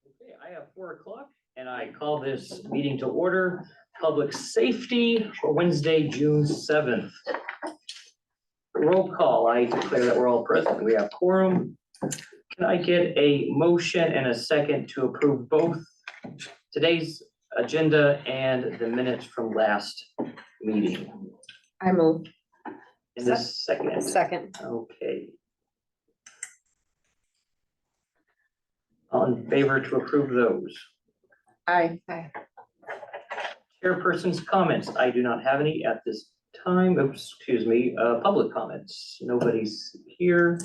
Okay, I have 4 o'clock and I call this meeting to order. Public safety for Wednesday, June 7th. Roll call. I declare that we're all present. We have quorum. Can I get a motion and a second to approve both today's agenda and the minutes from last meeting? I move. In this second. Second. Okay. All in favor to approve those? Aye. Chairperson's comments. I do not have any at this time. Oops, excuse me. Public comments. Nobody's here.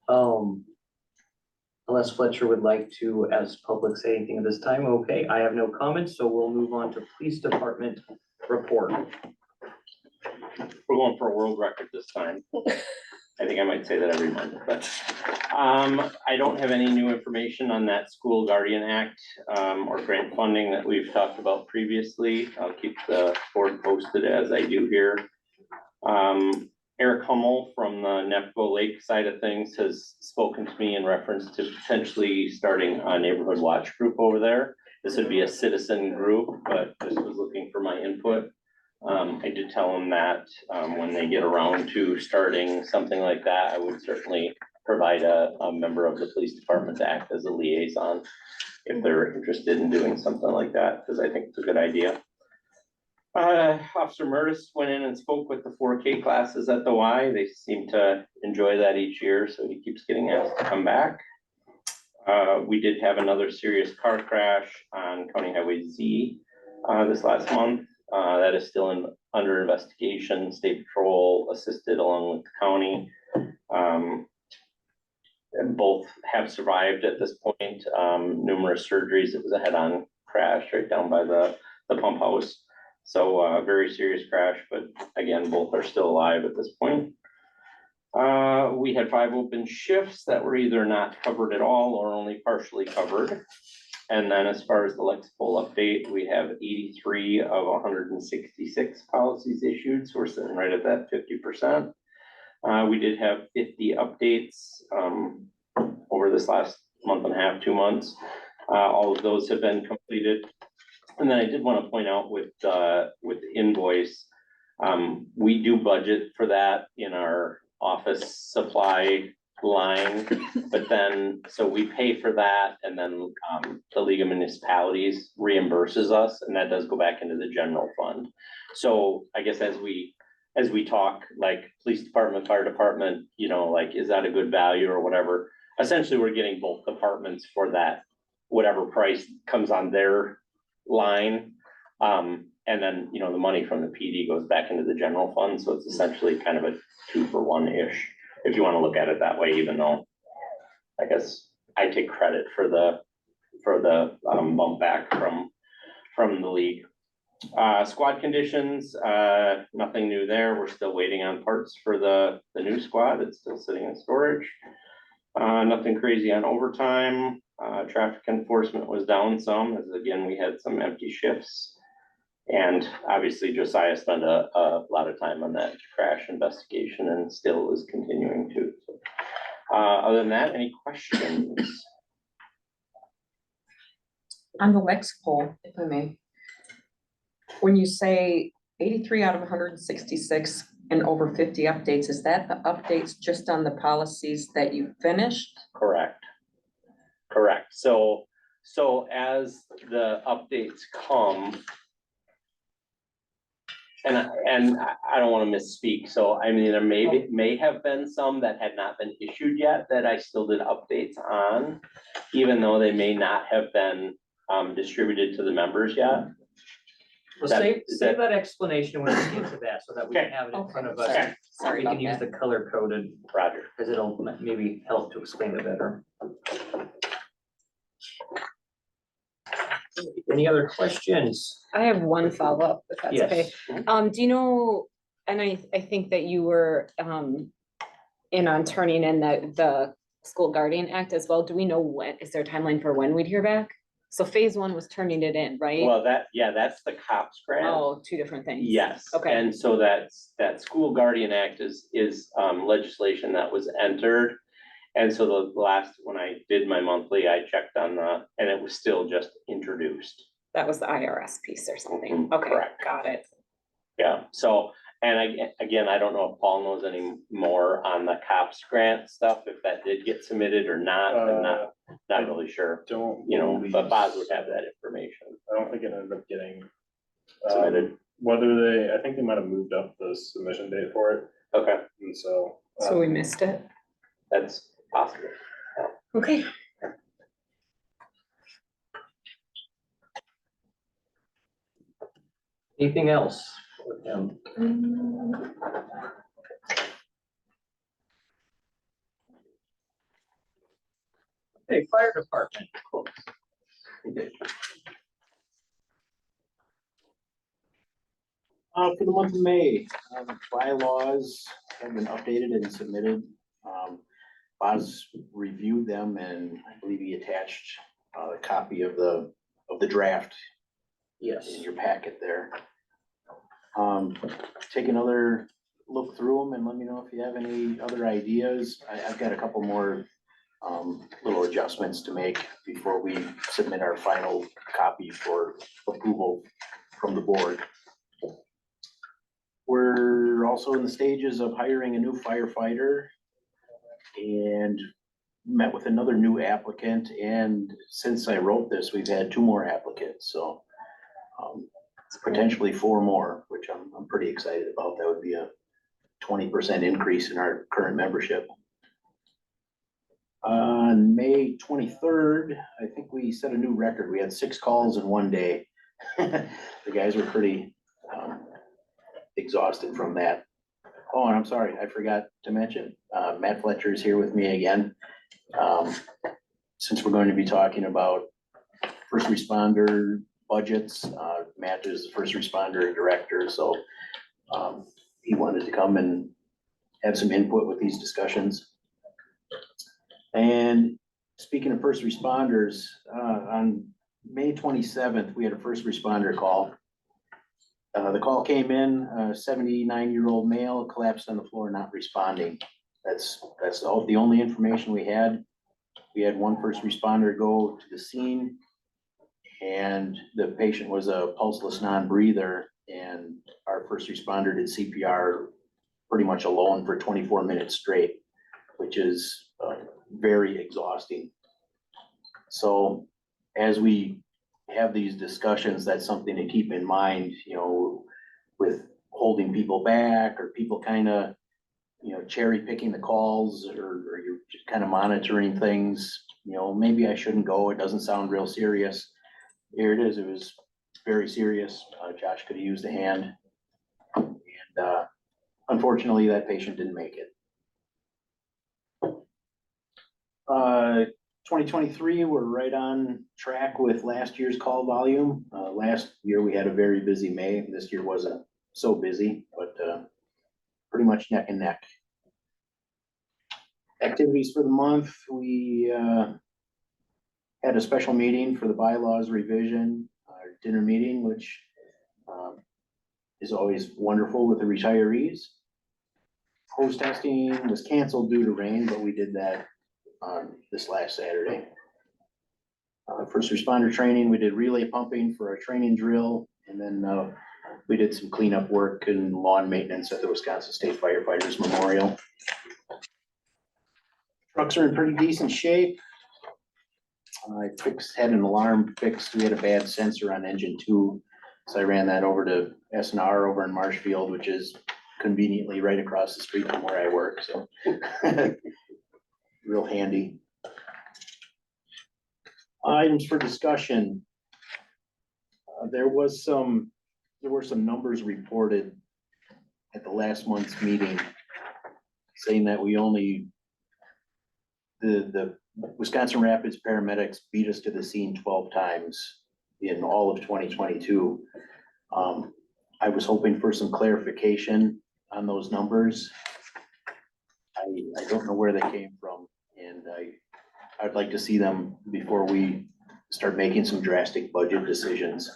Unless Fletcher would like to, as public, say anything at this time. Okay, I have no comments, so we'll move on to police department report. We're going for a world record this time. I think I might say that every month, but I don't have any new information on that School Guardian Act or grant funding that we've talked about previously. I'll keep the board posted as I do here. Eric Hummel from the Nefco Lake side of things has spoken to me in reference to potentially starting a neighborhood watch group over there. This would be a citizen group, but this was looking for my input. I did tell him that when they get around to starting something like that, I would certainly provide a member of the police department to act as a liaison if they're interested in doing something like that, because I think it's a good idea. Officer Murtis went in and spoke with the 4K classes at the Y. They seem to enjoy that each year, so he keeps getting asked to come back. We did have another serious car crash on County Highway Z this last month. That is still under investigation. State Patrol assisted along with the county. And both have survived at this point. Numerous surgeries. It was a head-on crash right down by the pump house. So very serious crash, but again, both are still alive at this point. We had 5 open shifts that were either not covered at all or only partially covered. And then as far as the Lexipol update, we have 83 of 166 policies issued. So we're sitting right at that 50%. We did have 50 updates over this last month and a half, 2 months. All of those have been completed. And then I did want to point out with the invoice, we do budget for that in our office supply line, but then, so we pay for that, and then the League of Municipalities reimburses us, and that does go back into the general fund. So I guess as we talk, like police department, fire department, you know, like, is that a good value or whatever? Essentially, we're getting both departments for that, whatever price comes on their line. And then, you know, the money from the PD goes back into the general fund. So it's essentially kind of a 2-for-1-ish, if you want to look at it that way, even though I guess I take credit for the bump back from the league. Squad conditions, nothing new there. We're still waiting on parts for the new squad. It's still sitting in storage. Nothing crazy on overtime. Traffic enforcement was down some, as again, we had some empty shifts. And obviously Josiah spent a lot of time on that crash investigation and still is continuing to. So, other than that, any questions? On the Lexipol, if I may. When you say 83 out of 166 and over 50 updates, is that the updates just on the policies that you finished? Correct. So as the updates come, and I don't want to misspeak. So I mean, there may have been some that had not been issued yet that I still did updates on, even though they may not have been distributed to the members yet. Well, save that explanation when we get to that, so that we can have it in front of us. Okay. Sorry We can about use that. the color coded, Roger. because it'll maybe help to explain it better. Any other questions? I have one follow-up, if that's okay. Yes. Do you know, and I think that you were in on turning in the School Guardian Act as well. Do we know when, is there a timeline for when we'd hear back? So phase 1 was turning it in, right? Well, that's the COPS grant. Oh, 2 different things. Yes. Okay. And so that School Guardian Act is legislation that was entered. And so the last, when I did my monthly, I checked on and it was still just introduced. That was the IRS piece or something. Mhm, Okay, correct. got it. Yeah, so, and again, I don't know if Paul knows any more on the COPS grant stuff, if that did get submitted or not, I'm not really sure. Don't. You know, believe- but Boz would have that information I don't think it ended up getting. submitted. Whether I think they might have moved up the submission date for it, Okay, and so. So we missed it. that's possible. Okay. Anything else? Hey, fire department. For the month of May, bylaws have been updated and submitted. Boz reviewed them and I believe he attached a copy of the draft Yes. in your packet there. Take another look through them and let me know if you have any other ideas. I've got a couple more little adjustments to make before we submit our final copy for approval from the board. We're also in the stages of hiring a new firefighter and met with another new applicant. And since I wrote this, we've had 2 more applicants, so potentially 4 more, which I'm pretty excited about. That would be a 20% increase in our current membership. On May 23rd, I think we set a new record. We had 6 calls in one day. The guys were pretty exhausted from that. Oh, and I'm sorry, I forgot to mention, Matt Fletcher is here with me again. Since we're going to be talking about first responder budgets, Matt is the first responder director, so he wanted to come and have some input with these discussions. And speaking of first responders, on May 27th, we had a first responder call. The call came in, a 79-year-old male collapsed on the floor, not responding. That's the only information we had. We had 1 first responder go to the scene and the patient was a pulseless non-breather, and our first responder did CPR pretty much alone for 24 minutes straight, which is very exhausting. So as we have these discussions, that's something to keep in mind, you know, with holding people back or people kind of, you know, cherry picking the calls, or you're just kind of monitoring things. You know, maybe I shouldn't go. It doesn't sound real serious. Here it is. It was very serious. Josh could have used a hand. And unfortunately, that patient didn't make it. 2023, we're right on track with last year's call volume. Last year we had a very busy May. This year wasn't so busy, but pretty much neck and neck. Activities for the month, we had a special meeting for the bylaws revision, our dinner meeting, which is always wonderful with the retirees. Hose testing was canceled due to rain, but we did that on this last Saturday. First responder training, we did relay pumping for our training drill, and then we did some cleanup work and lawn maintenance at the Wisconsin State Firefighters Memorial. Trucks are in pretty decent shape. I had an alarm fixed. We had a bad sensor on engine 2, so I ran that over to S&R over in Marshfield, which is conveniently right across the street from where I work, so real handy. Items for discussion. There were some numbers reported at the last month's meeting saying that the Wisconsin Rapids paramedics beat us to the scene 12 times in all of 2022. I was hoping for some clarification on those numbers. I don't know where they came from, and I'd like to see them before we start making some drastic budget decisions.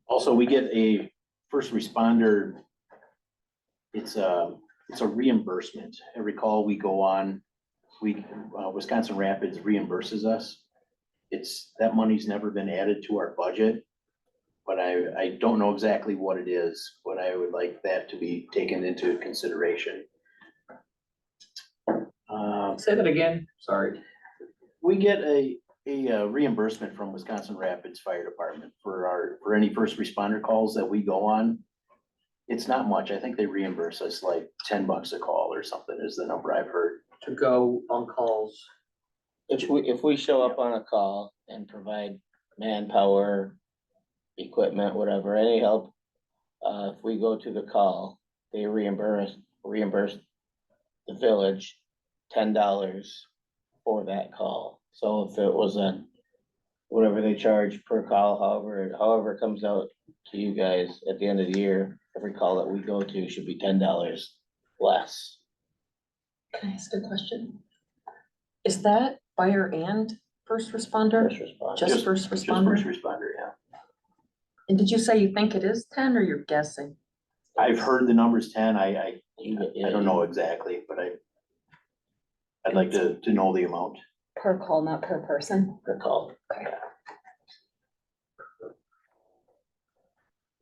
Also, we get a first responder, it's it's a reimbursement. Every call we go on, Wisconsin Rapids reimburses us. That money's never been added to our budget. But I don't know exactly what it is, but I would like that to be taken into consideration. Say that again, sorry. We get a reimbursement from Wisconsin Rapids Fire Department for any first responder calls that we go on. It's not much. I think they reimburse us like $10 a call or something is the number I've heard. To go on calls. If we show up on a call and provide manpower, equipment, whatever, any help, if we go to the call, they reimburse the village $10 for that call. So if it was whatever they charge per call, however it comes out to you guys at the end of the year, every call that we go to should be $10 less. Can I ask a question? Is that fire and first responder? First responder. Just first Just responder? first responder, yeah. And did you say you think it is 10 or you're guessing? I've heard the numbers 10. I Yeah. don't know exactly, but I'd like to know the amount. Per call, not per person. Per call.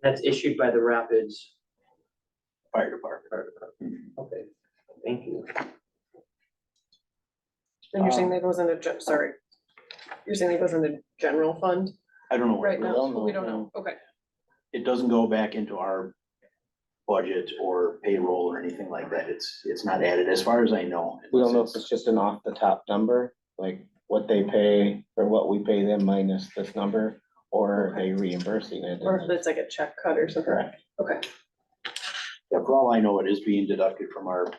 That's issued by the Rapids. Fire department. Okay, thank you. And you're saying that goes into, sorry. You're saying that goes into general fund I don't know. what right it now? goes. know. We don't know. Okay. It doesn't go back into our budget or payroll or anything like that. It's not added as far as I know. We don't know if it's just an off the top number, like what they pay or what we pay them minus this number, or are they reimbursing it? Or if it's like a check cut or something. Correct. Okay. Yeah, for all I know, it is being deducted from our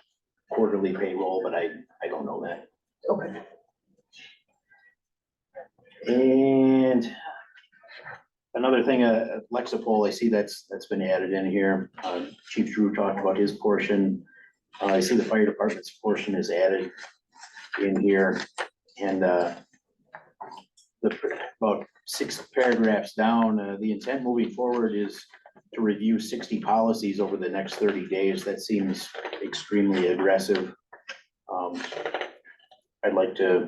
quarterly payroll, but I don't know that. Okay. And another thing, Lexipol, I see that's been added in here. Chief Drew talked about his portion. I see the fire department's portion is added in here. And about 6 paragraphs down, the intent moving forward is to review 60 policies over the next 30 days. That seems extremely aggressive. I'd like to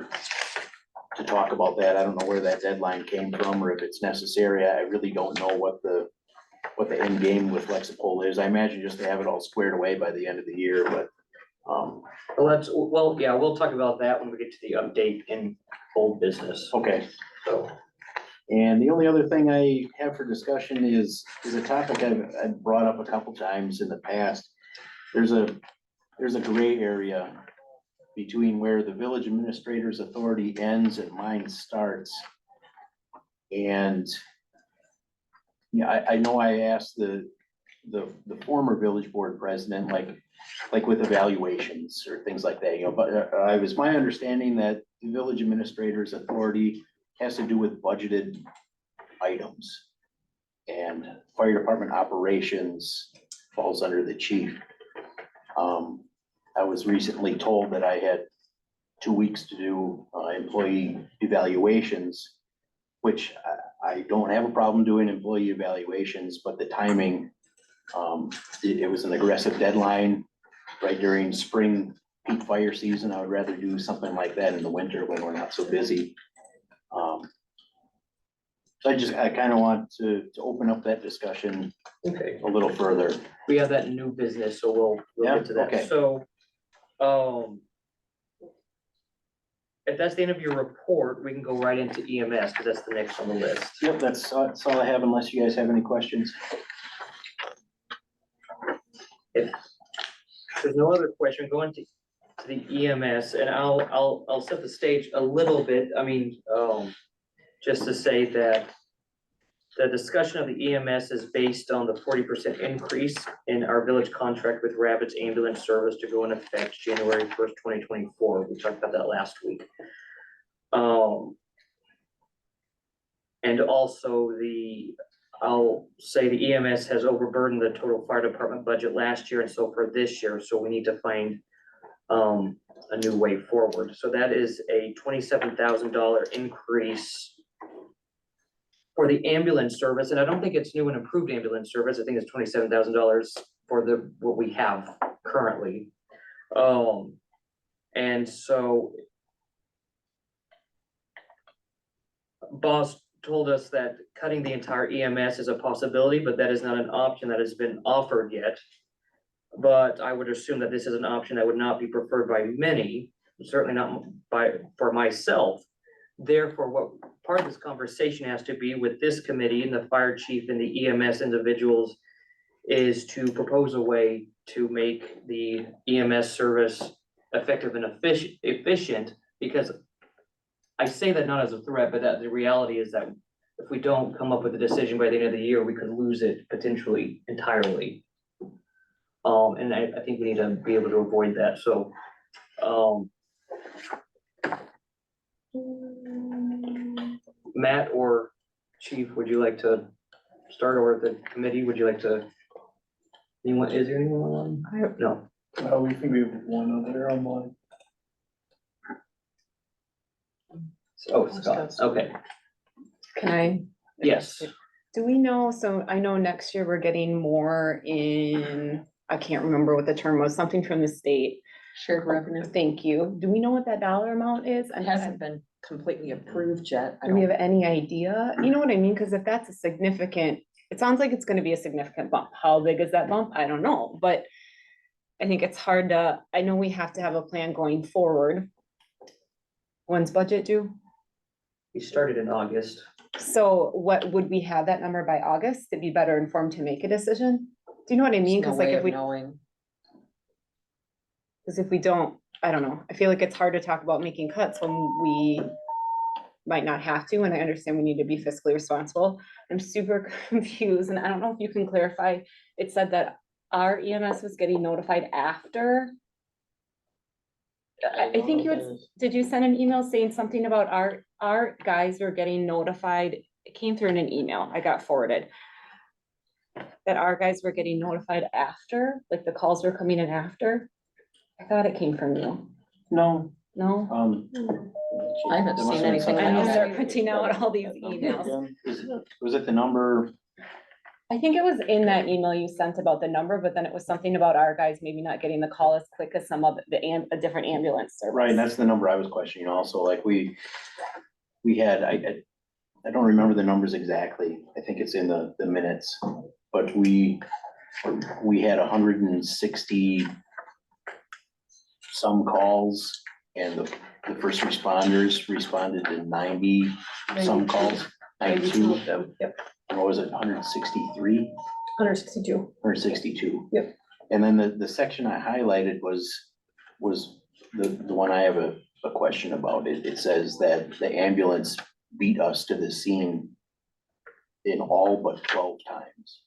talk about that. I don't know where that deadline came from or if it's necessary. I really don't know what the end game with Lexipol is. I imagine just to have it all squared away by the end of the year, but Well, yeah, we'll talk about that when we get to the update in old business, okay. so. And the only other thing I have for discussion is a topic I've brought up a couple times in the past. There's a gray area between where the village administrator's authority ends and mine starts. And yeah, I know I asked the former village board president, like with evaluations or things like that, but it was my understanding that the village administrator's authority has to do with budgeted items. And fire department operations falls under the chief. I was recently told that I had 2 weeks to do employee evaluations, which I don't have a problem doing employee evaluations, but the timing, it was an aggressive deadline right during spring peak fire season. I would rather do something like that in the winter when we're not so busy. So I kind of want to open up that discussion Okay, a little further. we have that new business, so we'll Yeah, get to that, okay. so, if that's the end of your report, we can go right into EMS, because that's the next on the list. Yep, that's all I have unless you guys have any questions. If there's no other question, going to the EMS, and I'll set the stage a little bit, I mean, just to say that the discussion of the EMS is based on the 40% increase in our village contract with Rapids Ambulance Service to go in effect January 1st, 2024. We talked about that last week. And also I'll say the EMS has overburdened the total fire department budget last year and so for this year, so we need to find a new way forward. So that is a $27,000 increase for the ambulance service, and I don't think it's new and improved ambulance service. I think it's $27,000 for what we have currently. And so boss told us that cutting the entire EMS is a possibility, but that is not an option that has been offered yet. But I would assume that this is an option that would not be preferred by many, certainly not for myself. Therefore, what part of this conversation has to be with this committee and the fire chief and the EMS individuals is to propose a way to make the EMS service effective and efficient, because I say that not as a threat, but that the reality is that if we don't come up with a decision by the end of the year, we could lose it potentially entirely. And I think we need to be able to avoid that, so, Matt or Chief, would you like to start, or the committee, would you like to? Anyone, is there anyone on? No, We think we have one other online. oh, Scott, okay, Can I, yes, do we know, so I know next year we're getting more in, I can't remember what the term was, something from the state. Shared revenue. Thank you. Do we know what that dollar amount is? It hasn't been completely approved yet. I Do we don't, have any idea? You know what I mean? Cause if that's a significant, it sounds like it's gonna be a significant bump. How big is that bump? I don't know, but I think it's hard to, I know we have to have a plan going forward. When's budget due? we started in August. So what, would we have that number by August to be better informed to make a decision? Do you know what I mean? there's no Cause like way if of we, knowing. cause if we don't, I don't know. I feel like it's hard to talk about making cuts when we might not have to, and I understand we need to be fiscally responsible. I'm super confused, and I don't know if you can clarify. It said that our EMS was getting notified after. I think you had, did you send an email saying something about our guys were getting notified? It came through in an email, I got forwarded. That our guys were getting notified after, like the calls were coming in after. I thought it came from you. No, No? I haven't There must seen have been anything something I'm gonna else. start printing out all these emails. was it the number? I think it was in that email you sent about the number, but then it was something about our guys maybe not getting the call as quick as some of a different ambulance service. Right, and that's the number I was questioning also, like we had, I don't remember the numbers exactly, I think it's in the minutes, but we had 160 some calls, and the first responders responded to 90 some calls, 92, of them, yep, or was it 163? 162. Or 62. Yep. And then the section I highlighted was the one I have a question about. It says that the ambulance beat us to the scene in all but 12 times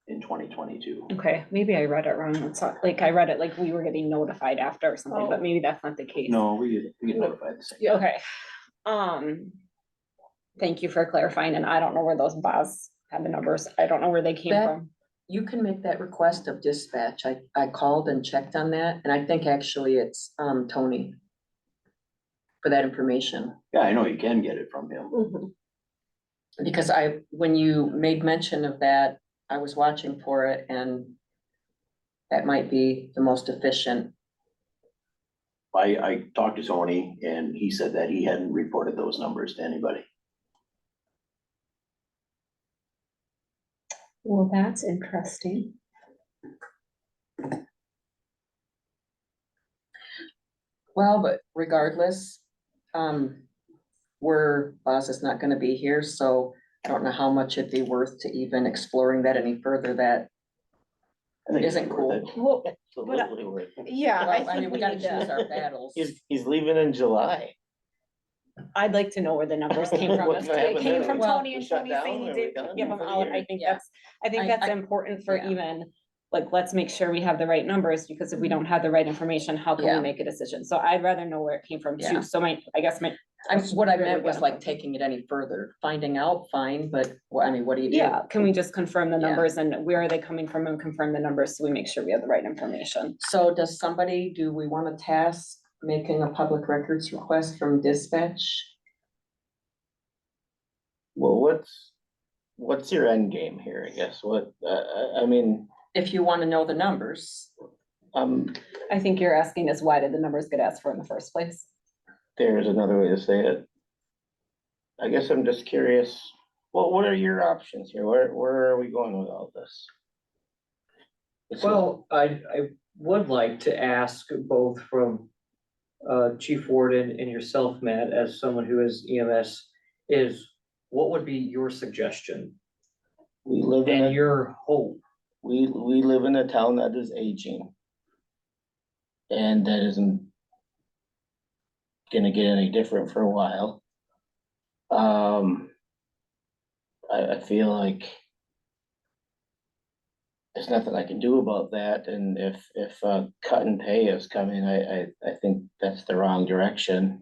in 2022. Okay, maybe I read it wrong. It's not, like, I read it like we were getting notified after or something, but maybe that's not the case. No, we get notified the same. Yeah. Okay. Thank you for clarifying, and I don't know where those bars had the numbers. I don't know where they came That- from. You can make that request of dispatch. I called and checked on that, and I think actually it's, Tony for that information. Yeah, I know you can get it from him. Mhm. Because when you made mention of that, I was watching for it, and that might be the most efficient. I talked to Tony, and he said that he hadn't reported those numbers to anybody. Well, that's interesting. Well, but regardless, Boz is not gonna be here, so I don't know how much it'd be worth to even exploring that any further. That I think it's isn't cool. worth it. Well, Absolutely worth it. yeah, Well, I I mean, think we we gotta need choose to, our battles. He's leaving in July. I'd like to know where the numbers came from. What's If gonna they happen came then? from Well, Tony and we shut Tony down, saying he or we did done give them for the out. year? I think Yeah. that's I- important for yeah. even, like, let's make sure we have the right numbers, because if we don't have the right information, how can we Yeah. make a decision? So I'd rather know where it came from Yeah. too. So I guess What I Where meant we was got 'em like from. taking it any further, finding out, fine, but what do you do? yeah, can we just confirm the Yeah. numbers and where are they coming from, and confirm the numbers so we make sure we have the right information? So do we want to task making a public records request from dispatch? Well, what's your end game here, I guess? I mean, If you want to know the numbers, I think you're asking is why did the numbers get asked for in the first place? there's another way to say it. I guess I'm just curious, what are your options here? Where are we going with all this? Well, I would like to ask both from Chief Warden and yourself, Matt, as someone who is EMS, is what would be your suggestion We live in and a, your hope? we live in a town that is aging. And that isn't gonna get any different for a while. I feel like there's nothing I can do about that, and if cut and pay is coming, I think that's the wrong direction.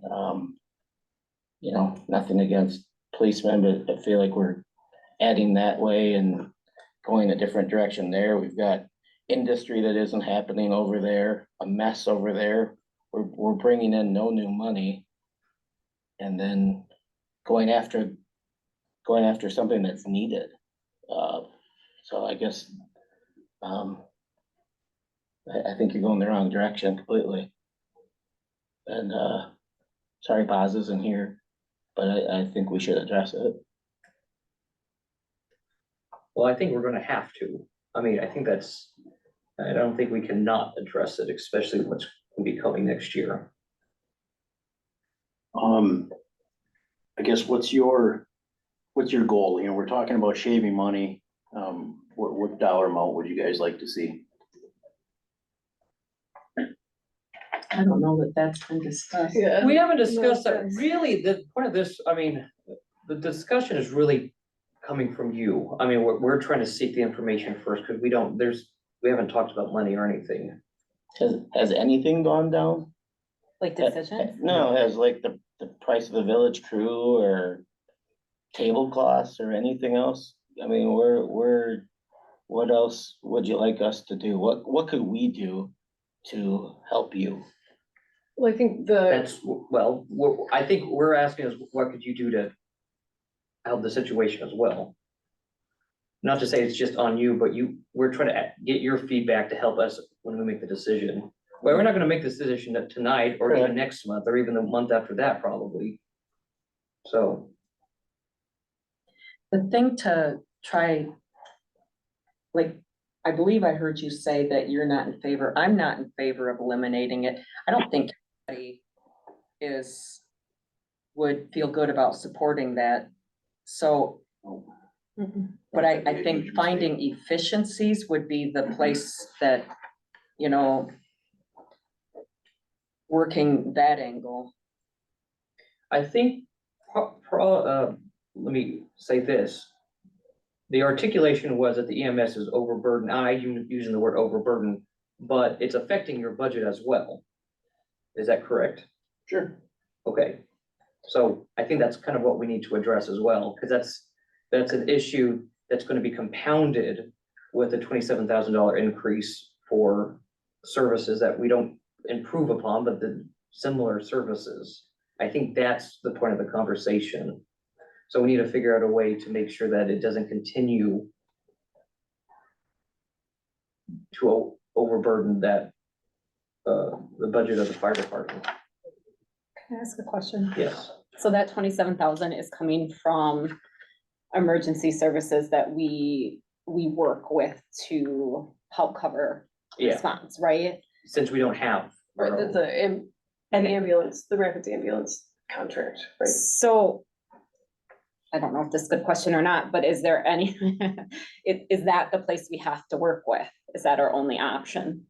You know, nothing against policemen, but I feel like we're adding that way and going a different direction there. We've got industry that isn't happening over there, a mess over there. We're bringing in no new money. And then going after something that's needed. So I guess, I think you're going the wrong direction completely. And, sorry, Boz isn't here, but I think we should address it. Well, I think we're gonna have to. I mean, I don't think we can not address it, especially what's gonna be coming next year. I guess what's your goal? You know, we're talking about shaving money. What dollar amount would you guys like to see? I don't know that that's been discussed. Yeah. We haven't discussed that. sense. Really, the point of this, I mean, the discussion is really coming from you. I mean, we're trying to seek the information first, because we haven't talked about money or anything. Has anything gone down? Like decisions? No, has like the price of the village crew or tablecloths or anything else? I mean, what else would you like us to do? What could we do to help you? Well, I think I think we're asking is, what could you do to help the situation as well? Not to say it's just on you, but we're trying to get your feedback to help us when we make the decision. Well, we're not gonna make this decision tonight, or even next month, or even the month after that, probably. So, The thing to try, like, I believe I heard you say that you're not in favor, I'm not in favor of eliminating it. I don't think anybody would feel good about supporting that. So, but I think finding efficiencies would be the place that, you know, working that angle. I think, let me say this. The articulation was that the EMS is overburdened. Using the word overburdened, but it's affecting your budget as well. Is that correct? Sure. Okay, so I think that's kind of what we need to address as well, because that's an issue that's gonna be compounded with a $27,000 increase for services that we don't improve upon, but the similar services. I think that's the point of the conversation. So we need to figure out a way to make sure that it doesn't continue to overburden that, the budget of the fire department. Can I ask a question? Yes. So that 27,000 is coming from emergency services that we work with to help cover Yeah, response, right? since we don't have. our right, own. that's an ambulance, the Rapids ambulance contract, right? So I don't know if this is a good question or not, but is there any, is that the place we have to work with? Is that our only option?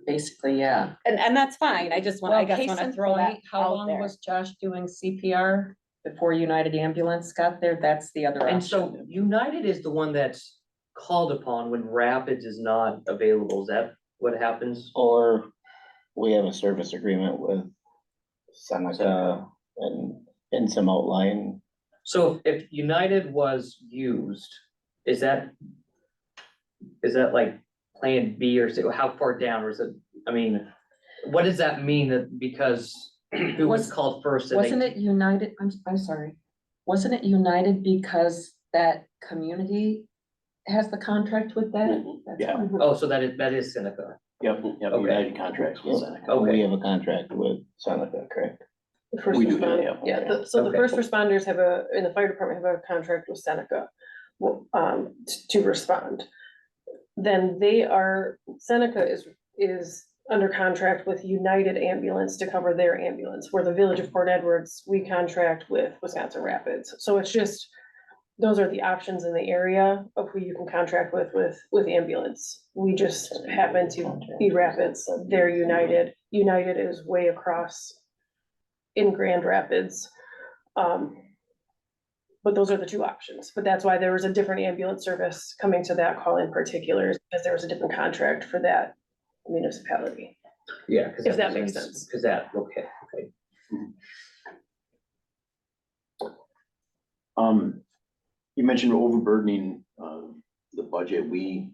Basically, yeah. And that's fine. I just want, I Well, guess, case want to in throw that point, how out long there. was Josh doing CPR before United Ambulance got there? That's the other And option. so United is the one that's called upon when Rapids is not available. Is that what happens? Or we have a service agreement with Seneca and some outline. So if United was used, is that like plan B, or how far down, or is it, I mean, what does that mean, that because who was called first? and they- Wasn't it United, I'm sorry, wasn't it United because that community has the contract with that? That's Yeah. why. Oh, so that is Seneca. Yep, Okay. United contracts with Seneca. Okay. We have a contract with Seneca, correct? The first We do, yeah, responder, yeah. yeah, so the Okay. first responders in the fire department have a contract with Seneca, well, to respond. Then Seneca is under contract with United Ambulance to cover their ambulance, where the Village of Port Edwards, we contract with Wisconsin Rapids. So it's just, those are the options in the area of who you can contract with ambulance. We just happen to be Rapids, they're United. United is way across in Grand Rapids. But those are the two options, but that's why there was a different ambulance service coming to that call in particular, is because there was a different contract for that municipality. Yeah. If that makes sense. Cause that, okay. You mentioned overburdening, the budget. We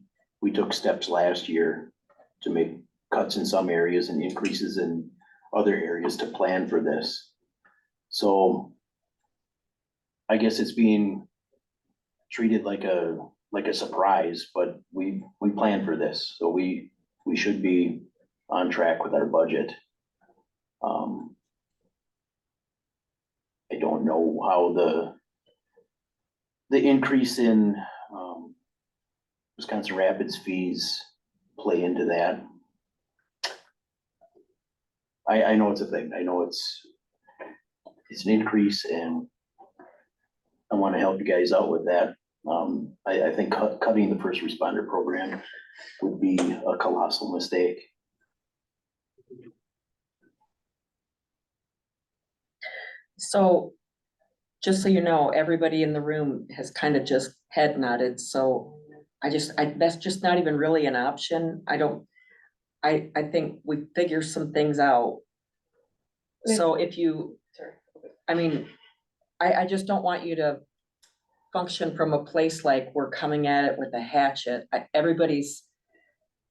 took steps last year to make cuts in some areas and increases in other areas to plan for this. So I guess it's being treated like a surprise, but we planned for this, so we should be on track with our budget. I don't know how the increase in Wisconsin Rapids fees play into that. I know it's a thing. I know it's an increase, and I want to help you guys out with that. I think cutting the first responder program would be a colossal mistake. So, just so you know, everybody in the room has kind of just head nodded, so that's just not even really an option. I think we figure some things out. So if you, Sorry. I mean, I just don't want you to function from a place like we're coming at it with a hatchet. Everybody's,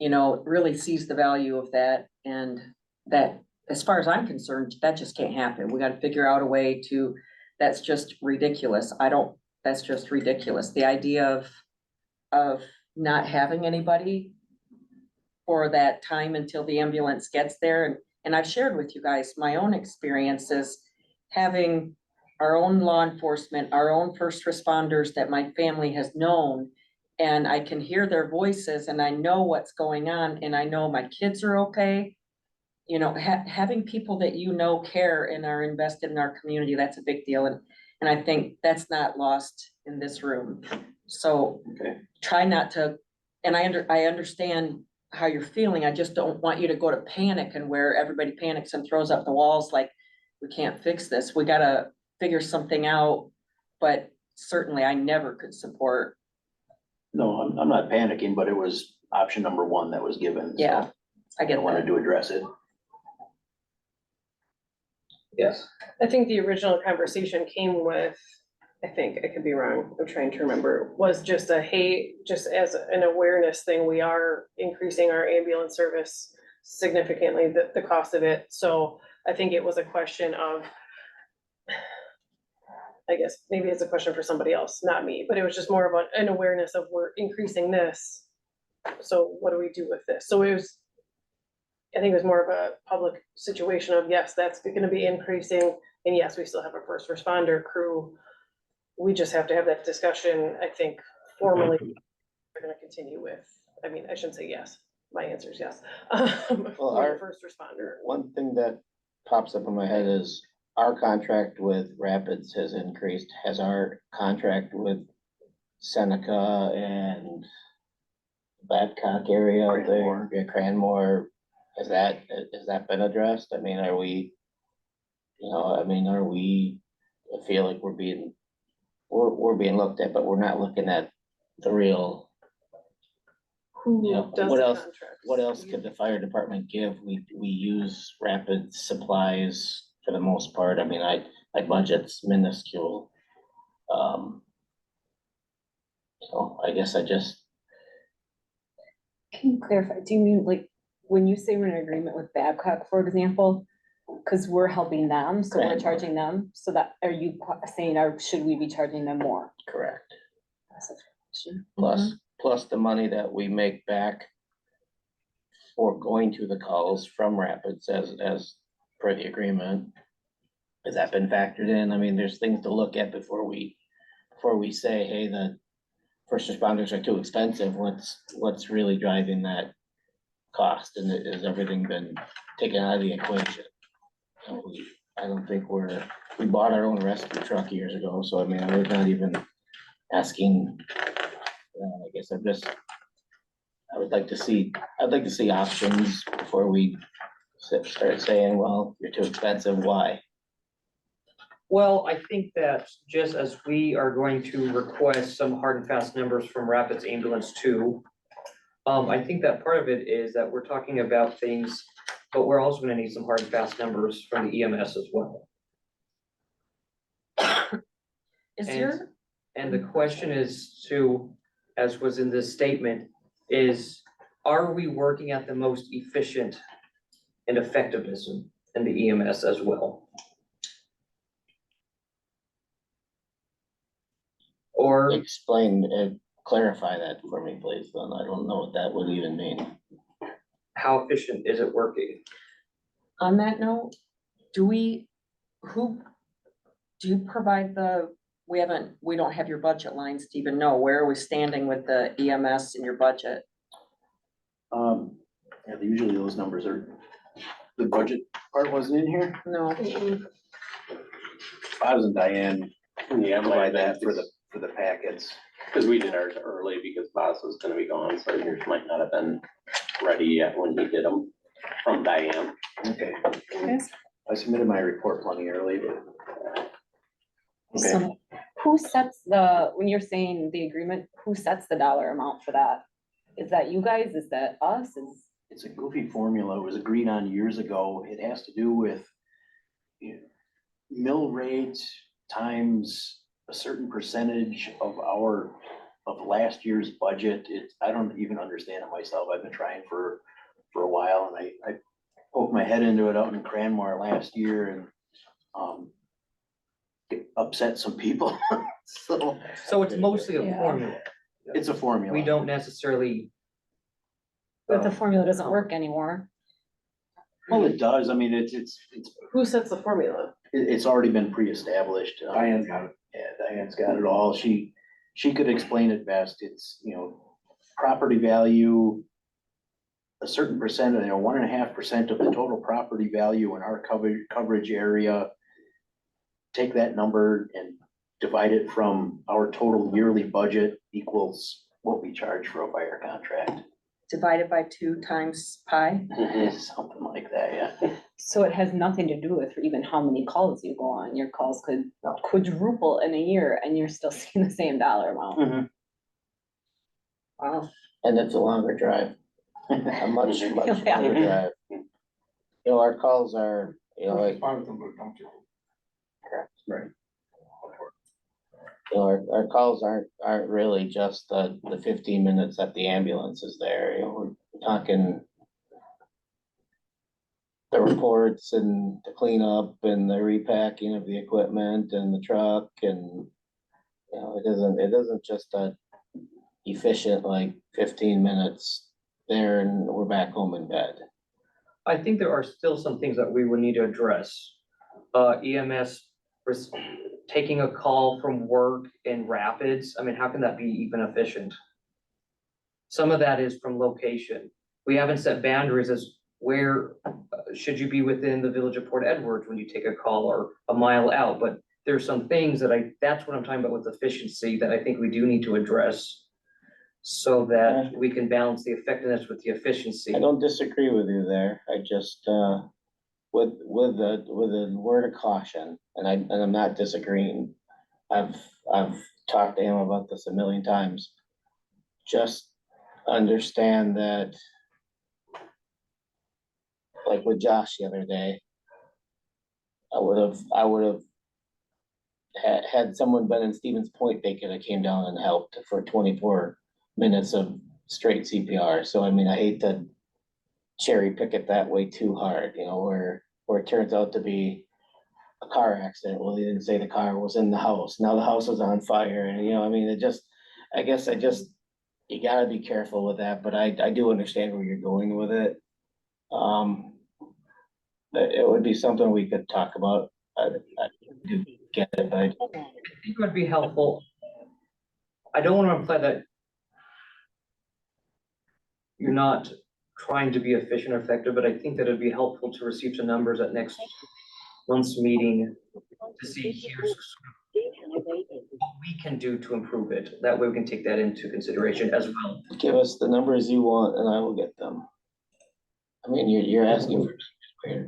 really sees the value of that, and that, as far as I'm concerned, that just can't happen. We gotta figure out a way to, that's just ridiculous. That's just ridiculous. The idea of not having anybody for that time until the ambulance gets there. And I've shared with you guys my own experiences having our own law enforcement, our own first responders that my family has known. And I can hear their voices and I know what's going on, and I know my kids are okay. Having people that care and are invested in our community, that's a big deal. And I think that's not lost in this room. So Okay. try not to, and I understand how you're feeling. I just don't want you to go to panic, and where everybody panics and throws up the walls like, we can't fix this. We gotta figure something out. But certainly I never could support. No, I'm not panicking, but it was option number one that was given. so Yeah, I get wanted that. to address it. Yes. I think the original conversation came with, I think, I could be wrong, I'm trying to remember, was just just as an awareness thing, we are increasing our ambulance service significantly, the cost of it. So I think it was a question of, I guess, maybe it's a question for somebody else, not me, but it was just more of an awareness of, we're increasing this. So what do we do with this? So I think it was more of a public situation of, yes, that's gonna be increasing, and yes, we still have a first responder crew. We just have to have that discussion, I think, formally. We're gonna continue with, I shouldn't say yes, my answer is yes. For our- the first responder. One thing that pops up in my head is our contract with Rapids has increased. Has our contract with Seneca and Babcock area out there, Cranmore, has that been addressed? I feel like we're being looked at, but we're not looking at the real. Who Yeah, does what the else- contracts? What else could the fire department give? We use Rapid supplies for the most part. My budget's minuscule. So I guess Can you clarify, do you mean like, when you say we're in agreement with Babcock, for example, because we're helping them, so we're Correct. charging them, so that, are you saying, should we be charging them more? correct. That's a question. Plus the money that we make back for going to the calls from Rapids as per the agreement. Has that been factored in? I mean, there's things to look at before we say, hey, the first responders are too expensive. What's really driving that cost? And has everything been taken out of the equation? I don't think we bought our own rescue truck years ago, so I mean, we're not even asking. I guess I'd like to see options before we start saying, well, you're too expensive, why? Well, I think that just as we are going to request some hard and fast numbers from Rapids Ambulance 2. I think that part of it is that we're talking about things, but we're also gonna need some hard and fast numbers from the EMS as well. Is And- your, And the question is to, as was in this statement, is are we working at the most efficient and effectiveness in the EMS as well? Or Clarify that for me, please, then. I don't know what that would even mean. how efficient is it working? on that note, do you provide we don't have your budget lines to even know, where are we standing with the EMS in your budget? Yeah, usually those numbers are, the budget part wasn't in here. No, I was in Diane, Yeah, provide that for the packets. Because we did ours early because Boss was gonna be gone, so yours might not have been ready yet when he did them from Diane. Okay. I submitted my report plenty early, but. Okay, so, Who sets when you're saying the agreement, who sets the dollar amount for that? Is that you guys? Is that us? it's a goofy formula. It was agreed on years ago. It has to do with mill rate times a certain percentage of last year's budget. I don't even understand it myself. I've been trying for a while, and I poked my head into it out in Cranmore last year and it upset some people. So it's mostly a Yeah. formula. It's a formula. We don't necessarily. But the formula doesn't work anymore. Well, it does. I mean, Who sets the formula? it's already been pre-established. Diane's got it. Yeah, Diane's got it all. She could explain it best. It's, property value, a certain percent, 1.5% of the total property value in our coverage area. Take that number and divide it from our total yearly budget equals what we charge for a fire contract. divided by 2 times pi? Something like that, yeah. So it has nothing to do with even how many calls you go on. Your calls could quadruple in a year and you're still seeing the same dollar amount. Wow. And it's a longer drive, a much Yeah. longer drive. Our calls are, like, Part of them, but don't you? Right. our calls aren't really just the 15 minutes that the ambulance is there. We're talking the reports and the cleanup and the repacking of the equipment and the truck, and it isn't just a efficient, like, 15 minutes there and we're back home in bed. I think there are still some things that we would need to address. EMS taking a call from work in Rapids, I mean, how can that be even efficient? Some of that is from location. We haven't set boundaries as where, should you be within the village of Port Edwards when you take a call or a mile out? But there's some things that's what I'm talking about with efficiency that I think we do need to address so that we can balance the effectiveness with the efficiency. I don't disagree with you there. I just, with the word of caution, and I'm not disagreeing. I've talked to him about this a million times. Just understand that, like with Josh the other day, I would have had someone been in Stevens Point, they could have came down and helped for 24 minutes of straight CPR. So I mean, I hate to cherry pick it that way too hard, where it turns out to be a car accident. Well, they didn't say the car was in the house. Now the house is on fire, and I mean, you gotta be careful with that, but I do understand where you're going with it. It would be something we could talk about. I do get it, but I think it would be helpful. I don't want to imply that you're not trying to be efficient or effective, but I think that it'd be helpful to receive some numbers at next month's meeting to see here's what we can do to improve it. That way we can take that into consideration as well. give us the numbers you want and I will get them. I mean, you're asking for,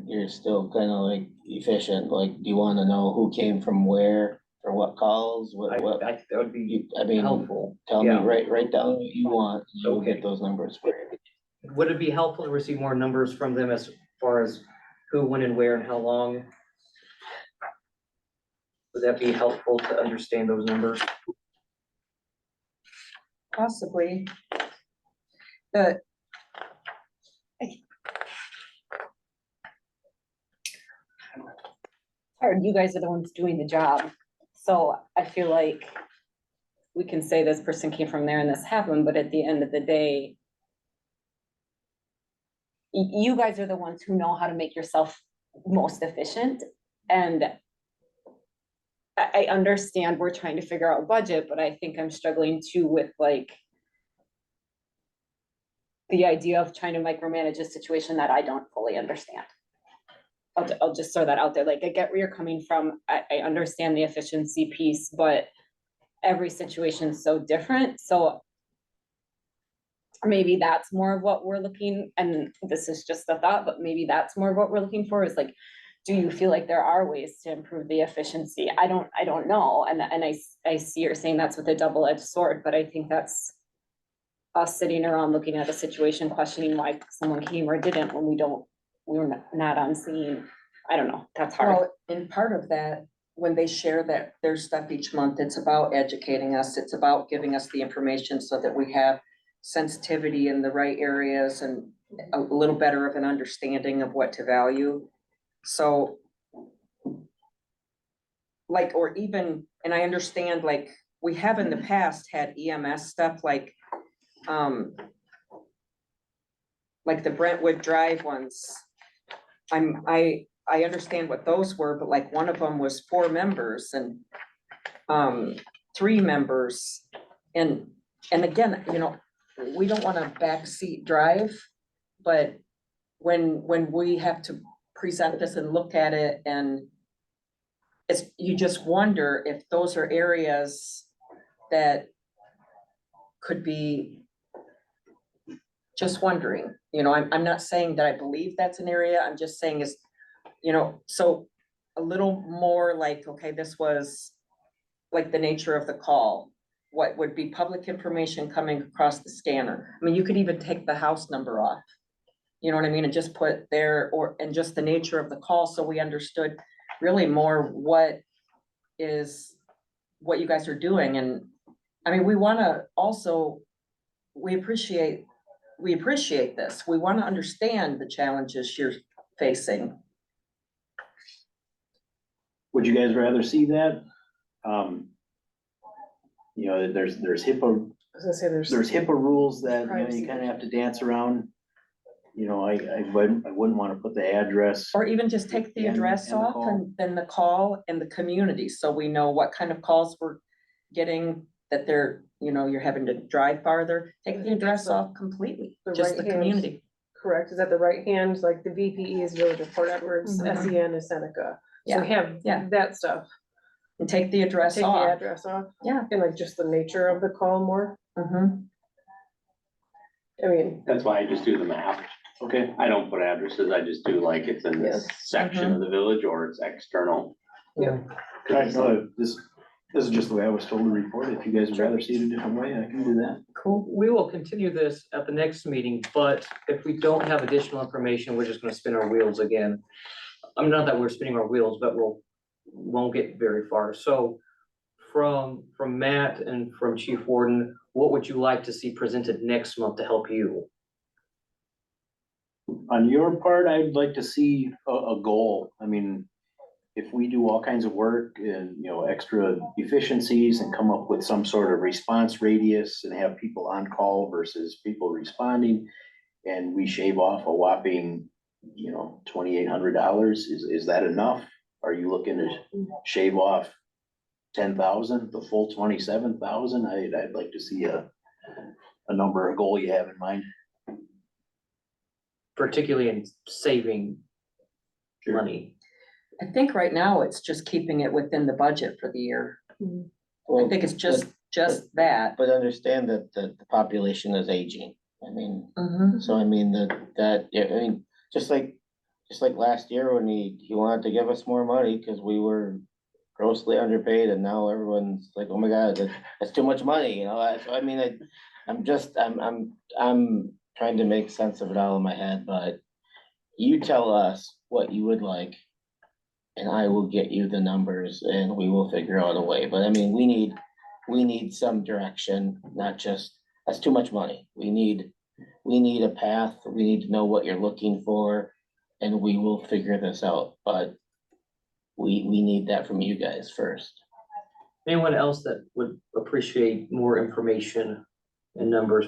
you're still kind of like efficient, like, do you want to know who came from where, or what calls, what, I think that would be I mean, helpful. tell me, Yeah. write down what you want, and we'll Okay. get those numbers for you. Would it be helpful to receive more numbers from them as far as who, when, and where, and how long? Would that be helpful to understand those numbers? Possibly. The, Or you guys are the ones doing the job, so I feel like we can say this person came from there and this happened, but at the end of the day, you guys are the ones who know how to make yourself most efficient, and I understand we're trying to figure out budget, but I think I'm struggling too with like the idea of trying to micromanage a situation that I don't fully understand. I'll just throw that out there. Like, I get where you're coming from. I understand the efficiency piece, but every situation is so different. So maybe that's more of what we're looking, and this is just a thought, but maybe that's more of what we're looking for is like, do you feel like there are ways to improve the efficiency? I don't know. And I see you're saying that's with a double-edged sword, but I think that's us sitting around looking at a situation, questioning why someone came or didn't when we were not on scene. I don't know, that's hard. well, in part of that, when they share that their stuff each month, it's about educating us. It's about giving us the information so that we have sensitivity in the right areas and a little better of an understanding of what to value. So like, or even, and I understand, like, we have in the past had EMS stuff like the Brentwood Drive ones. I understand what those were, but like one of them was 4 members and 3 members. And again, you know, we don't want to backseat drive, but when we have to present this and look at it, and it's, you just wonder if those are areas that could be, just wondering, you know, I'm not saying that I believe that's an area, I'm just saying is, you know, so a little more like, okay, this was like the nature of the call. What would be public information coming across the scanner? I mean, you could even take the house number off. You know what I mean? And just put there, or, and just the nature of the call, so we understood really more what you guys are doing. And I mean, we wanna also, we appreciate this. We wanna understand the challenges you're facing. Would you guys rather see that? You know, there's HIPAA, I was gonna say there's HIPAA rules that, you know, Privacy you kind of have to dance around. You know, I wouldn't want to put the address. Or even just take the And- address and the off call. and then the call and the community, so we know what kind of calls we're getting, that they're, you know, you're having to drive farther. Take the address off completely, the just the right hand. community. Correct, is that the right hand, like the VPE is Village of Port Edwards, Mhm. SEN is Seneca. So Yeah, we have yeah. that stuff, And take the address take the off. address off, Yeah. and like just the nature of the call more, Mhm. I mean, That's why I just do the map. Okay, I don't put addresses, I just do like it's in this section of the village or it's external. right, so this is just the way I was told to report it. If you guys would rather see it a different way, I can do that. Cool. We will continue this at the next meeting, but if we don't have additional information, we're just gonna spin our wheels again. I mean, not that we're spinning our wheels, but won't get very far. So from Matt and from Chief Warden, what would you like to see presented next month to help you? On your part, I'd like to see a goal. I mean, if we do all kinds of work and, you know, extra efficiencies and come up with some sort of response radius and have people on call versus people responding, and we shave off a whopping you know, $2,800, is that enough? Are you looking to shave off 10,000, the full 27,000? I'd like to see a number, a goal you have in mind. Particularly in saving money. I think right now it's just keeping it within the budget for the year. I Well, think it's just that. but understand that the population is aging. I mean, Mhm. so I mean, just like last year when he wanted to give us more money because we were grossly underpaid and now everyone's like, oh my God, that's too much money, you know? So I mean, I'm trying to make sense of it all in my head, but you tell us what you would like and I will get you the numbers and we will figure out a way. But I mean, we need some direction, not just, that's too much money. We need a path. We need to know what you're looking for and we will figure this out. But we need that from you guys first. Anyone else that would appreciate more information and numbers?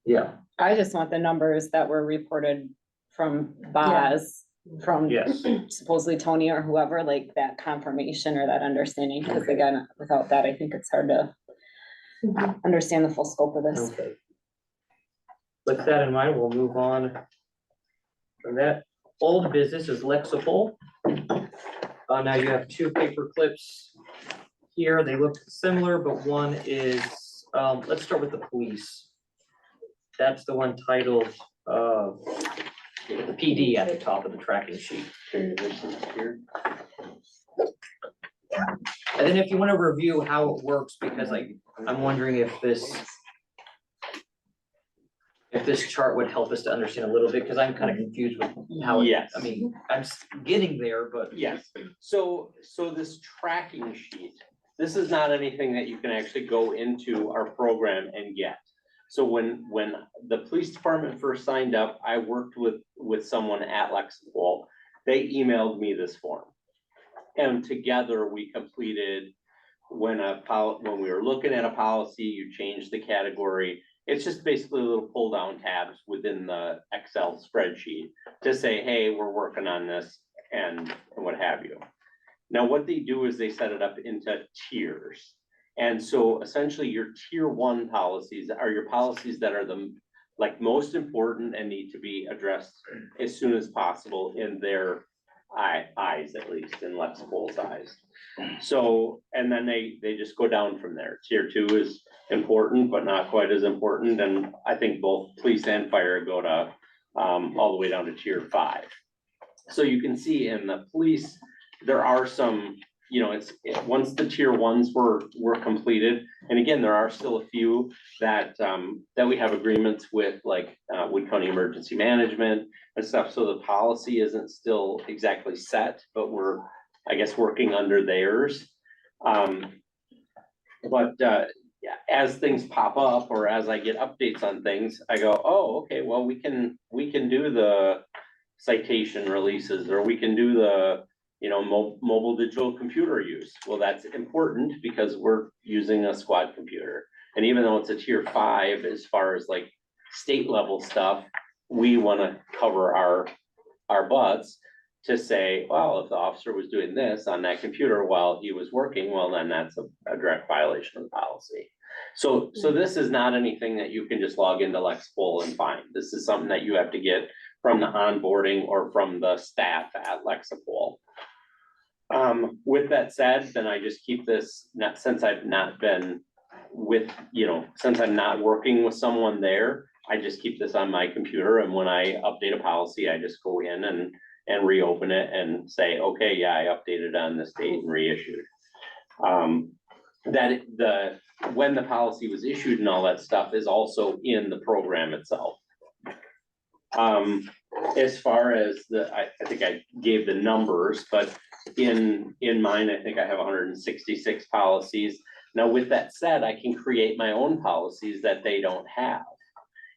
Yeah, I just want the numbers that were reported from Boz, from yes. supposedly Tony or whoever, like that confirmation or that understanding, because again, without that, I think it's hard to understand the full scope of this. Okay. With that in mind, we'll move on from that. Old business is Lexipol. Now you have two paper clips here. They look similar, but one is, let's start with the police. That's the one titled, the PD at the top of the tracking sheet. And then if you want to review how it works, because I'm wondering if this chart would help us to understand a little bit, because I'm kind of confused with how it, Yes. I mean, I'm getting there, but. Yes, so this tracking sheet, this is not anything that you can actually go into our program and get. So when the police department first signed up, I worked with someone at Lexipol. They emailed me this form. And together we completed, when we were looking at a policy, you change the category. It's just basically little pull down tabs within the Excel spreadsheet to say, hey, we're working on this and what have you. Now, what they do is they set it up into tiers. And so essentially your tier 1 policies are your policies that are the most important and need to be addressed as soon as possible in their eyes, at least in Lexipol's eyes. So, and then they just go down from there. Tier 2 is important, but not quite as important. And I think both police and fire go to all the way down to tier 5. So you can see in the police, there are some, you know, once the tier 1s were completed, and again, there are still a few that we have agreements with, like Wood County Emergency Management and stuff. So the policy isn't still exactly set, but we're, I guess, working under theirs. Yeah, as things pop up or as I get updates on things, I go, oh, okay, well, we can do the citation releases, or we can do the, you know, mobile digital computer use. Well, that's important because we're using a squad computer. And even though it's a tier 5, as far as like state level stuff, we want to cover our butts to say, well, if the officer was doing this on that computer while he was working, well, then that's a direct violation of the policy. So this is not anything that you can just log into Lexipol and find. This is something that you have to get from the onboarding or from the staff at Lexipol. With that said, then I just keep this, since I've not been with, you know, since I'm not working with someone there, I just keep this on my computer. And when I update a policy, I just go in and reopen it and say, okay, yeah, I updated on this date and reissued. When the policy was issued and all that stuff is also in the program itself. As far as I think I gave the numbers, but in mine, I think I have 166 policies. Now, with that said, I can create my own policies that they don't have.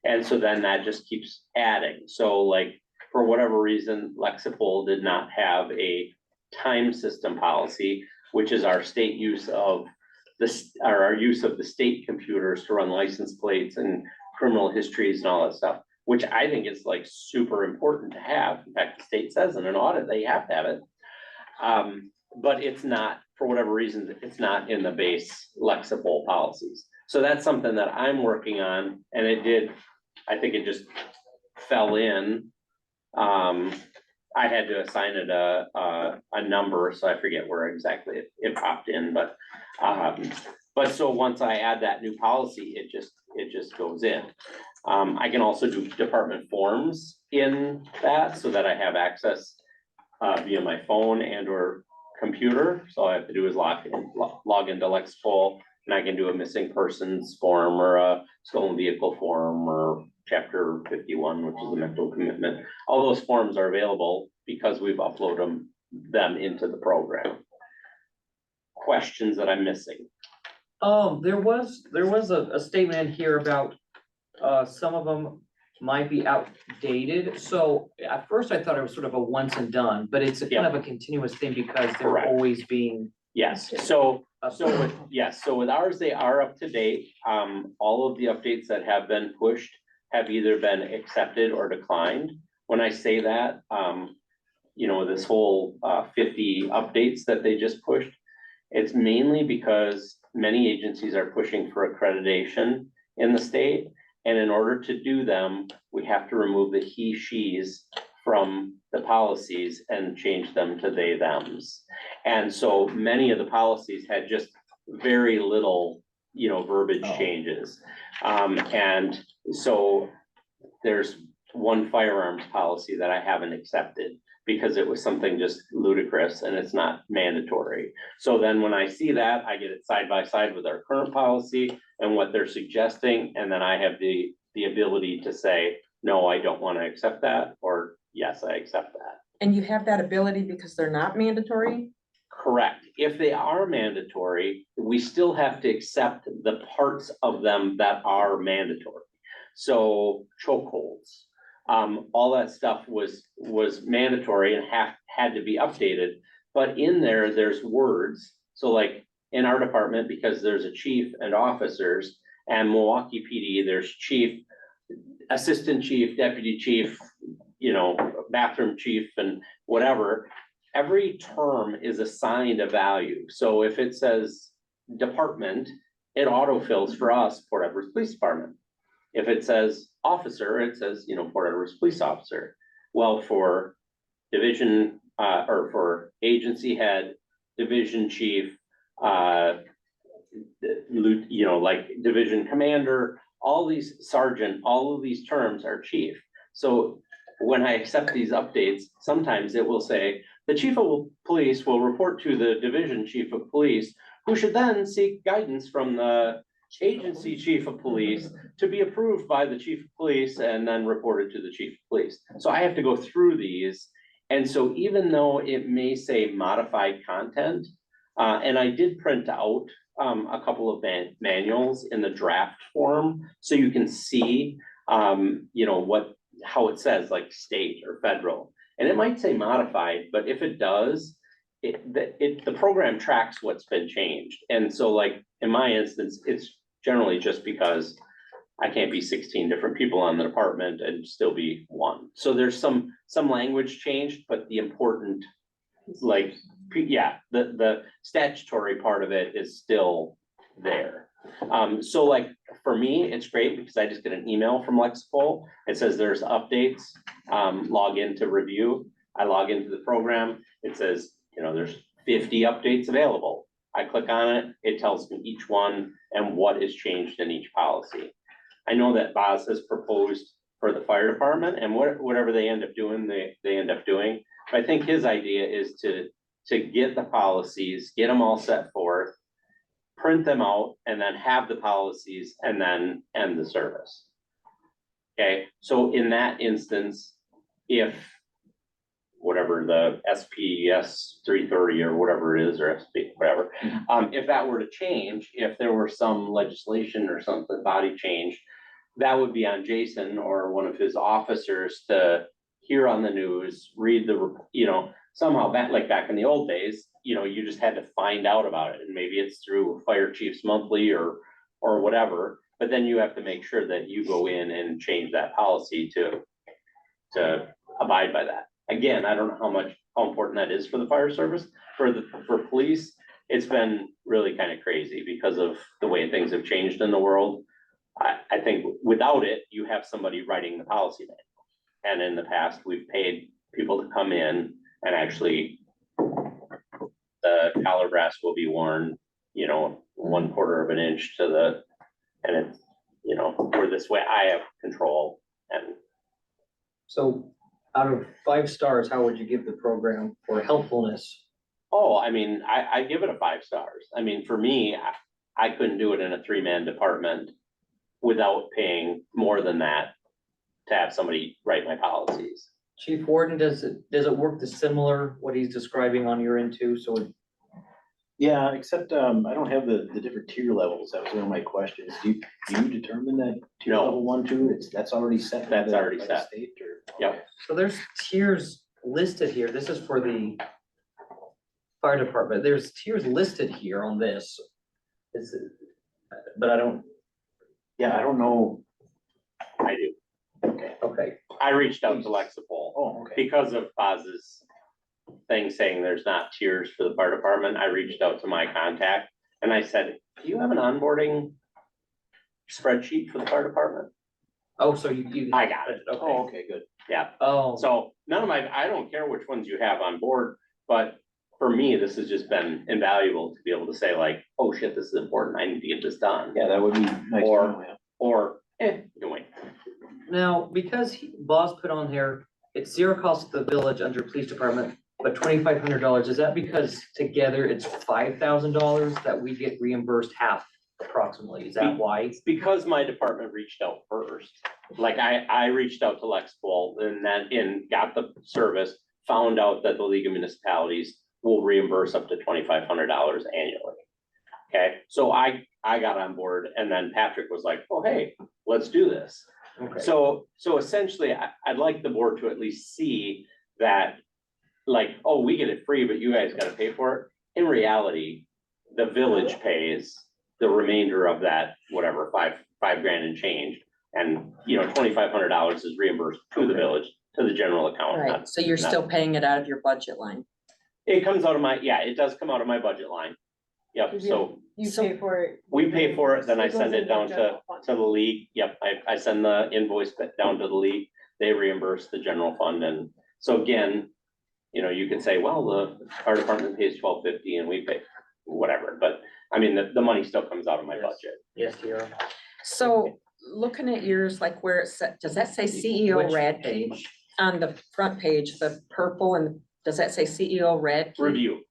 And so then that just keeps adding. So like, for whatever reason, Lexipol did not have a time system policy, which is our state use of our use of the state computers to run license plates and criminal histories and all that stuff. which I think is like super important to have. In fact, the state says in an audit, they have to have it. But it's not, for whatever reason, it's not in the base Lexipol policies. So that's something that I'm working on, and I think it just fell in. I had to assign it a number, so I forget where exactly it popped in, but so once I add that new policy, it just goes in. I can also do department forms in that so that I have access via my phone and or computer. So all I have to do is log into Lexipol, and I can do a missing persons form or a stolen vehicle form or chapter 51, which is the mental commitment. All those forms are available because we've uploaded them into the program. Questions that I'm missing? There was a statement here about, some of them might be outdated. So at first I thought it was sort of a once and done, but it's a kind of a continuous thing because they're Correct. always being. Yes, so with ours, they are up to date. All of the updates that have been pushed have either been accepted or declined. When I say that, this whole 50 updates that they just pushed, it's mainly because many agencies are pushing for accreditation in the state. And in order to do them, we have to remove the he, she's from the policies and change them to they, thems. And so many of the policies had just very little, verbiage changes. And so there's one firearms policy that I haven't accepted because it was something just ludicrous and it's not mandatory. So then when I see that, I get it side by side with our current policy and what they're suggesting. And then I have the ability to say, no, I don't want to accept that, or yes, I accept that. And you have that ability because they're not mandatory? Correct. If they are mandatory, we still have to accept the parts of them that are mandatory. So chokeholds, all that stuff was mandatory and had to be updated. But in there's words. So like in our department, because there's a chief and officers, and Milwaukee PD, there's chief, assistant chief, deputy chief, bathroom chief and whatever. Every term is assigned a value. So if it says department, it autofills for us, Port Edwards Police Department. If it says officer, it says, Port Edwards Police Officer. Well, for division, or for agency head, division chief, like division commander, all these sergeant, all of these terms are chief. So when I accept these updates, sometimes it will say, the chief of police will report to the division chief of police, who should then seek guidance from the agency chief of police to be approved by the chief of police and then reported to the chief of police. So I have to go through these. And so even though it may say modified content, and I did print out a couple of manuals in the draft form, so you can see, how it says like state or federal, and it might say modified, but if it does, the program tracks what's been changed. And so like in my instance, it's generally just because I can't be 16 different people on the department and still be one. So there's some language changed, but the important, the statutory part of it is still there. So like for me, it's great because I just get an email from Lexipol. It says there's updates, log in to review. I log into the program. It says, there's 50 updates available. I click on it. It tells me each one and what is changed in each policy. I know that Boz has proposed for the fire department, and whatever they end up doing, they end up doing. But I think his idea is to get the policies, get them all set forth, print them out, and then have the policies and then end the service. Okay, so in that instance, if whatever the SPS 330 or whatever it is, or SP, whatever, if that were to change, if there were some legislation or something, body change, that would be on Jason or one of his officers to hear on the news, read the, somehow back in the old days, you just had to find out about it, and maybe it's through Fire Chiefs Monthly or whatever. but then you have to make sure that you go in and change that policy to abide by that. Again, I don't know how important that is for the fire service, for police. It's been really kind of crazy because of the way things have changed in the world. I think without it, you have somebody writing the policy manual. And in the past, we've paid people to come in and actually the collar brass will be worn, 1/4 of an inch and it's, where this way I have control and. So out of 5 stars, how would you give the program for helpfulness? Oh, I mean, I give it a 5 stars. I mean, for me, I couldn't do it in a 3-man department without paying more than that to have somebody write my policies. Chief Warden, does it work the similar, what he's describing on your end too? So Yeah, except, I don't have the different tier levels. That was one of my questions. Do you determine that tier No. level 1, 2? That's already set? by That's the- already by the set. State or? Yep. Okay. So there's tiers listed here. This is for the fire department. There's tiers listed here on this. Is it, but I don't, Yeah, I don't know. I do. okay. I reached out to Lexipol Oh, okay. because of Boz's thing saying there's not tiers for the fire department. I reached out to my contact and I said, do you have an onboarding spreadsheet for the fire department? Oh, so you. I got it. Oh, Okay. okay, good. Yeah. Oh, So I don't care which ones you have on board, but for me, this has just been invaluable to be able to say like, oh shit, this is important. I need to get this done. Yeah, that would be nice. to Or- know, yeah. Or, you wait. now, because Boss put on here, it's 0 cost to the village under police department, but $2,500. Is that because together it's $5,000 that we get reimbursed half approximately? Is that why? It's because my department reached out first. Like I reached out to Lexipol and got the service, found out that the League of Municipalities will reimburse up to $2,500 annually. Okay, so I got on board and then Patrick was like, oh, hey, let's do this. Okay. So essentially, I'd like the board to at least see that, like, oh, we get it free, but you guys gotta pay for it. In reality, the village pays the remainder of that, whatever, five grand and change. And, $2,500 is reimbursed to the village, to the general account. Right, so you're still paying it out of your budget line. It comes out of it does come out of my budget line. Yep, so You So- pay for it. we pay for it, then I goes send it into down general fund. to the league. Yep, I send the invoice down to the league. They reimburse the general fund. And so again, you could say, well, the fire department pays $1,250 and we pay whatever, but I mean, the money still comes out of my Yes. budget. Yes, Tiara. So looking at yours, like where it said, does that say CEO Which red page? on the front page, the purple, and does that say CEO red? Review,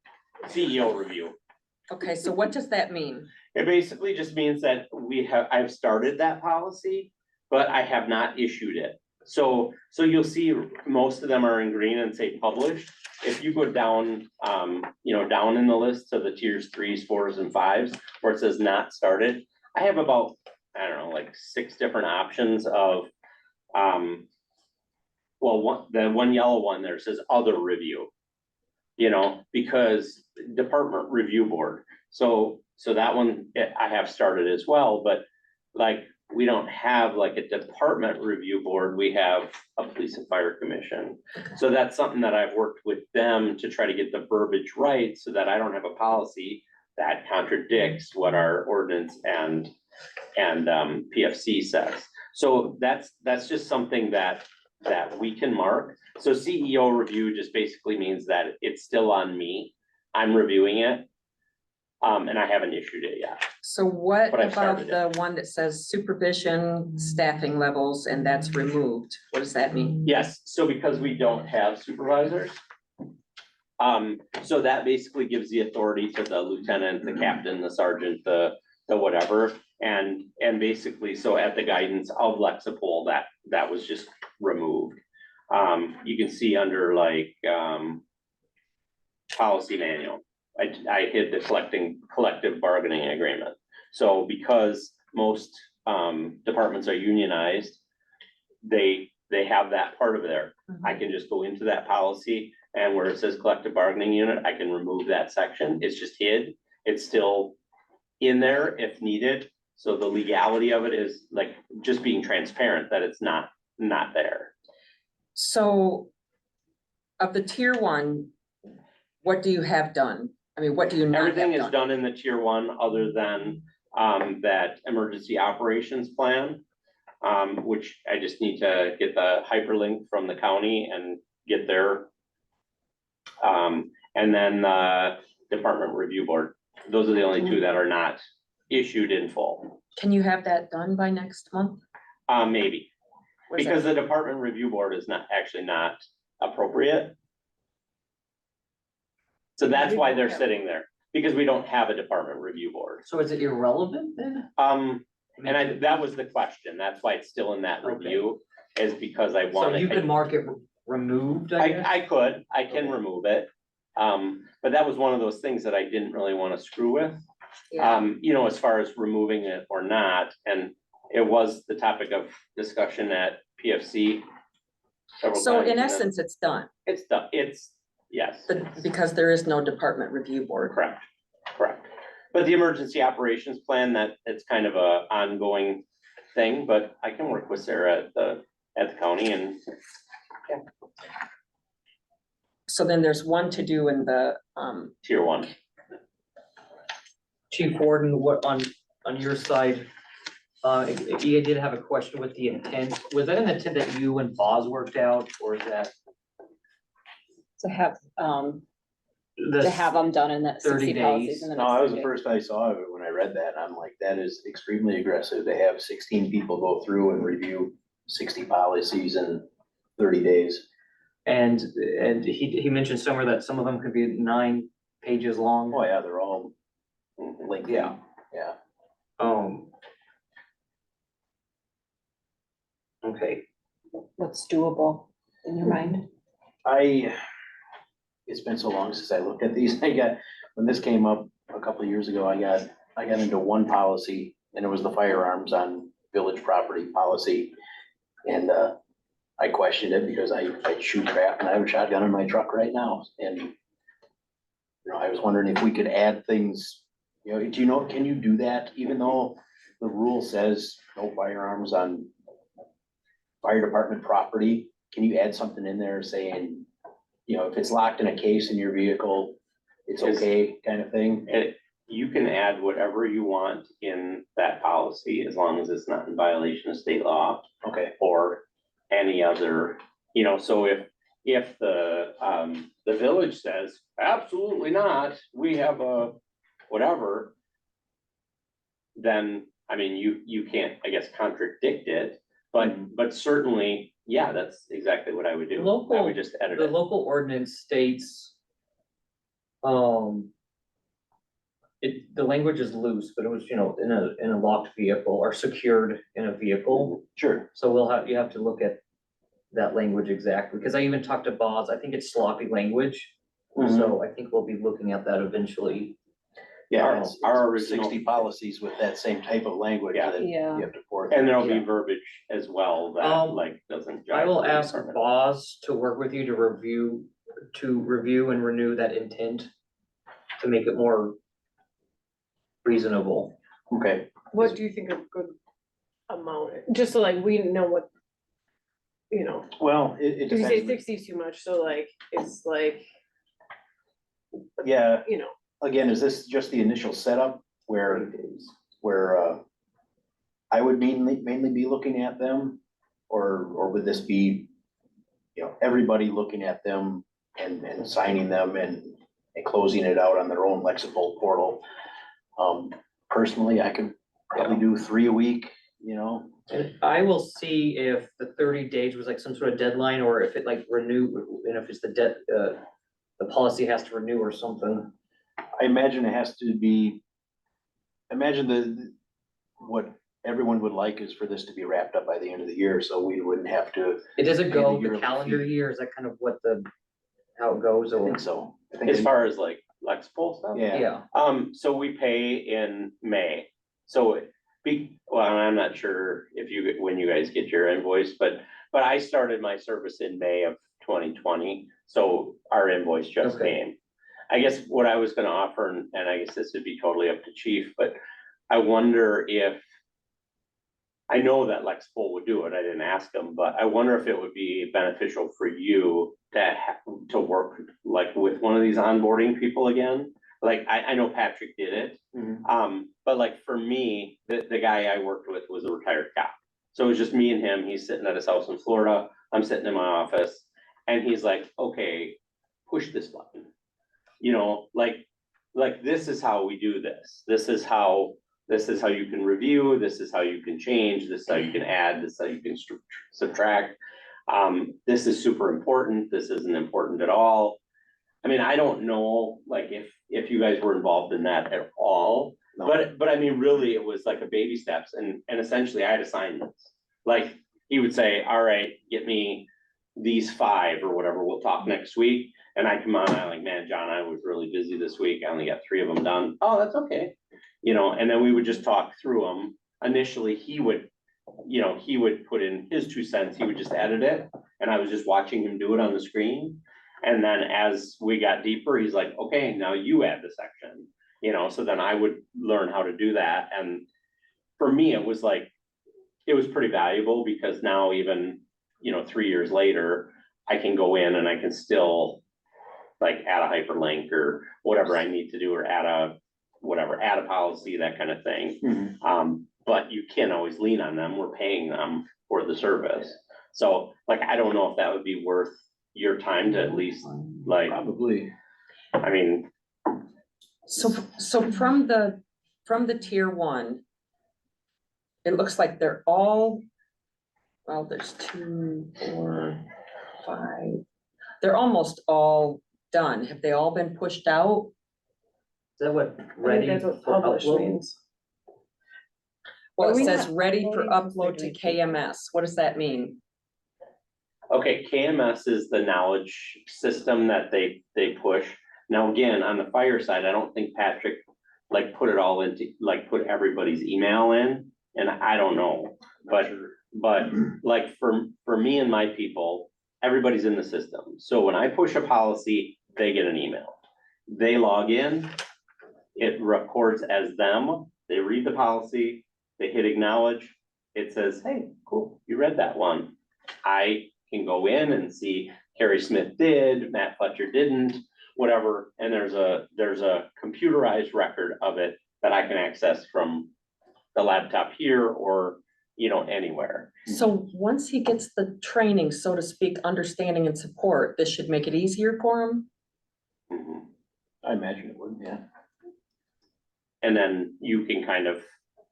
CEO review. Okay, so what does that mean? It basically just means that I've started that policy, but I have not issued it. So you'll see most of them are in green and say published. If you go down, down in the list to the tiers 3s, 4s and 5s, where it says not started, I have about, I don't know, like 6 different options of, the one yellow one there says other review. Because department review board. So that one I have started as well, but like, we don't have like a department review board. We have a police and fire commission. So that's something that I've worked with them to try to get the verbiage right so that I don't have a policy that contradicts what our ordinance and PFC says. So that's just something that we can mark. So CEO review just basically means that it's still on me. I'm reviewing it. And I haven't issued it yet. So what But I've about started the one that says supervision staffing levels and that's removed? What does that mean? Yes, so because we don't have supervisors. So that basically gives the authority to the lieutenant, the captain, the sergeant, the whatever. And basically, so at the guidance of Lexipol, that was just removed. You can see under like, policy manual, I hid the collective bargaining agreement. So because most departments are unionized, they have that part of there. I can just go into that policy and where it says collective bargaining unit, I can remove that section. It's just hid. It's still in there if needed. So the legality of it is like just being transparent that it's not there. So of the tier one, what do you have done? I mean, what do you not have Everything is done? done in the tier one, other than that emergency operations plan. Which I just need to get the hyperlink from the county and get there. And then the department review board, those are the only two that are not issued in full. Can you have that done by next month? Maybe, Or is that- because the department review board is not appropriate. So that's why they're sitting there, because we don't have a department review board. So is it irrelevant then? And that was the question, that's why it's still in that review, is because I So wanted. you could mark it removed, I guess? I can remove it. But that was one of those things that I didn't really want to screw with. Yeah. You know, as far as removing it or not, and it was the topic of discussion at PFC. several So times, in and then essence, it's done, it's done, yes, but because there is no department review board. correct. But the emergency operations plan, that it's kind of a ongoing thing, but I can work with Sarah at the county and So then there's one to do in the, tier one. Chief Warden, what on your side? You did have a question with the intent. Was that an intent that you and Boz worked out, or is that? To have the them done in that 30 60 policies days. in the No, next that was 30 the days. first I saw of it when I read that. I'm like, that is extremely aggressive to have 16 people go through and review 60 policies in 30 days. And he mentioned somewhere that some of them could be 9 pages long. Oh, yeah, they're all lengthy. Yeah. Yeah. Okay, What's doable in your mind? It's been so long since I looked at these. When this came up a couple of years ago, I got into one policy, and it was the firearms on village property policy. And I questioned it because I shoot crap and I have a shotgun in my truck right now. And you know, I was wondering if we could add things, can you do that even though the rule says no firearms on fire department property? Can you add something in there saying, if it's locked in a case in your vehicle, it's okay, kind of thing? You can add whatever you want in that policy, as long as it's not in violation of state law. Okay. Or any other, so if the village says, absolutely not, we have a whatever. Then, I mean, you can't, I guess, contradict it, but certainly, yeah, that's exactly what I would do. I would just edit the it. local ordinance states. The language is loose, but it was, in a locked vehicle or secured in a vehicle. Sure. So you have to look at that language exactly, because I even talked to Boz, I think it's sloppy language. So I think we'll be looking at that eventually. Yeah, Our it's original- 60 policies with that same type of language Yeah. that you Yeah. have to pour. And there'll be Yeah. verbiage as well that doesn't. I jive will with the ask department. Boz to work with you to review and renew that intent to make it more reasonable. Okay, What do you think a good amount, just so like we know what, well, it cause you say depends. 60 is too much, so like, it's like, Yeah, you know, again, is this just the initial setup where I would mainly be looking at them? Or would this be, everybody looking at them and signing them and closing it out on their own Lexipol portal? Personally, I could probably do 3 a week, And I will see if the 30 days was like some sort of deadline, or if it like renew, and if it's the policy has to renew or something. I imagine it has to be, what everyone would like is for this to be wrapped up by the end of the year, so we wouldn't have to. It doesn't Pay go the the yearly calendar fee. year, is that kind of how it goes, I or? think so. I think As far as like Lexipol stuff? Yeah, Yeah, So we pay in May, so I'm not sure when you guys get your invoice, but I started my service in May of 2020, so our invoice just Okay. came. I guess what I was gonna offer, and I guess this would be totally up to chief, but I wonder if I know that Lexipol would do it, I didn't ask them, but I wonder if it would be beneficial for you to work like with one of these onboarding people again. Like, I know Patrick did it, but like for me, the guy I worked with was a retired cop. So it was just me and him, he's sitting at his house in Florida, I'm sitting in my office, and he's like, okay, push this button. You know, like this is how we do this, this is how you can review, this is how you can change, this is how you can add, this is how you can subtract. This is super important, this isn't important at all. I mean, I don't know, like, if you guys were involved in that at all, No. but I mean, really, it was like a baby steps, and essentially I had assignments. Like, he would say, all right, get me these 5 or whatever, we'll talk next week. And I come on, I'm like, man, John, I was really busy this week, I only got 3 of them done. Oh, that's okay. You know, and then we would just talk through them. Initially, he would put in his 2 cents, he would just edit it, and I was just watching him do it on the screen. And then as we got deeper, he's like, okay, now you add the section, you know, so then I would learn how to do that. And for me, it was pretty valuable, because now even, you know, 3 years later, I can go in and I can still like add a hyperlink or whatever I need to do, or add a policy, that kind of thing. But you can't always lean on them, we're paying them for the service. So like, I don't know if that would be worth your time to at least, like, Probably. I mean, So from the tier 1, it looks like they're all, well, there's 2, 4, 5. They're almost all done. Have they all been pushed out? Is that what I think ready that's what for publish upload? means. Well, Are it we says not ready for uploading upload to configuration? KMS. What does that mean? okay, KMS is the knowledge system that they push. Now, again, on the fire side, I don't think Patrick like put it all into, like, put everybody's email in, and I don't know. But like for me and my people, everybody's in the system. So when I push a policy, they get an email. They log in, it records as them, they read the policy, they hit acknowledge, it says, hey, cool, you read that one. I can go in and see Carrie Smith did, Matt Fletcher didn't, whatever, and there's a computerized record of it that I can access from the laptop here, or, you know, anywhere. So once he gets the training, so to speak, understanding and support, this should make it easier for him? Mhm. I imagine it would, yeah. And then you can kind of,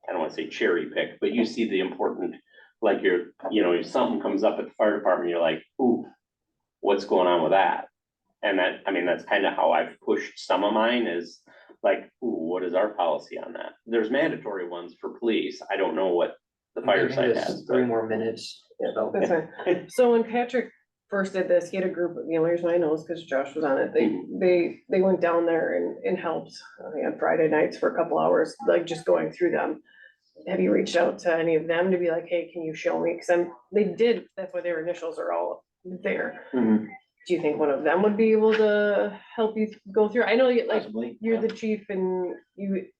I don't wanna say cherry pick, but you see the important, like if something comes up at the fire department, you're like, ooh, what's going on with that? And that, I mean, that's kind of how I've pushed some of mine, is like, ooh, what is our policy on that? There's mandatory ones for police, I don't know what the fire Giving side us has. 3 more minutes. So, That's fine. So when Patrick first did this, he had a group, the only reason I know is because Josh was on it. They went down there and helped, I think, on Friday nights for a couple hours, like just going through them. Have you reached out to any of them to be like, hey, can you show me? Cause they did, that's why their initials are all there. Mhm. Do you think one of them would be able to help you go through? I know you like, Possibly. you're the chief and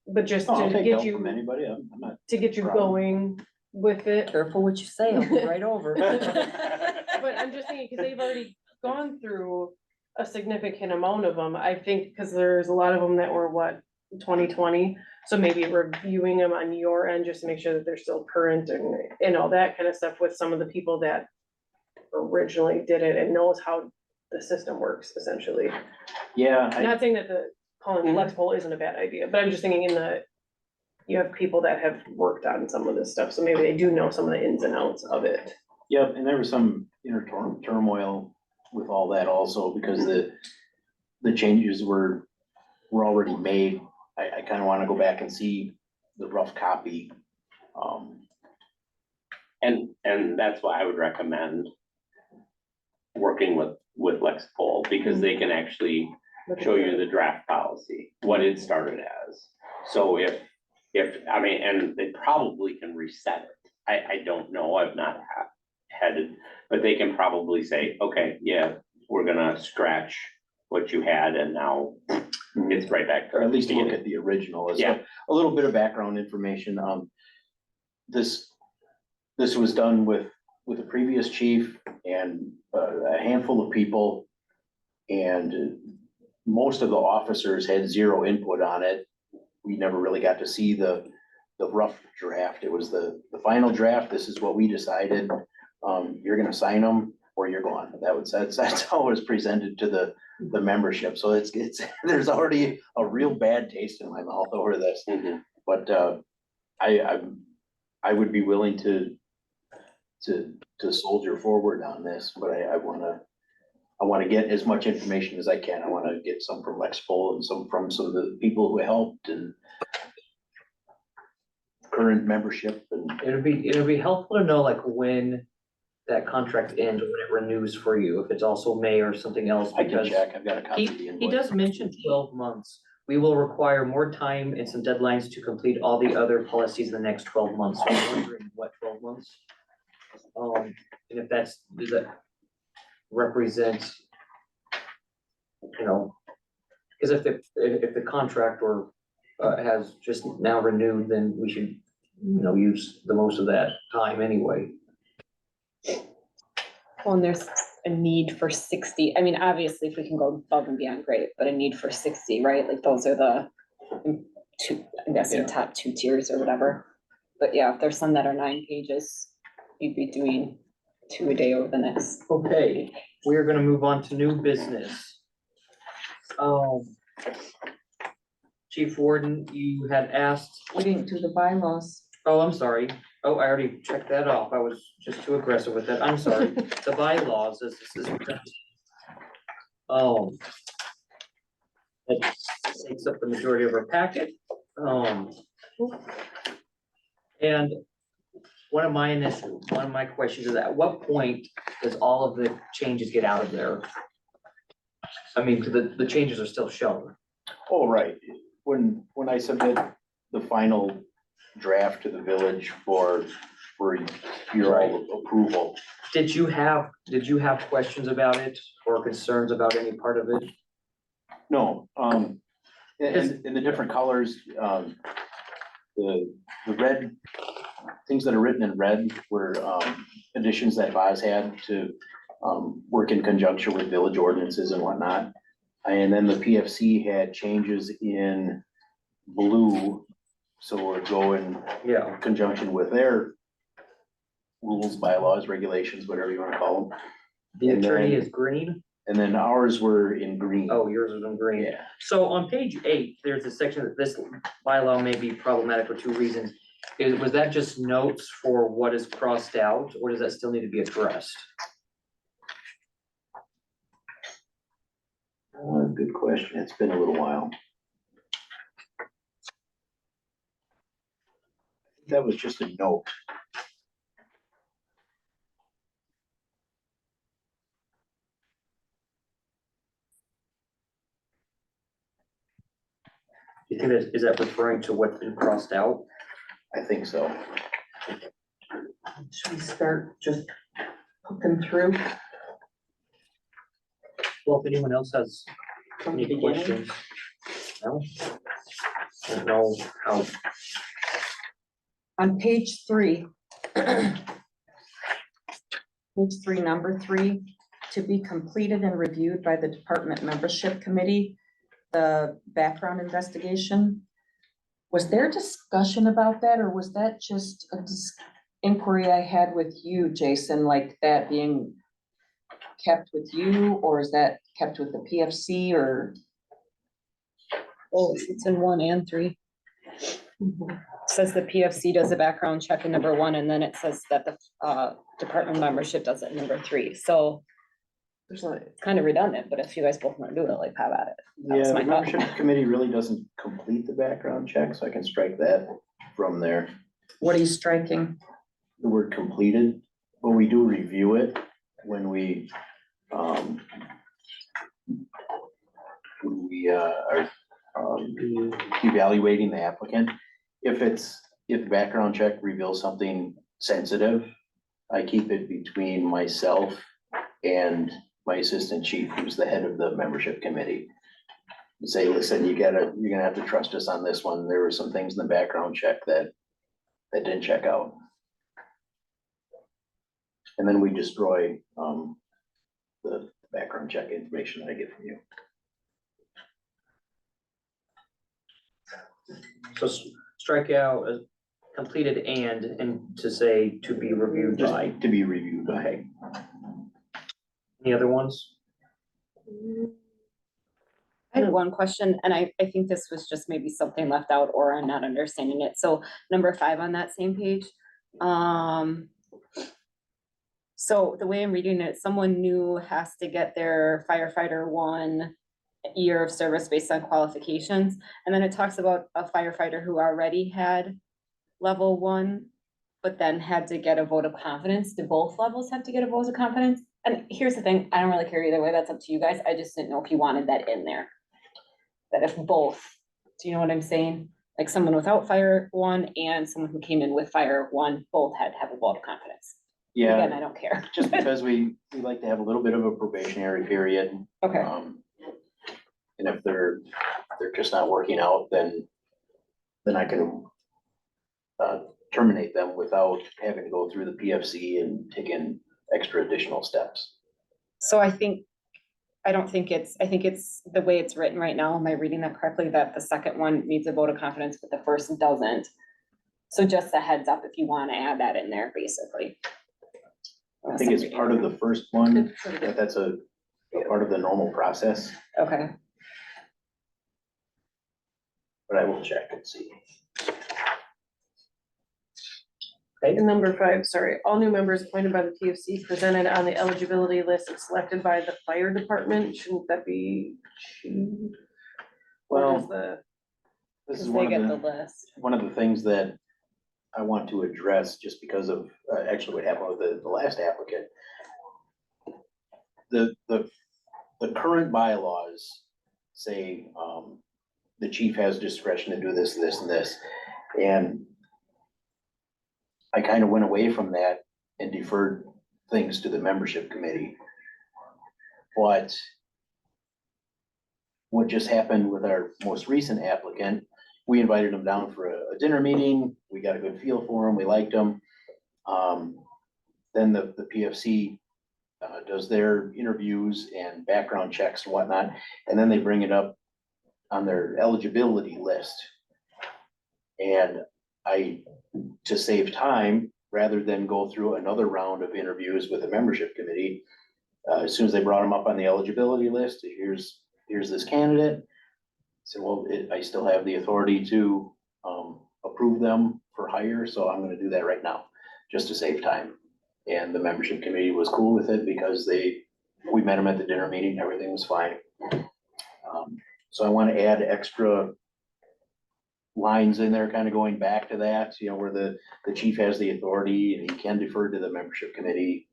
but just Oh, I'll to take get help from you, anybody, I'm not. to get you problem. going with it. Careful what you say, I'll be right over. But I'm just thinking, cause they've already gone through a significant amount of them, I think, cause there's a lot of them that were 2020. So maybe reviewing them on your end, just to make sure that they're still current and all that kind of stuff with some of the people that originally did it and knows how the system works, essentially. Yeah, Not saying that the calling Lexipol isn't a bad idea, but I'm just thinking you have people that have worked on some of this stuff, so maybe they do know some of the ins and outs of it. yep, and there was some inner turmoil with all that also, because the changes were already made. I kind of want to go back and see the rough copy. And that's why I would recommend working with Lexipol, because they can actually show you the draft policy, what it started as. So if, I mean, and they probably can reset it. I don't know, I've not had it, but they can probably say, okay, yeah, we're gonna scratch what you had, and now it's right back. Or at least look beginning. at the original. So Yeah. a little bit of background information, this this was done with a previous chief and a handful of people. And most of the officers had zero input on it. We never really got to see the rough draft. It was the final draft. This is what we decided. You're gonna sign them or you're gone. That's how it was presented to the membership. So it's, there's already a real bad taste in my mouth over this. But I would be willing to soldier forward on this, but I wanna get as much information as I can. I wanna get some from Lexipol and some from some of the people who helped and current membership and. It'll be helpful to know like when that contract ends, when it renews for you, if it's also May or something else, I can because check, I've got a copy of the he invoice. does mention 12 months. We will require more time and some deadlines to complete all the other policies in the next 12 months. So I'm wondering what 12 months? And if does that represent, you know, because if the contract has just now renewed, then we should, you know, use the most of that time anyway. Well, and there's a need for 60. I mean, obviously, if we can go above and beyond, great, but a need for 60, right? Like those are the two, I'm guessing, Yeah. top 2 tiers or whatever. But yeah, if there's some that are 9 pages, you'd be doing 2 a day over the next. Okay, we are gonna move on to new business. Chief Warden, you had asked, We didn't do the bylaws. oh, I'm sorry. Oh, I already checked that off. I was just too aggressive with that. I'm sorry. The bylaws is. It takes up the majority of our packet. And one of my questions is, at what point does all of the changes get out of there? I mean, the changes are still shown. Oh, right. When I submit the final draft to the village for your all approval. Did you have questions about it or concerns about any part of it? No, in the different colors, the red, things that are written in red were additions that Boz had to work in conjunction with village ordinances and whatnot. And then the PFC had changes in blue, so we're going Yeah. in conjunction with their rules, bylaws, regulations, whatever you wanna call them. The And attorney then- is green. And then ours were in green. Oh, yours is in green. Yeah, So on page 8, there's a section that this bylaw may be problematic for 2 reasons. Was that just notes for what is crossed out, or does that still need to be addressed? good question. It's been a little while. That was just a note. Do you think is that referring to what's been crossed out? I think so. Should we start just poking through Well, if anyone else has from the any beginning? questions. No? I don't know how, On page 3. Page 3, number 3, to be completed and reviewed by the department membership committee, the background investigation. Was there discussion about that, or was that just a inquiry I had with you, Jason, like that being kept with you, or is that kept with the PFC, or? Oh, it's in 1 and 3. Says the PFC does a background check in number 1, and then it says that the department membership does it in number 3. So There's like, it's kind of redundant, but if you guys both want to do it, like, have at it. Yeah, That's the my thought. membership committee really doesn't complete the background check, so I can strike that from there. what are you striking? The word completed, but we do review it when we are evaluating the applicant. If the background check reveals something sensitive, I keep it between myself and my assistant chief, who's the head of the membership committee. And say, listen, you're gonna have to trust us on this one. There were some things in the background check that didn't check out. And then we destroy, the background check information that I get from you. So strike out completed and to say to be reviewed Just by. to be reviewed by. Okay. Any other ones? I had one question, and I think this was just maybe something left out or I'm not understanding it. So number 5 on that same page. So the way I'm reading it, someone new has to get their firefighter 1 year of service based on qualifications. And then it talks about a firefighter who already had level 1, but then had to get a vote of confidence. Do both levels have to get a vote of confidence? And here's the thing, I don't really care either way. That's up to you guys. I just didn't know if you wanted that in there. That if both, do you know what I'm saying? Like someone without fire 1 and someone who came in with fire 1, both had to have a vote of confidence. Again, I Yeah, don't care. just because we like to have a little bit of a probationary period. Okay, And if they're just not working out, then I can terminate them without having to go through the PFC and take in extra additional steps. so I think it's the way it's written right now. Am I reading that correctly? That the second one needs a vote of confidence, but the first doesn't. So just a heads up if you want to add that in there, basically. I think it's part of the first one, that's a part of the normal process, Okay, but I will check and see. And number 5, sorry, all new members appointed by the PFC presented on the eligibility list and selected by the fire department. Shouldn't that be? What is Well, the, this is because they one get of the the, list. one of the things that I want to address just because of, actually what happened with the last applicant. The current bylaws say, the chief has discretion to do this, this, and this. And I kind of went away from that and deferred things to the membership committee. But what just happened with our most recent applicant, we invited him down for a dinner meeting. We got a good feel for him. We liked him. Then the PFC does their interviews and background checks and whatnot, and then they bring it up on their eligibility list. And to save time, rather than go through another round of interviews with the membership committee, as soon as they brought him up on the eligibility list, here's this candidate. So, well, I still have the authority to approve them for hire, so I'm gonna do that right now, just to save time. And the membership committee was cool with it because we met them at the dinner meeting, everything was fine. So I wanna add extra lines in there, kind of going back to that, where the chief has the authority and he can defer to the membership committee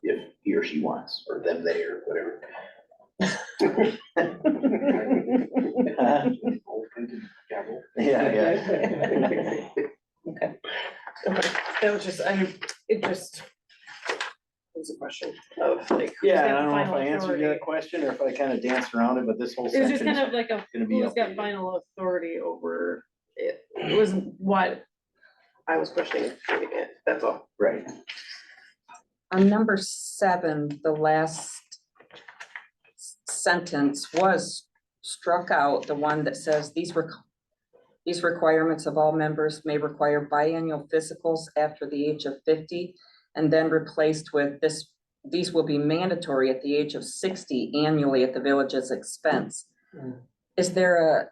if he or she wants, or them, they, or whatever. Yeah. Okay. that was just, it just was a question of like. who's Yeah, got I don't know if final I answered authority. that question or if I kind of danced around it, but this whole It was just section kind is of like a, gonna be who's got updated. final authority over it. It was what I was questioning, it, that's all. Right. On number 7, the last sentence was struck out, the one that says these requirements of all members may require biannual physicals after the age of 50, and then replaced with these will be mandatory at the age of 60 annually at the village's expense. Is there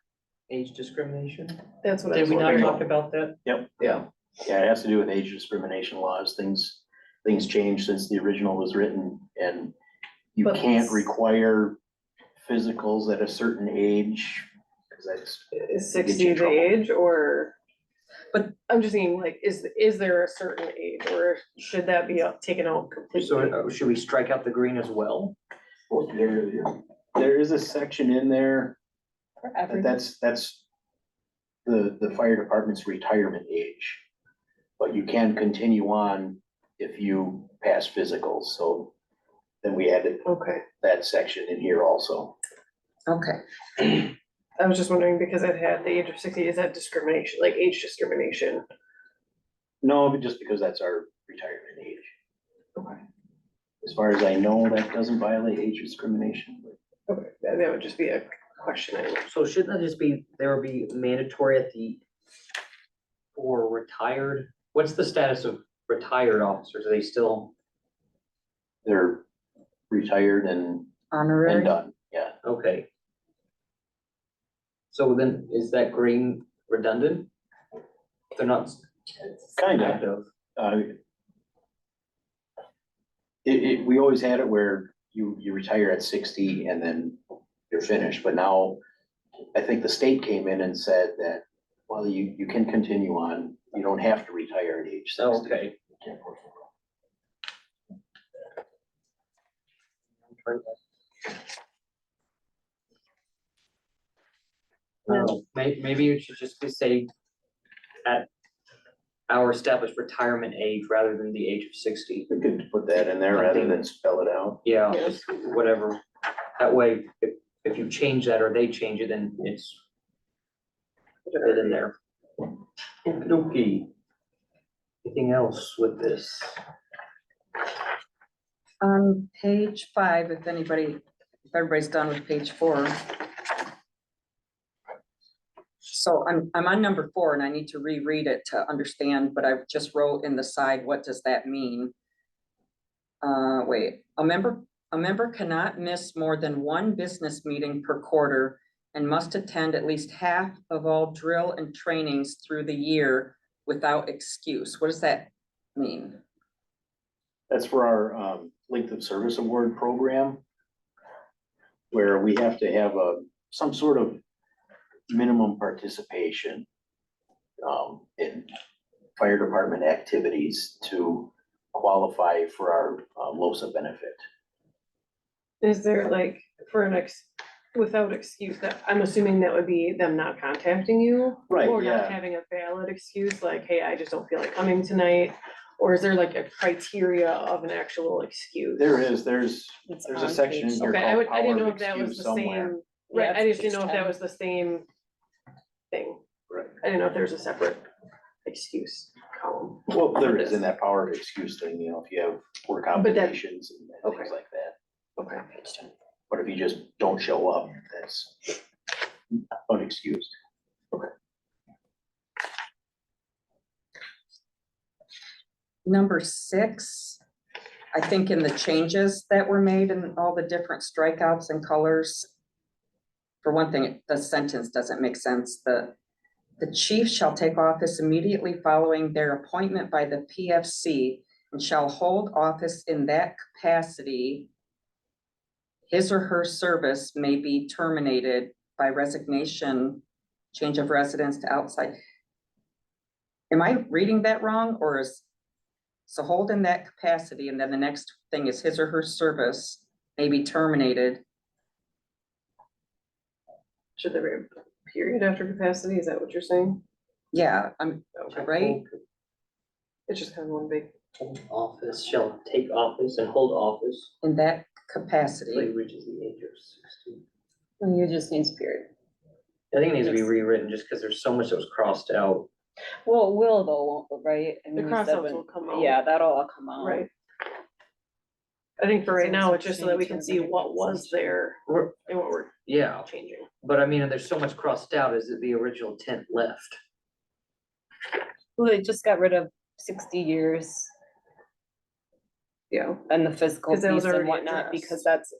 Age discrimination? That's what I Did was we not wondering. talk about that? Yep. Yeah. Yeah, it has to do with age discrimination laws. Things changed since the original was written, and you But- can't require physicals at a certain age, because that's, Is Get you 60 in the trouble. age or? But- I'm just thinking like, is there a certain age or should that be taken out completely? So should we strike out the green as well? there is a section in there For that every, that's the fire department's retirement age. But you can continue on if you pass physicals, so then we added Okay, that section in here also. okay, I was just wondering because it had the age of 60, is that discrimination, like age discrimination? No, but just because that's our retirement age. As far as I know, that doesn't violate age discrimination. Okay, that would just be a question. So shouldn't that just be, there would be mandatory at for retired, what's the status of retired officers? Are they still, They're retired and Honorary. done, yeah. okay. So then is that green redundant? They're not Kind of. active. We always had it where you retire at 60 and then you're finished, but now I think the state came in and said that, well, you can continue on, you don't have to retire at age 60. Oh, okay. Maybe you should just say at our established retirement age rather than the age of 60. We could put that in there rather than spell it out. Yeah, Yeah. just whatever. That way, if you change that or they change it, then it's fit in there. Okey-dokey. Anything else with this? On page 5, if everybody's done with page 4. So I'm on number 4 and I need to reread it to understand, but I just wrote in the side, what does that mean? Wait, a member cannot miss more than one business meeting per quarter and must attend at least half of all drill and trainings through the year without excuse. What does that mean? That's for our length of service award program, where we have to have some sort of minimum participation in fire department activities to qualify for our LOSA benefit. Is there like, for without excuse, that, I'm assuming that would be them not contacting you? Right, Or not yeah. having a valid excuse, like, hey, I just don't feel like coming tonight? Or is there like a criteria of an actual excuse? There's It's a on section in page- here Okay, I called didn't power know of if that was excuse the somewhere. same, Yeah, right, I it's just didn't know if page that 10. was the same thing. Right. I didn't know if there's a separate excuse column. Well, there is in that power of excuse thing, you know, if you have work But that- obligations and things okay. like that. Okay. But if you just don't show up, that's unexcused. Number 6, I think in the changes that were made and all the different strikeouts and colors. For one thing, the sentence doesn't make sense. The chief shall take office immediately following their appointment by the PFC and shall hold office in that capacity. His or her service may be terminated by resignation, change of residence to outside. Am I reading that wrong, or so hold in that capacity, and then the next thing is his or her service may be terminated. Should there be a period after capacity? Is that what you're saying? Yeah, I'm Okay. right. It's just kind of one big. Hold office, shall take office and hold office In that until he capacity. reaches the age of 60. You just needs period. I think it needs to be Yes. rewritten just because there's so much that was crossed out. Well, it will though, won't it, right? I The mean, we said crossouts when- will come out. Yeah, that'll all come out. Right. I think for right So now, it's it's just so that we can see terminated what was there We're- and what we're Yeah, changing. but I mean, there's so much crossed out. Is it the original intent left? Well, they just got rid of 60 years Yeah. and the physical 'Cause that was piece and already whatnot, addressed. because that's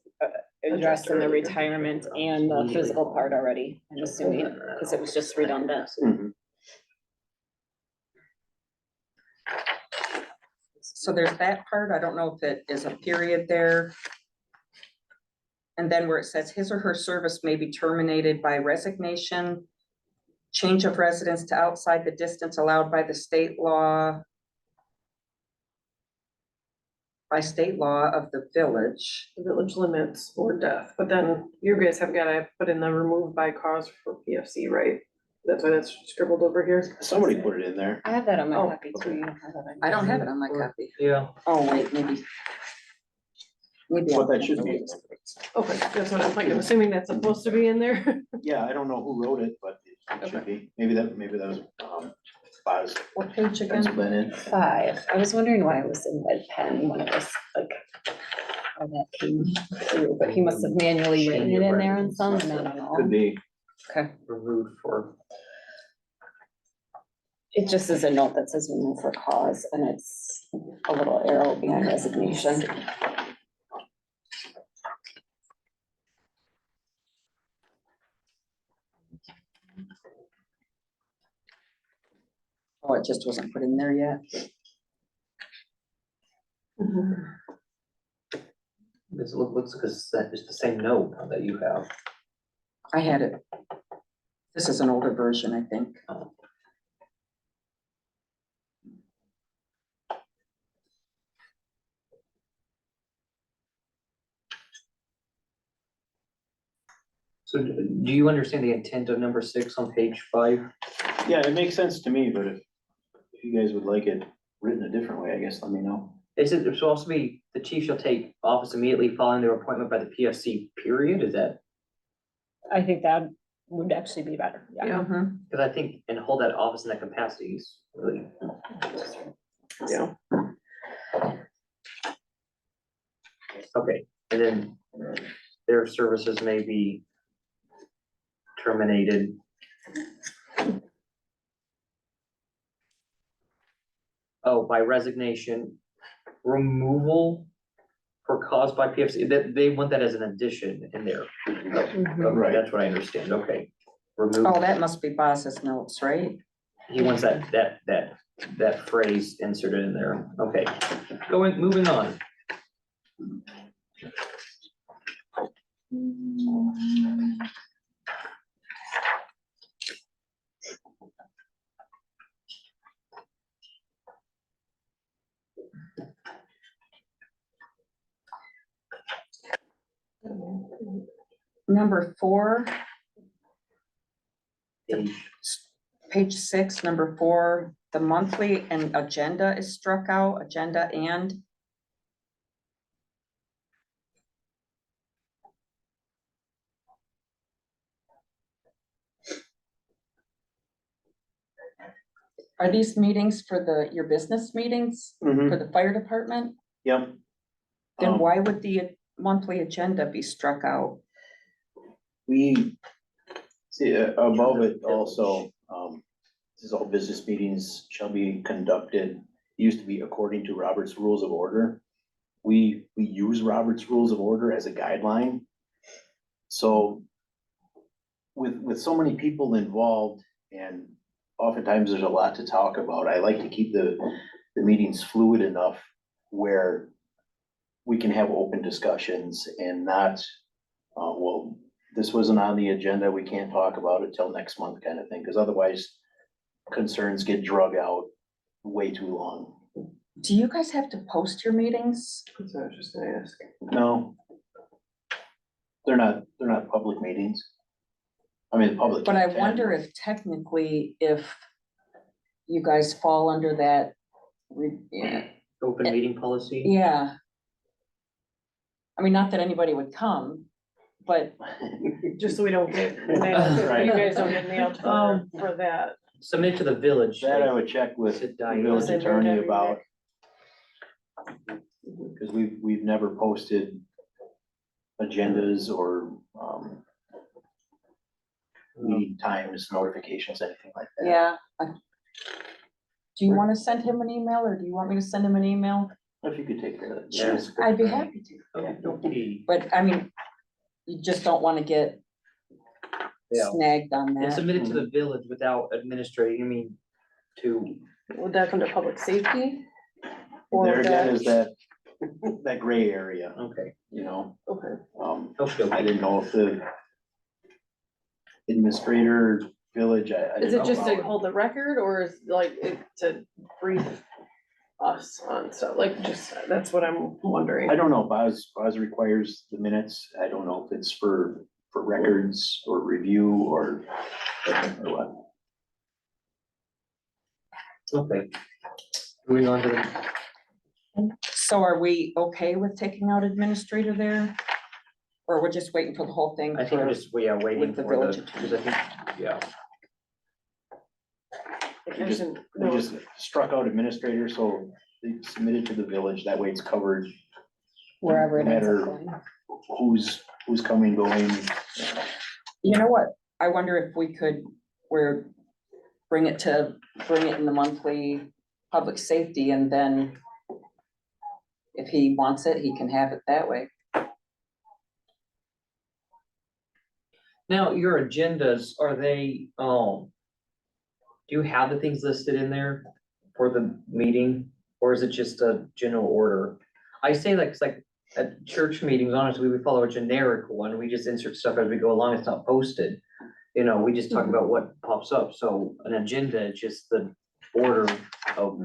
addressed in the earlier. retirement and the physical part already, I'm assuming, because it was just redundant. Mhm. So there's that part. I don't know if it is a period there. And then where it says his or her service may be terminated by resignation, change of residence to outside the distance allowed by the state law. By state law of the village. The village limits or death, but then you guys have got to put in the removed by cause for PFC, right? That's why that's scribbled over here. Somebody put it in there. I have that on my Oh, copy too. You don't have that on I don't yours. have it on my copy. Yeah, Oh, wait, maybe. Maybe. But I'll that have should to be wait. in there. Okay, that's what I'm thinking. I'm assuming that's supposed to be in there. Yeah, I don't know who wrote it, but it should be. Maybe that was Buzz, What page again? pencil that in. 5. I was wondering why it was in red pen when it was like, how that came through, but he must have manually written it in there on some, and I don't know. Could be. Okay, Removed for, It just is a note that says remove for cause, and it's a little arrow behind resignation. oh, it just wasn't put in there yet. this looks like it's the same note that you have. I had it. This is an older version, I think. So do you understand the intent of number 6 on page 5? Yeah, it makes sense to me, but if you guys would like it written a different way, I guess, let me know. Is it supposed to be the chief shall take office immediately following their appointment by the PSC period? Is that, I think that would actually be better, yeah. Yeah. Mhm. because I think, and hold that office in that capacity is really. Yeah. Okay, and then their services may be terminated. Oh, by resignation, removal for cause by PFC, that they want that as an addition in there. Okay, Right. that's what I understand, okay. Remove, Oh, that must be Boss's notes, right? he wants that phrase inserted in there, okay. Moving on. Number 4, Page page 6, number 4, the monthly and agenda is struck out, agenda and. Are these meetings for your business meetings for the fire department? Yep. Then Um, why would the monthly agenda be struck out? We, see, above it also, this is all business meetings shall be conducted, it used to be according to Robert's Rules of Order. We use Robert's Rules of Order as a guideline. So with so many people involved and oftentimes there's a lot to talk about, I like to keep the meetings fluid enough where we can have open discussions and not, well, this wasn't on the agenda, we can't talk about it till next month kind of thing, because otherwise concerns get drug out way too long. Do you guys have to post your meetings? That's what I was just gonna ask. No. They're not public meetings. I mean, public. But I can attend. wonder if technically, if you guys fall under that, yeah, open meeting policy. yeah. I mean, not that anybody would come, but Just so we don't get nailed, Right. you guys don't get nailed for that. Submit to the village. That I would check with Sit the down. village Listen, attorney David. about. Cause we've never posted agendas or, meeting times, notifications, anything like that. yeah. Do you want to send him an email or do you want me to send him an email? If you could take care of that. Sure. I'd be happy to. Okay. But I mean, you just don't want to get Yeah. snagged on And that. submit it to the village without administrating, I mean, to, Would that come to public safety? Or There would again that, is that gray area, okay. you know, okay, Okay. I didn't know if the administrator, village, I is didn't it know just to about- hold the record or is like it to brief us on stuff, like just, that's what I'm wondering. I don't know, Boz requires the minutes, I don't know if it's for records or review or what. Okay. Moving on to the, So are we okay with taking out administrator there? Or we're just waiting for the whole thing? I think for- we're just, waiting with the for village the, because I think, yeah. I just- didn't We know. just struck out administrator, so they submitted to the village, that way it's covered. Wherever it No ends up matter going. who's coming, going. You know what? I wonder if we could, bring it in the monthly public safety and then if he wants it, he can have it that way. Now, your agendas, are they, do you have the things listed in there for the meeting? Or is it just a general order? I say like, it's like at church meetings, honestly, we follow a generic one. We just insert stuff as we go along. It's not posted. You know, we just talk about what pops up. So an agenda is just the order of,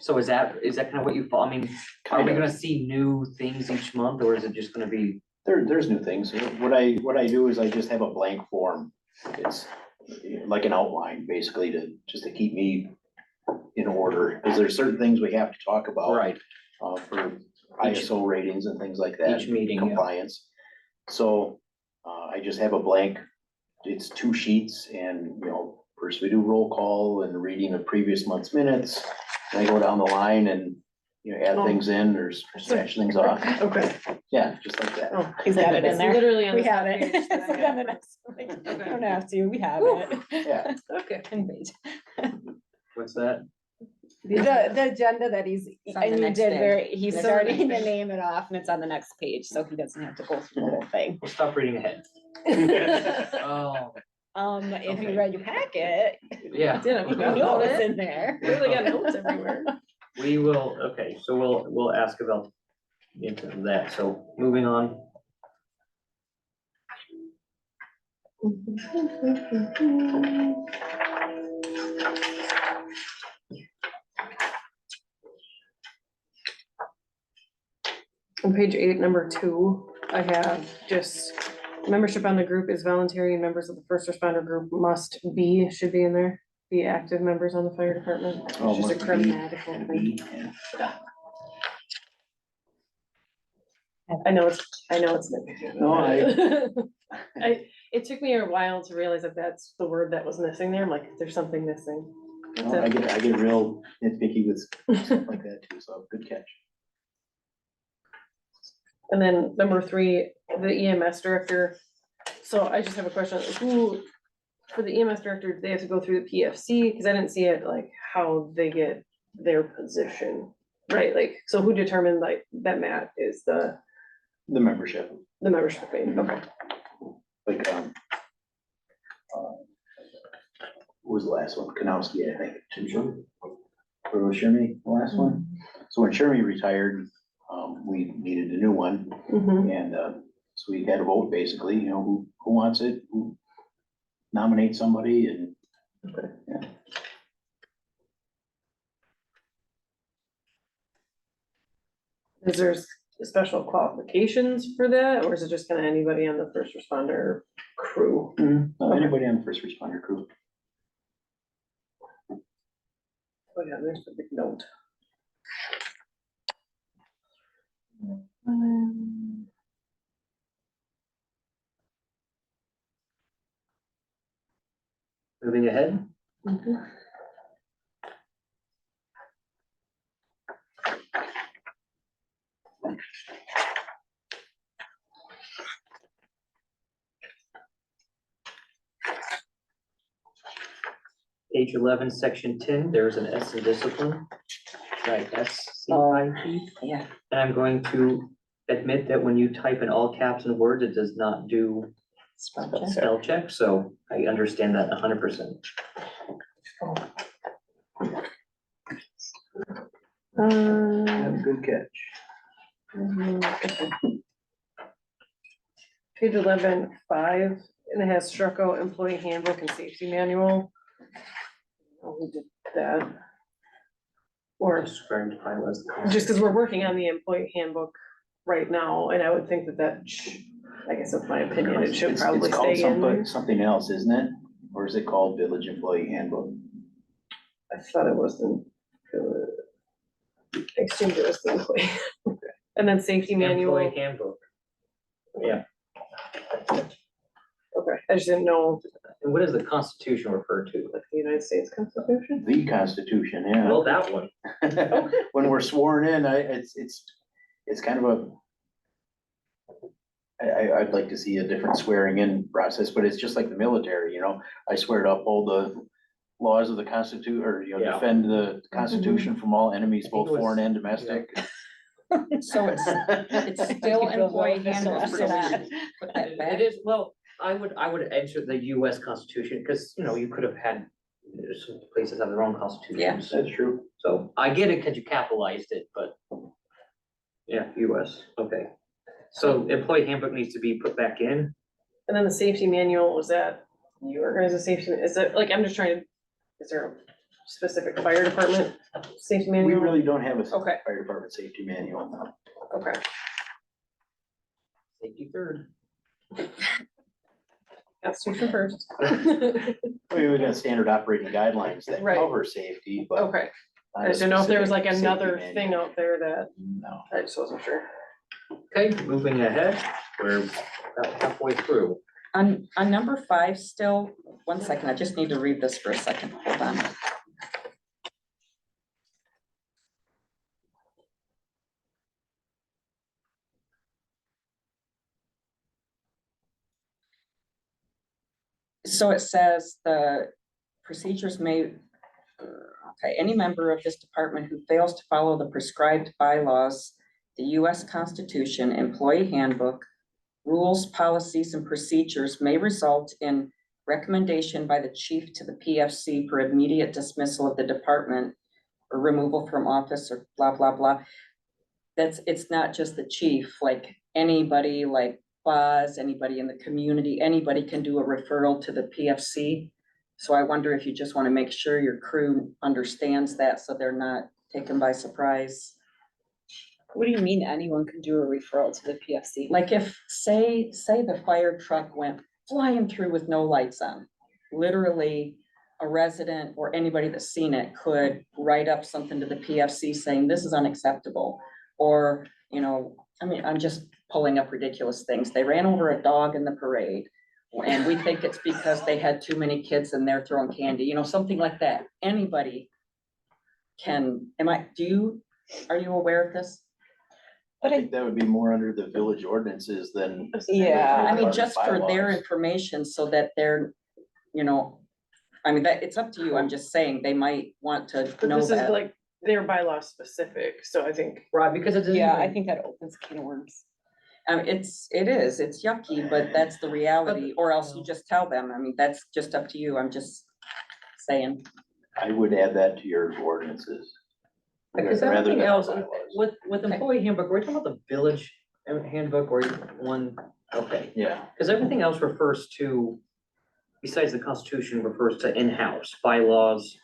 so is that kind of what you follow? I mean, are we Kind of. gonna see new things each month or is it just gonna be? There's new things. What I do is I just have a blank form. It's like an outline, basically, just to keep me in order, because there's certain things we have to talk about. For ISO ratings and things like that. Each meeting, yeah. Compliance. So, I just have a blank, it's 2 sheets and, first we do roll call and reading of previous month's minutes. And I go down the line and, add things in or scratch things off. Okay. Yeah, just like that. Oh, He's got it in it's there. literally on We the have same it. page It's that I like on the have. next, like, you Okay. don't have to, we have it. Yeah. Okay. Conveyed. What's that? The agenda that he's, It's on and the you next did day. he's Next starting day. to name it off and it's on the next page, so he doesn't have to go through the whole thing. We'll stop reading ahead. Oh, If you Okay. read your packet, yeah. Did I you forgot know about it's it? in there. Really got notes everywhere. We will, okay, so we'll ask about into that. So moving on. On page 8, number 2, I have just membership on the group is voluntary and members of the first responder group should be in there. Be active members on the fire department. It's Oh, just a must be grammatical and thing. B, and- I know it's nitpicky. No, It took me a while to realize that that's the word that was missing there. I'm like, there's something missing. That's No, I it. get real nitpicky with stuff like that too, so good catch. And then number 3, the EMS director. So I just have a question, for the EMS director, do they have to go through the PFC? Because I didn't see it, like, how they get their position, right? Like, so who determined, like, that Matt is the The membership, membership thing? Okay. like, what was the last one? Kanowski, I think. Or was Shermy the last one? So when Shermy retired, we needed a new one. Mhm. And, so we had a vote basically, who wants it, who nominates somebody and. Okay. Yeah. Is there special qualifications for that, or is it just kind of anybody on the first responder crew? Anybody on the first responder crew. Oh yeah, there's the big note. Moving ahead. Mhm. Page 11, section 10, there's an S in discipline. Right, SCIP. Yeah. And I'm going to admit that when you type in all caps and words, it does not do spell check, so I understand that 100%. Good catch. Okay. Page 11, 5, and it has struck out employee handbook and safety manual. Oh, we did that. Or Described as just because we're working on the employee handbook right now, and I would think that I guess that's my opinion, it should It's probably called stay in there. something else, isn't it? Or is it called Village Employee Handbook? I thought it was the, exchange it was the employee. And then safety manual, Employee okay, handbook. Yeah, I just didn't know And what does the Constitution refer to? Like the United States Constitution? The Constitution, yeah. Well, that one. When we're sworn in, it's kind of I'd like to see a different swearing in process, but it's just like the military, you know? I swear to uphold the laws of the Constitution, or, you know, Yeah. defend the Constitution from all enemies, I think both it was- foreign and domestic. So it's still employee handbook, so we should put that It back. is, well, I would enter the US Constitution, because, you know, you could have had, some places have their own constitutions. That's true. So I get it because you capitalized it, but. Yeah, US, okay. So employee handbook needs to be put back in. And then the safety manual, was that your guys' safety, is it, like, I'm just trying to, is there a specific fire department safety We manual? really don't have a Okay. fire department safety manual now. Okay. Safety third. Constitution first. I mean, we got standard operating guidelines that Right. cover safety, but. Okay, not I a just didn't know if there was like specific safety another manual. thing out there that, No. I just wasn't sure. Okay, moving ahead, we're about halfway through. On number 5 still, one second, I just need to read this for a second, hold on. So it says the procedures may, okay, any member of this department who fails to follow the prescribed bylaws, the US Constitution, employee handbook, rules, policies, and procedures may result in recommendation by the chief to the PFC for immediate dismissal of the department or removal from office or blah, blah, blah. It's not just the chief, like anybody, like Buzz, anybody in the community, anybody can do a referral to the PFC. So I wonder if you just want to make sure your crew understands that so they're not taken by surprise. What do you mean anyone can do a referral to the PFC? Like if, say the fire truck went flying through with no lights on, literally a resident or anybody that's seen it could write up something to the PFC saying this is unacceptable. Or, you know, I mean, I'm just pulling up ridiculous things. They ran over a dog in the parade. And we think it's because they had too many kids and they're throwing candy, you know, something like that. Anybody can, are you aware of this? I think that would be more under the village ordinances than. Yeah. I mean, just for their bylaws. information so that they're, you know, I mean, that, it's up to you. I'm just saying they might want to But know this is that. like their bylaw specific, so I think. Right, because it's. Yeah, I think that opens a can of worms. It's yucky, but that's the reality, or else you just tell them. I mean, that's just up to you. I'm just saying. I would add that to your ordinances. Because rather everything than else, bylaws. with employee handbook, we're talking about the village handbook or one, okay. Yeah, Because everything else refers to, besides the Constitution, refers to in-house bylaws,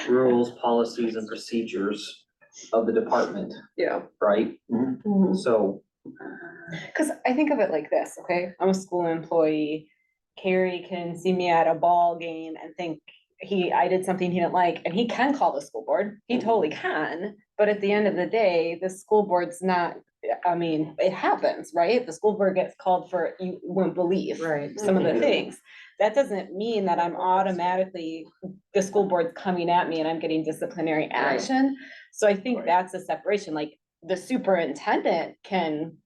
rules, policies, and procedures of the department, Yeah. right? So, Cause I think of it like this, okay? I'm a school employee. Carrie can see me at a ball game and think I did something he didn't like, and he can call the school board. He totally can. But at the end of the day, the school board's not, I mean, it happens, right? The school board gets called for, you wouldn't believe Right. some of the things. That doesn't mean that I'm automatically, the school board's coming at me and I'm getting disciplinary action. So I think Right. that's a separation, like the superintendent can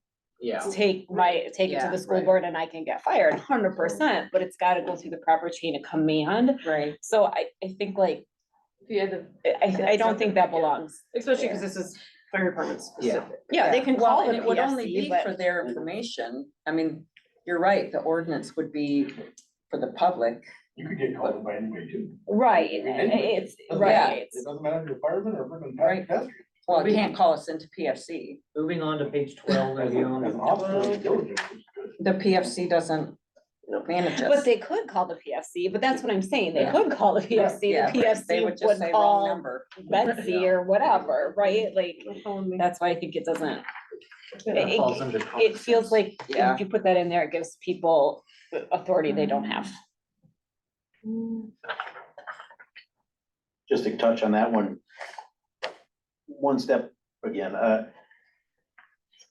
yeah, take it to Yeah, the school right. board and I can get fired 100%, but it's gotta go through the proper chain of command. Right. So I think like, Yeah, I don't think that belongs. especially because this is fire department specific. Yeah, they can Well, call and it it would only PFC, be but for their information. I mean, you're right, the ordinance would be for the public. You could get called by anybody too. right, it's, right. It doesn't matter if you're a fireman or freaking Right. pedestrian. Well, it can't call us into PFC. moving on to page 12, As an officer of diligence, it's good. The PFC doesn't manage But us. they could call the PFC, but that's what I'm saying, they Yeah. could call the PFC, Yeah, the but PFC they would just say wrong call number. Betsy or whatever, right? Like, that's why I think it doesn't, that falls under common it feels sense. like Yeah. if you put that in there, it gives people authority they don't have. just to touch on that one. One step again,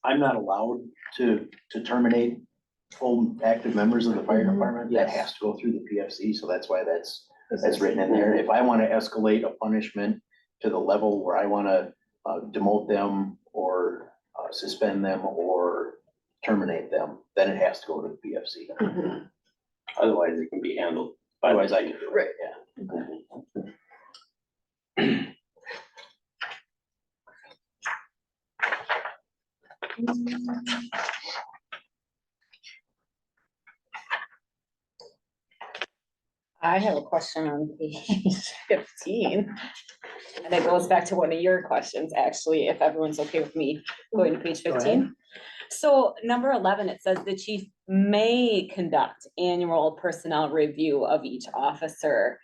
I'm not allowed to terminate full active members of the fire Mhm. department, that Yes. has to go through the PFC, so that's why that's written in there. If I wanna escalate a punishment to the level where I wanna demote them or suspend them or terminate them, then it has to go to the PFC. Otherwise, it can be handled by. Otherwise, I can do it, Right. yeah. I have a question on page 15. And it goes back to one of your questions, actually, if everyone's okay with me going to page Go ahead. 15. So number 11, it says the chief may conduct annual personnel review of each officer.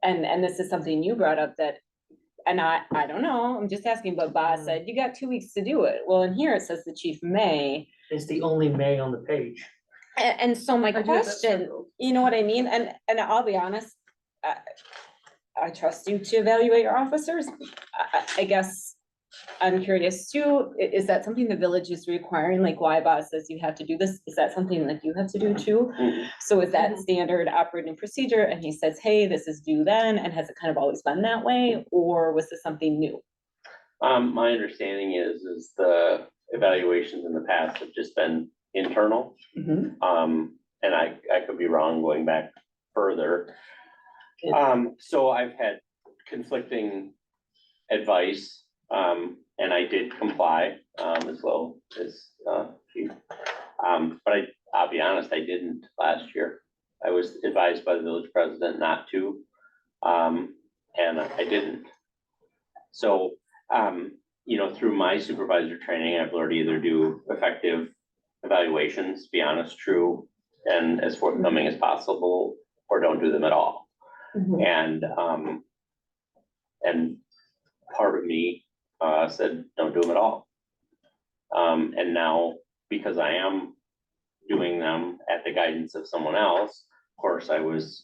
And this is something you brought up that, and I don't know, I'm just asking, but Boz said you got 2 weeks to do it. Well, in here it says the chief may. It's the only May on the page. And so my I do that question, several. you know what I mean? And I'll be honest, I trust you to evaluate your officers. I guess I'm curious too, is that something the village is requiring, like why Boz says you have to do this? Is that something like you have to do too? Mhm. So is that standard operating procedure and he says, hey, this is due then, and has it kind of always been that way? Or was this something new? My understanding is the evaluations in the past have just been internal. And I could be wrong going back further. So I've had conflicting advice, and I did comply, as well as, chief. But I'll be honest, I didn't last year. I was advised by the village president not to, and I didn't. So, you know, through my supervisor training, I've learned to either do effective evaluations, be honest, true, and as forthcoming as possible, or don't do them at all. And part of me, said, don't do them at all. And now, because I am doing them at the guidance of someone else, of course, I was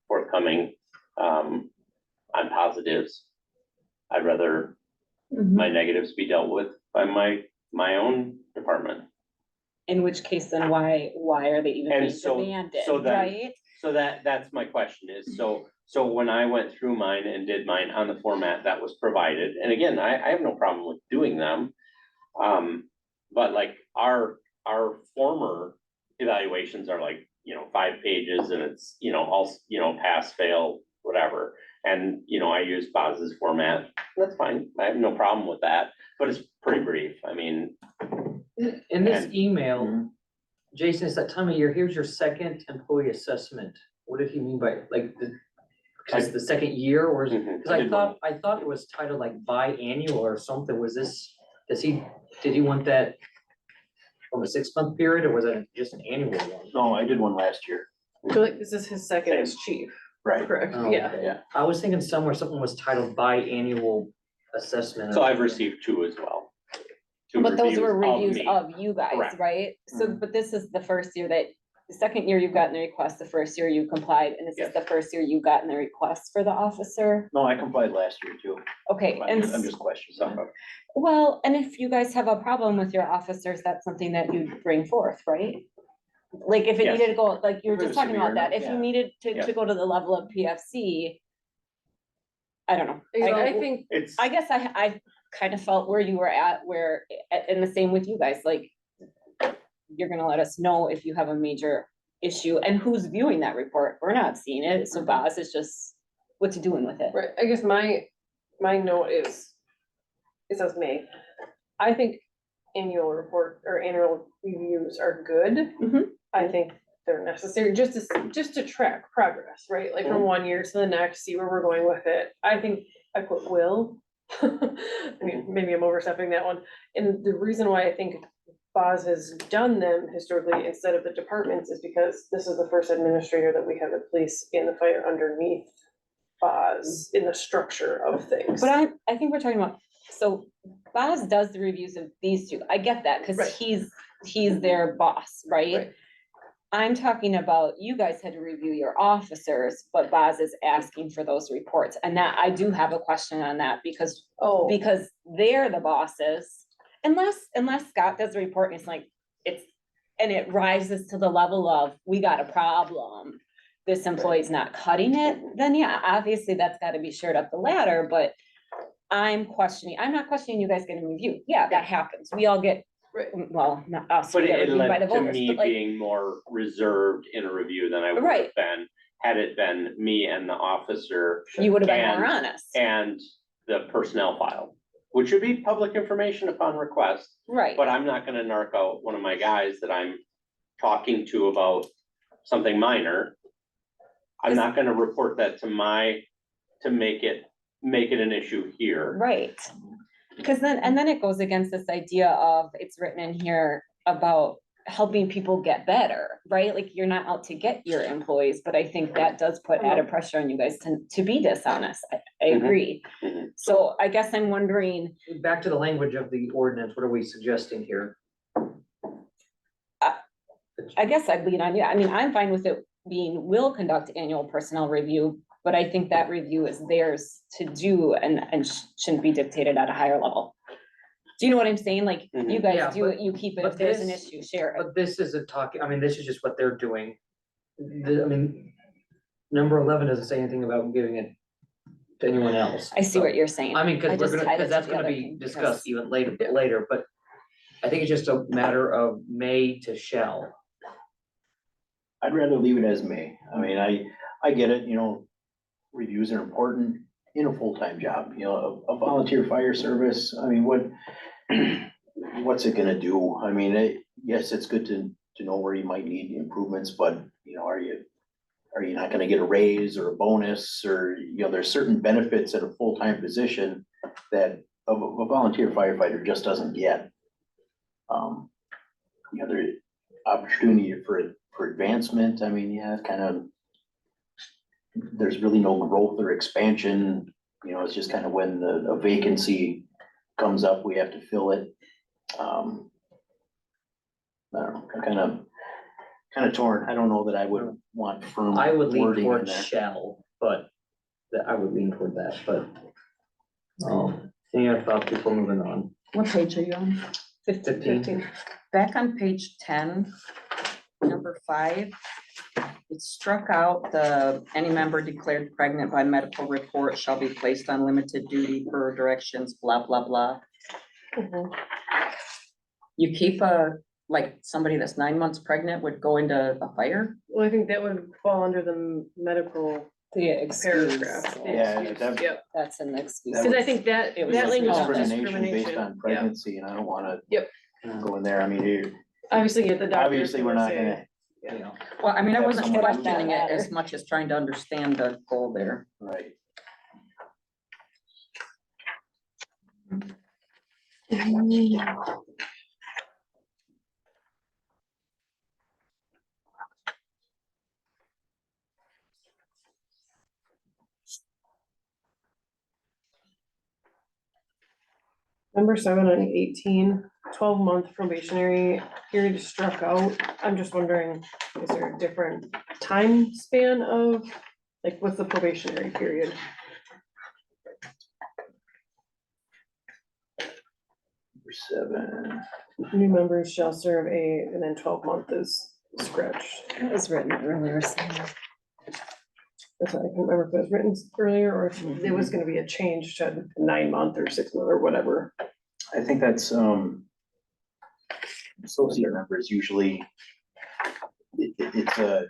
forthcoming, on positives. I'd rather my negatives be dealt with by my own department. In which case, then why are they even And being so- demanded, so then- right? So that's my question is, so when I went through mine and did mine on the format that was provided, and again, I have no problem with doing them. But like our former evaluations are like, 5 pages and it's, all, pass, fail, whatever. And, I use Boz's format, that's fine, I have no problem with that, but it's pretty brief, I mean. In this And- email, Jason, it's that time of year, here's your second employee assessment. What did he mean by, like, is the second year, or is, because I thought it was titled like biannual or something, was this, did he want that from a 6-month period, or was it just an annual one? No, I did one last year. I feel like this is his second as chief, Right. correct? Oh, Yeah. okay. Yeah. I was thinking somewhere something was titled biannual assessment. So I've received 2 as well. 2 But those were reviews reviews me. of you guys, Correct. right? So, but this is the first year the second year you've gotten the request, the first year you complied, and this is Yes. the first year you've gotten the request for the officer? No, I complied last year too. Okay, I'm just questioning. So, well, and if you guys have a problem with your officers, that's something that you bring forth, right? Like if it Yes. needed to go, like you were If it just was talking about severe that, if you enough, needed to Yes. go to the level of PFC. I don't know. I think, it's, I guess I kind of felt where you were at, and the same with you guys, like. You're gonna let us know if you have a major issue, and who's viewing that report, we're not seeing it, so Boz is just, what's he doing with it? right, I guess my note is, it says May. I think annual report or annual reviews are good. Mhm. I think they're necessary, just to track progress, right? Like from one year to the next, see where we're going with it. I think I put will. I mean, maybe I'm overstepping that one. And the reason why I think Boz has done them historically instead of the departments is because this is the first administrator that we have in place in the fire underneath Boz in the structure of things. But I think we're talking about, so Boz does the reviews of these two, I get that, cause Right. he's their boss, right? Right. I'm talking about, you guys had to review your officers, but Boz is asking for those reports, and that, I do have a question on that, because Oh, they're the bosses. Unless Scott does the report and it's like, it's and it rises to the level of, we got a problem, this employee's not cutting it, then yeah, obviously that's gotta be shared up the ladder, but I'm not questioning you guys getting reviewed. Yeah, that happens. We all get, well, not us, But we get it reviewed by led the to voters, me but like, being more reserved in a review than I would Right. have been, had it been me and the officer you would have been more and- honest, and the personnel file, which would be public information upon request, right? but I'm not gonna narc out one of my guys that I'm talking to about something minor. I'm not gonna report that to make it an issue here. Right, because then it goes against this idea of, it's written in here about helping people get better, right? Like, you're not out to get your employees, but I think that does put added pressure on you guys to be dishonest. I Mhm. agree. Mhm. So I guess I'm wondering, Back to the language of the ordinance, what are we suggesting here? I guess I'd lean on you. I mean, I'm fine with it being, will conduct annual personnel review, but I think that review is theirs to do and shouldn't be dictated at a higher level. Do you know what I'm saying? Like, you Mhm. guys Yeah, do it, you keep it. but If there's an this- issue, share it. But this isn't talking, I mean, this is just what they're doing. I mean, number 11 doesn't say anything about giving it to anyone else. I see what you're saying. I mean, I cause just we're gonna, tied it cause to that's the gonna other be thing, discussed because- even later, but I think it's just a matter of may to shall. I'd rather leave it as may. I mean, I get it, reviews are important in a full-time job, a volunteer fire service. I mean, what's it gonna do? I mean, yes, it's good to know where you might need improvements, but, are you not gonna get a raise or a bonus or, there's certain benefits in a full-time position that a volunteer firefighter just doesn't get. There opportunity for advancement. I mean, yeah, kind of, there's really no growth or expansion, it's just kind of when a vacancy comes up, we have to fill it. I don't know, I'm kind of torn. I don't know that I would want firm I would lean wording in towards there. shall, but I would lean toward that, but. Any other thoughts before moving on? What page are you on? 15. Back on page 10, number 5, it struck out any member declared pregnant by medical report shall be placed on limited duty per directions, blah, blah, blah. Mhm. You keep somebody that's 9 months pregnant would go into a fire? Well, I think that would fall under the medical The excuse, paragraph. Yeah, Excuse, Yep, that's an excuse. That because I would- think that It was language is Discrimination based discrimination. on pregnancy, and I don't wanna Yep. go in there. I mean, Obviously, the doctor. obviously, we're not gonna, You know, Well, I mean, I Have wasn't someone do questioning it that. as much as trying to understand the goal there. right. Number 7 on 18, 12-month probationary period is struck out. I'm just wondering, is there a different time span of, like, what's the probationary period? Number 7. New members shall serve and then 12-month is scratched. It was written earlier somewhere. That's why I can't remember if it was written earlier or if it was gonna be a change to 9-month or 6 month or whatever. I think that's, associate members usually, it's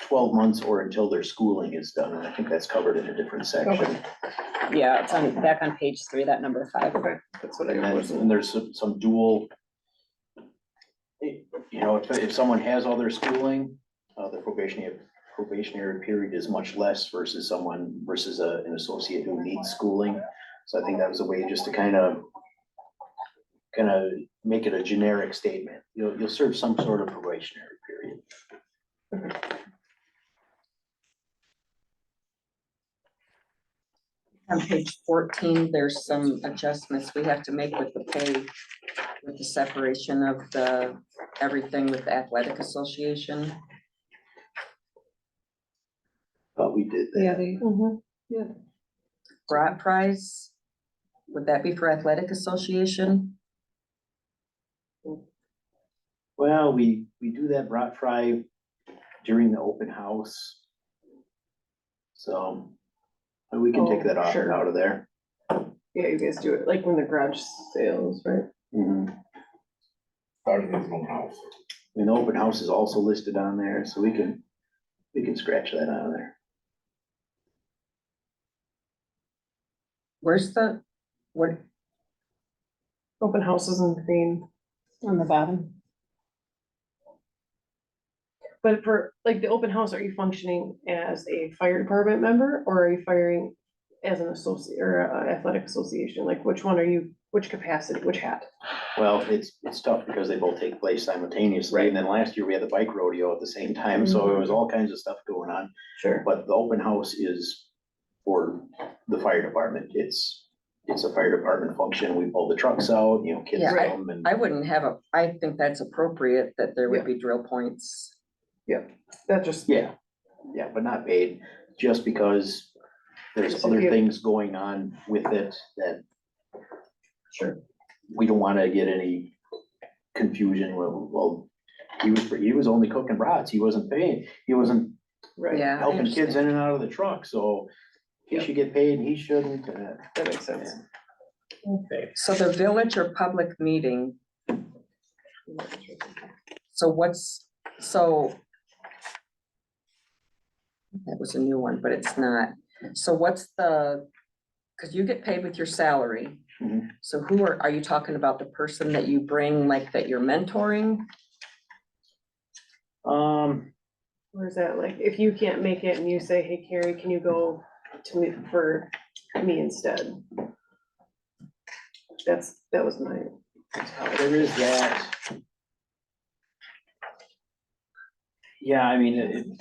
12 months or until their schooling is done, and I think that's covered in a different section. Yeah, it's back on page 3, that number 5. Okay, that's what I And was. then, and there's some dual, if someone has all their schooling, the probationary period is much less versus an associate who needs schooling. So I think that was a way just to kind of make it a generic statement. You'll serve some sort of probationary period. On page 14, there's some adjustments we have to make with the pay, with the separation of everything with the athletic association. But we did that. Mhm. Brat prize, would that be for athletic association? Well, we do that brat fry during the open house. So we can take Oh, that off sure. out of there. Yeah, you guys do it like when the garage sales, right? Mhm. Starting his own house. And the open house is also listed on there, so we can scratch that out of there. Where's the, what, Open houses in green. On the bottom. But for like the open house, are you functioning as a fire department member or are you firing as an associate or a athletic association? Like which one are you, which capacity, which hat? Well, it's tough because they both take place simultaneously. And then last year we had the bike rodeo at the same time, so it was all kinds of stuff going on. Sure. But the open house is for the fire department. It's a fire department function. We pull the trucks out, you know, kids Yeah, come and. I wouldn't have a, I think that's appropriate that there would Yeah. be drill points. That just, Yeah, but not paid, just because there's Just if other you- things going on with it that sure. we don't wanna get any confusion. Well, he was only cooking brats, he wasn't paying, he wasn't Right. Yeah. I helping kids understand. in and out of the truck, so he should get paid and he shouldn't. That makes sense. Okay. So the village or public meeting, so what's, so. That was a new one, but it's not. So what's the, cause you get paid with your salary. Mhm. So who are you talking about the person that you bring, like that you're mentoring? Where's that? Like, if you can't make it and you say, hey, Carrie, can you go to me for me instead? That was my. There is that. Yeah, I mean,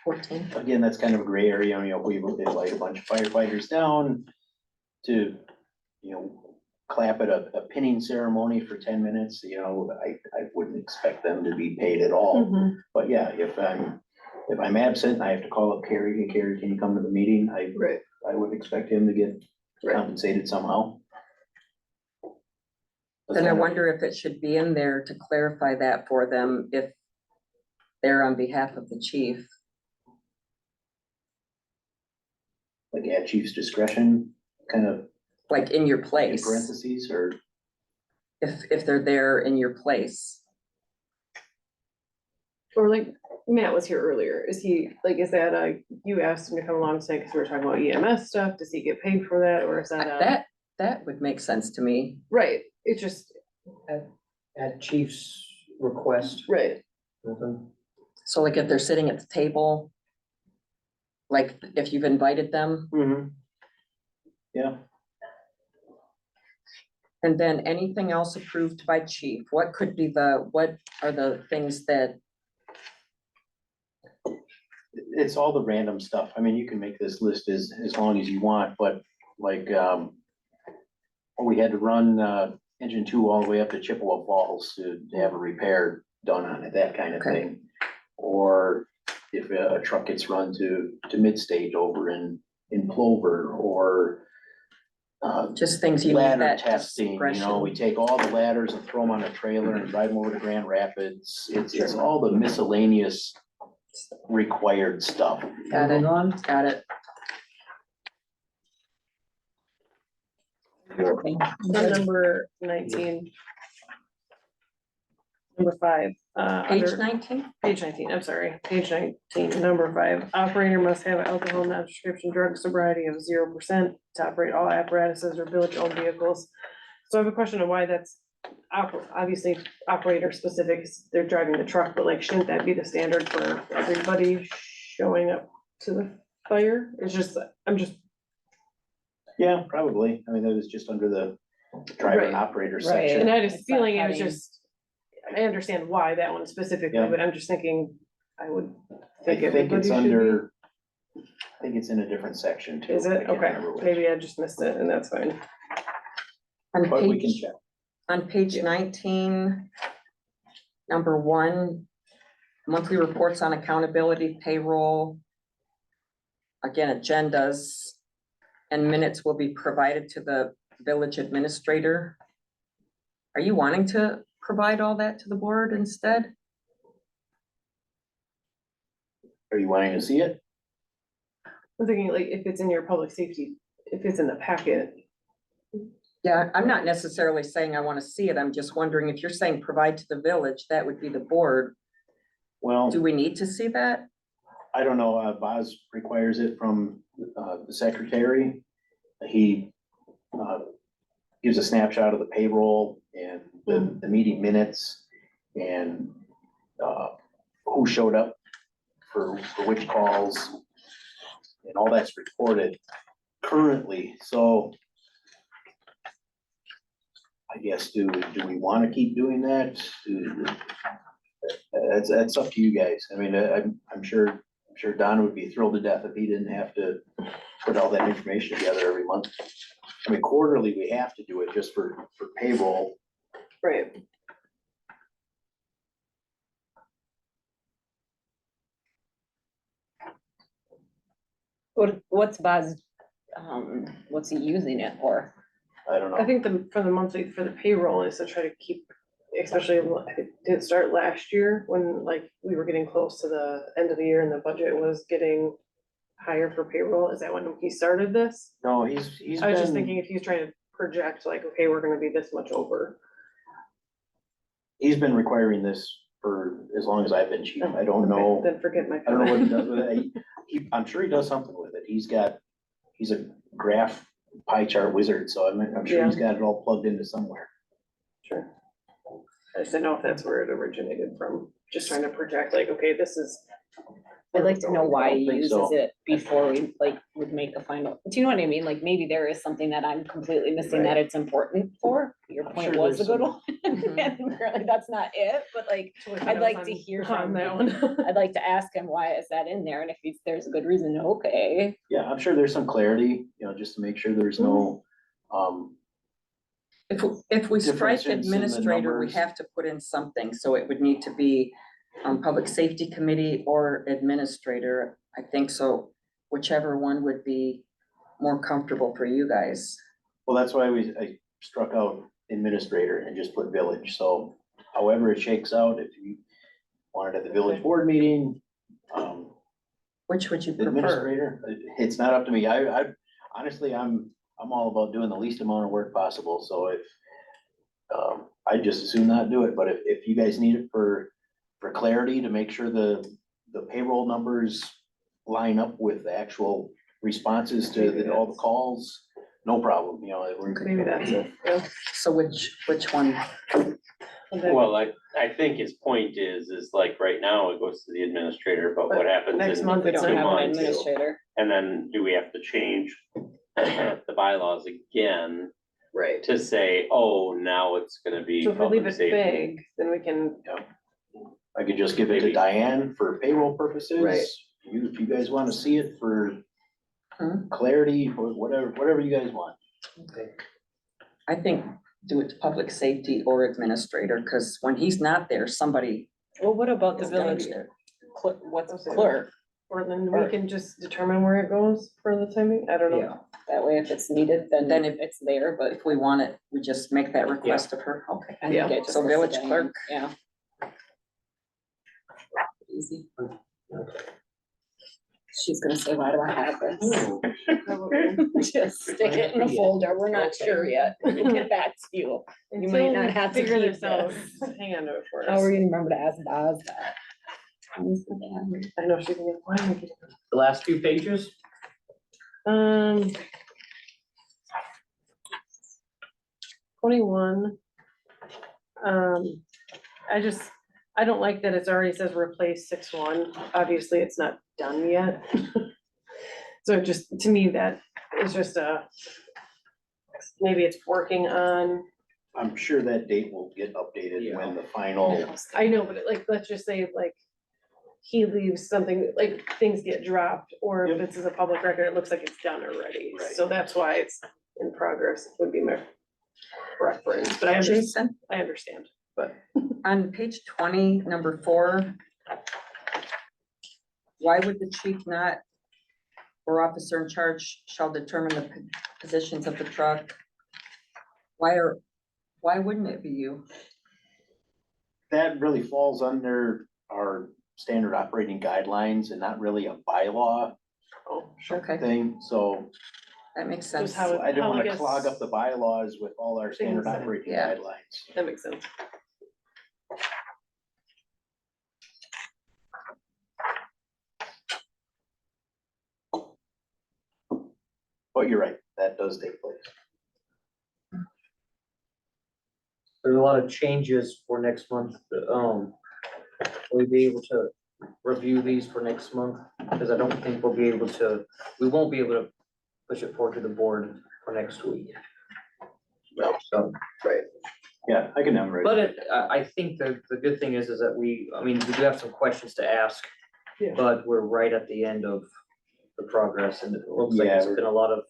14. again, that's kind of a gray area, you know, we invite a bunch of firefighters down to, you know, clap at a pinning ceremony for 10 minutes, you know, I wouldn't expect them to be paid at all. Mhm. But yeah, if I'm absent, I have to call up Carrie, hey Carrie, can you come to the meeting? Right. I would expect him to get Right. compensated somehow. That's Then I kind of- wonder if it should be in there to clarify that for them if they're on behalf of the chief. Like at chief's discretion, kind of Like in your in place, parentheses, or, if they're there in your place. Or like Matt was here earlier. Is he, like, is that you asked him to come along today because we were talking about EMS stuff? Does he get paid for that or is that That would make sense to me. Right, it's just, At chief's request. right, So like if they're sitting at the table, like if you've invited them, yeah. and then anything else approved by chief, what are the things that, It's all the random stuff. I mean, you can make this list as long as you want, but like, we had to run, engine 2 all the way up to Chippewa Falls to have a repair done on it, that kind of Okay. thing. Or if a truck gets run to mid-stage over in Plover, or just things you need ladder that testing, you know, we discretion? take all the ladders and throw them on a trailer and drive them over to Grand Rapids. It's all the miscellaneous required stuff. Got it, got it. Okay. on number 19. Number 5. Page under- 19? Page 19, I'm sorry, page 19, number 5, operator must have alcohol non-prescription drug sobriety of 0% to operate all apparatuses or village-owned vehicles. So I have a question of why that's obviously operator specific, they're driving the truck, but like, shouldn't that be the standard for everybody showing up to the fire? It's just, I'm just, Yeah, probably. I mean, that was just under the driver and Right. operator Right. section. and I had a It's not feeling it was heading. just, I understand why that one specifically, Yeah. but I'm just thinking, I would I think think everybody it's should be. under, I think it's in a different section too. Is I it? can't Okay, remember which. maybe I just missed it and that's fine. On But we can page, check. on page Yeah. 19, number 1, monthly reports on accountability, payroll. Again, agendas and minutes will be provided to the village administrator. Are you wanting to provide all that to the board instead? Are you wanting to see it? I'm thinking like if it's in your public safety, if it's in the packet, Yeah, I'm not necessarily saying I want to see it. I'm just wondering if you're saying provide to the village, that would be the board. Well, Do we need to see that? I don't know, Boz requires it from, the secretary. He, gives a snapshot of the payroll and the meeting minutes and, who showed up for which calls. And all that's recorded currently, so I guess, do we want to keep doing that? That's up to you guys. I mean, I'm sure Don would be thrilled to death if he didn't have to put all that information together every month. I mean, quarterly, we have to do it just for payroll. right? What's Buzz, what's he using it for? I don't know. I think for the monthly, for the payroll is to try to keep, especially, it did start last year when like we were getting close to the end of the year and the budget was getting higher for payroll. Is that when he started this? No, he's I was just been- thinking if he's trying to project like, okay, we're gonna be this much over. He's been requiring this for as long as I've been chief. I don't know. Then forget my. I don't know what he does with it. I'm sure he does something with it. He's a graph pie chart wizard, so I'm sure he's got it all plugged into somewhere. Sure. I just didn't know if that's where it originated from, just trying to project like, okay, this is. I'd like to know why he think uses so. it before we like would make a final, do you know what I mean? Like maybe there is something that I'm completely missing that it's important for. Your I'm point sure was a there's good one. And apparently that's not it, but like, I'd like to hear on from that him. one. I'd like to ask him why is that in there? And if there's a good reason, okay. Yeah, I'm sure there's some clarity, just to make sure there's no, If we strike Differences in the administrator, we numbers. have to put in something, so it would need to be public safety committee or administrator, I think so, whichever one would be more comfortable for you guys. well, that's why I struck out administrator and just put village, so however it shakes out, if you want it at the village board meeting, Which would you prefer? administrator, it's not up to me. I honestly, I'm all about doing the least amount of work possible, so if, I'd just as soon not do it, but if you guys need it for clarity to make sure the payroll numbers line up with the actual responses to all the calls, no problem, Maybe that's it. Yeah. So which one? And then Well, I think his point is like right now it goes to the administrator, but what But happens next in month We it's two don't have an months? administrator. And then do we have to change the bylaws again Right. to say, oh, now it's gonna be So if we leave public it safety? vague, then we can, I could just give it to Maybe. Diane for payroll purposes. Right. If you guys wanna see it for Hmm. clarity, or whatever you guys want. I think do it to public safety or administrator, because when he's not there, somebody Well, what about the is gonna village, be there. what's Okay. clerk? or then we can just determine where it goes for the timing. I don't know. Yeah, That way if it's needed, then Then if- it's there, but. if we want it, we just make that request of her, okay. I think Yeah. it just So goes to village Diane, clerk. Yeah. Easy. She's gonna say, why do I have this? Just stick it in a folder, we're not sure yet, we'll get back to you. You might Until not we have to figure keep this out. this. Hang on to it for Oh, we're us. gonna remember to ask Boz that. I know she's gonna, why am I getting? The last few pages, Um. 21. I don't like that it's already says replace 6-1. Obviously, it's not done yet. So just, to me, that is just maybe it's working on, I'm sure that date will get updated when the final, I know, but like, let's just say like. He leaves something, like things get dropped, or if Yep. this is a public record, it looks like it's done already. Right. So that's why it's in progress, would be my preference, but I Jason, understand, but. on page 20, number 4. Why would the chief not, or officer in charge shall determine the positions of the truck? Why wouldn't it be you? that really falls under our standard operating guidelines and not really a bylaw Oh, sure. Okay, thing, so that makes sense. Just how- I didn't I wanna guess clog up the bylaws with all our standard things that- operating yeah. guidelines. That makes sense. But you're right, that does take place. There's a lot of changes for next month. Will we be able to review these for next month? Because I don't think we'll be able to, we won't be able to push it forward to the board for next week. No. So, Yeah, I can memorize. but I think the good thing is that we do have some questions to ask. Yeah. But we're right at the end of the progress and it looks like Yeah, it's we're- been a lot of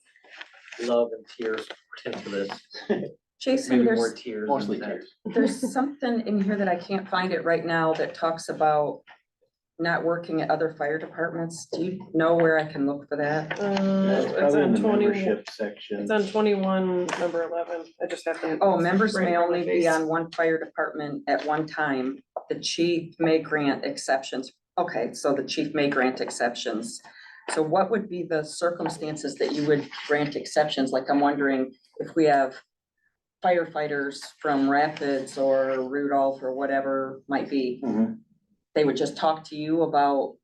love and tears put into this. Jason, Maybe more there's, tears. Mostly than that. tears. there's something in here that I can't find it right now that talks about not working at other fire departments. Do you know where I can look for that? That's It's probably in on the 20. membership section. It's on 21, number 11. I just have to. Oh, members right may in front of only my be face. on one fire department at one time. The chief may grant exceptions. Okay, so the chief may grant exceptions. So what would be the circumstances that you would grant exceptions? Like, I'm wondering if we have firefighters from Rapids or Rudolph or whatever might be, Mhm. they would just talk to you about,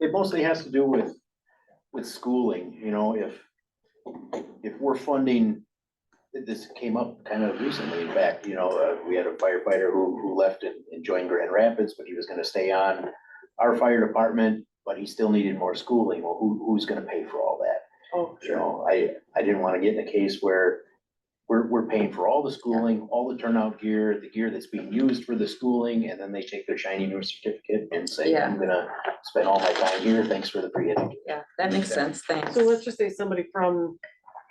It mostly has to do with schooling, you know, if we're funding, this came up kind of recently, in fact, you know, we had a firefighter who left and joined Grand Rapids, but he was gonna stay on our fire department, but he still needed more schooling. Well, who's gonna pay for all that? Oh, You sure. know, I didn't wanna get in a case where we're paying for all the schooling, all the turnout gear, the gear that's being used for the schooling, and then they take their shiny new certificate and say, Yeah. I'm gonna spend all my time here, thanks for the free education. yeah, that makes sense, thanks. So let's just say somebody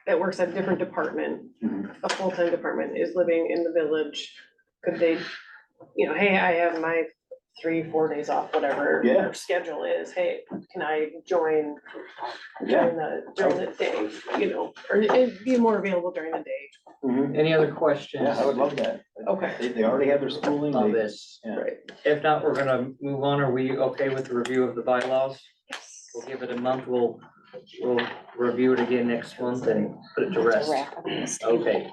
that works at a different department, Mhm. a full-time department, is living in the village. Could they, hey, I have my 3-4 days off, whatever Yeah. their schedule is, hey, can I join Yeah. during the day, or it'd be more available during the day. Mhm. Any other questions? Yeah, I would love that. Okay. They already have their schooling. On they- this. Yeah. Right. If not, we're gonna move on. Are we okay with the review of the bylaws? We'll give it a month. We'll review it again next month and put it to rest. Wrap up this table. Okay.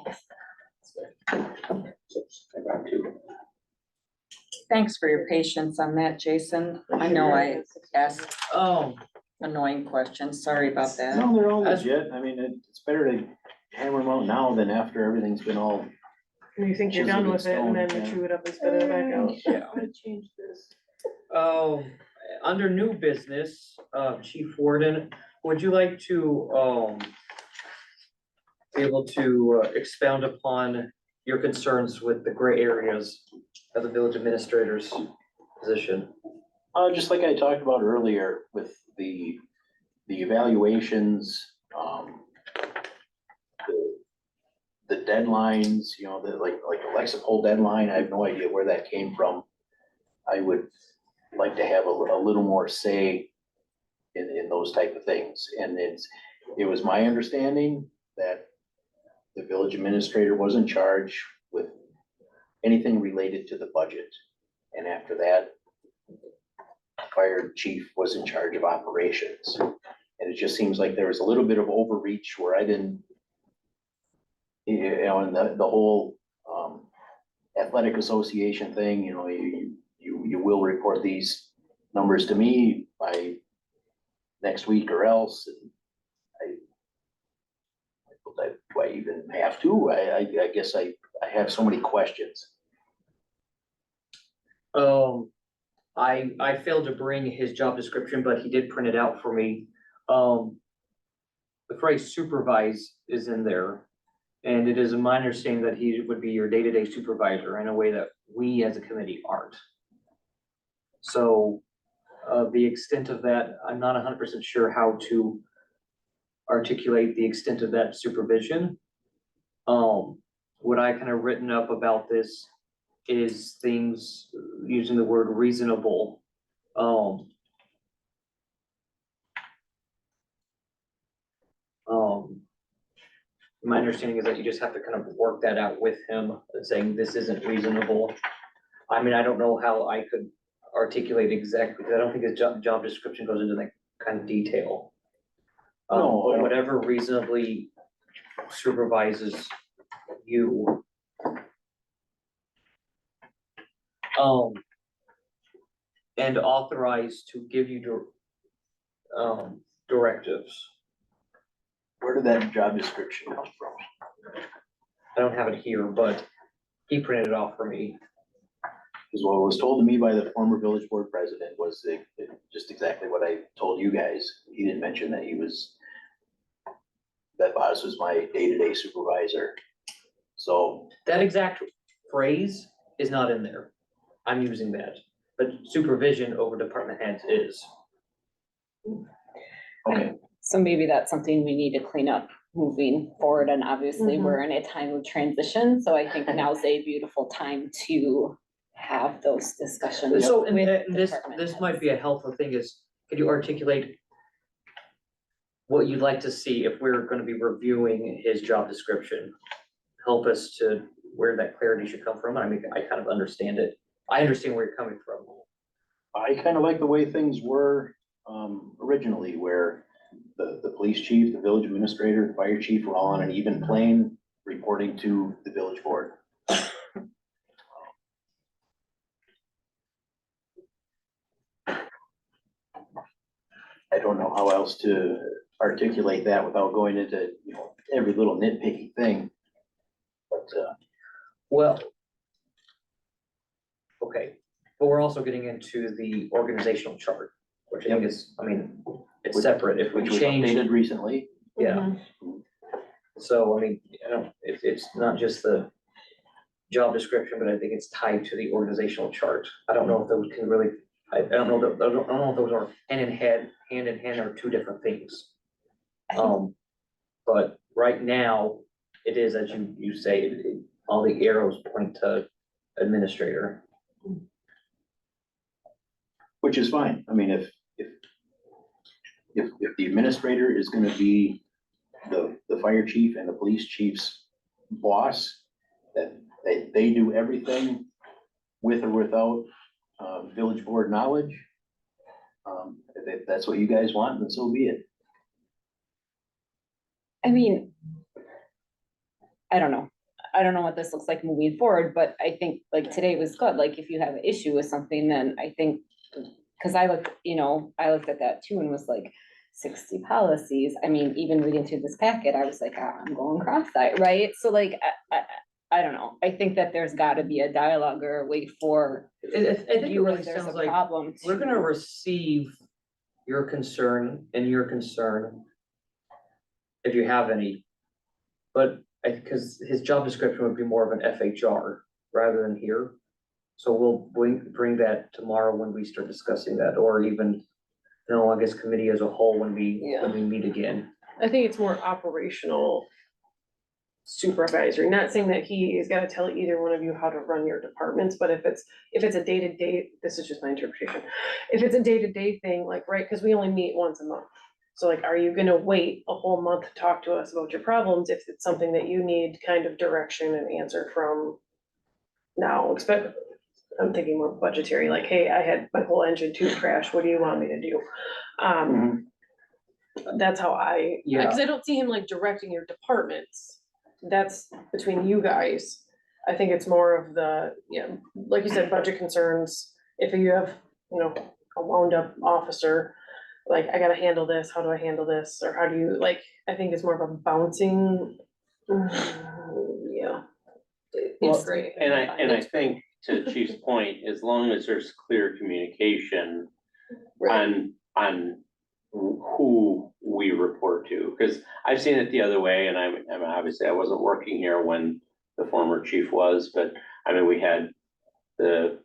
Thanks for your patience on that, Jason. I know I asked Oh, annoying questions, sorry about that. No, they're all As- legit. I mean, it's better to hammer them out now than after everything's been all. And you think you're Chiseled done in with it and then stone, you yeah. chew it up and spit it back out. yeah. I'm gonna change this. Under new business, Chief Warden, would you like to, be able to expound upon your concerns with the gray areas of the village administrator's position? Just like I talked about earlier with the evaluations, the deadlines, like Alexa poll deadline, I have no idea where that came from. I would like to have a little more say in those type of things. And it was my understanding that the village administrator was in charge with anything related to the budget. And after that, fire chief was in charge of operations. And it just seems like there was a little bit of overreach where I didn't, and the whole athletic association thing, you will report these numbers to me by next week or else. And do I even have to? I guess I have so many questions. I failed to bring his job description, but he did print it out for me. The phrase supervise is in there. And it is my understanding that he would be your day-to-day supervisor in a way that we as a committee aren't. So, the extent of that, I'm not 100% sure how to articulate the extent of that supervision. What I kind of written up about this is things using the word reasonable. My understanding is that you just have to kind of work that out with him and saying this isn't reasonable. I mean, I don't know how I could articulate exactly, because I don't think his job description goes into that kind of detail. No, I But don't- whatever reasonably supervises you. And authorized to give you directives. Where did that job description come from? I don't have it here, but he printed it off for me. Because what was told to me by the former village board president was just exactly what I told you guys. He didn't mention that that Boz was my day-to-day supervisor. So, That exact phrase is not in there. I'm using that, but supervision over department heads is. okay, So maybe that's something we need to clean up moving forward, and obviously Mhm. we're in a time of transition, so I think now's a beautiful time to have those discussions. So, and with this department might heads. be a helpful thing is, could you articulate what you'd like to see if we're gonna be reviewing his job description? Help us to where that clarity should come from. I mean, I kind of understand it. I understand where you're coming from. I kind of like the way things were originally, where the police chief, the village administrator, the fire chief were all on an even plane, reporting to the village board. I don't know how else to articulate that without going into, every little nitpicky thing. But, Well. Okay, but we're also getting into the organizational chart, which I think is, I mean, it's separate if we which was change. updated recently. Yeah. So, I mean, it's not just the job description, but I think it's tied to the organizational chart. I don't know if those can really, I don't know that, I don't know if those are hand in hand are two different things. But right now, it is, as you say, all the arrows point to administrator. Which is fine. I mean, if the administrator is gonna be the fire chief and the police chief's boss, that they do everything with or without, village board knowledge. If that's what you guys want, then so be it. I mean, I don't know. I don't know what this looks like moving forward, but I think like today was good. Like if you have an issue with something, then I think, cause I looked at that too and was like 60 policies. I mean, even reading through this packet, I was like, I'm going cross-eyed, right? So like, I don't know. I think that there's gotta be a dialogue or a way for I think it you really if there's a sounds like problem. we're gonna receive your concern and your concern, if you have any. But because his job description would be more of an FHR rather than here. So we'll bring that tomorrow when we start discussing that, or even, I guess committee as a whole when we meet again. I think it's more operational supervisory, not saying that he is gonna tell either one of you how to run your departments, but if it's a day-to-day, this is just my interpretation. If it's a day-to-day thing, like, right, cause we only meet once a month. So like, are you gonna wait a whole month to talk to us about your problems if it's something that you need kind of direction and answer from now? I'm thinking more budgetary, like, hey, I had my whole engine tube crash, what do you want me to do? That's how Yeah. cause I don't see him like directing your departments. That's between you guys. I think it's more of the, like you said, budget concerns. If you have, a wound up officer, like, I gotta handle this, how do I handle this? Or how do you, like, I think it's more of a bouncing, yeah. It's great. And I think to Chief's point, as long as there's clear communication Right. on who we report to, because I've seen it the other way, and I mean, obviously I wasn't working here when the former chief was, but I mean, we had the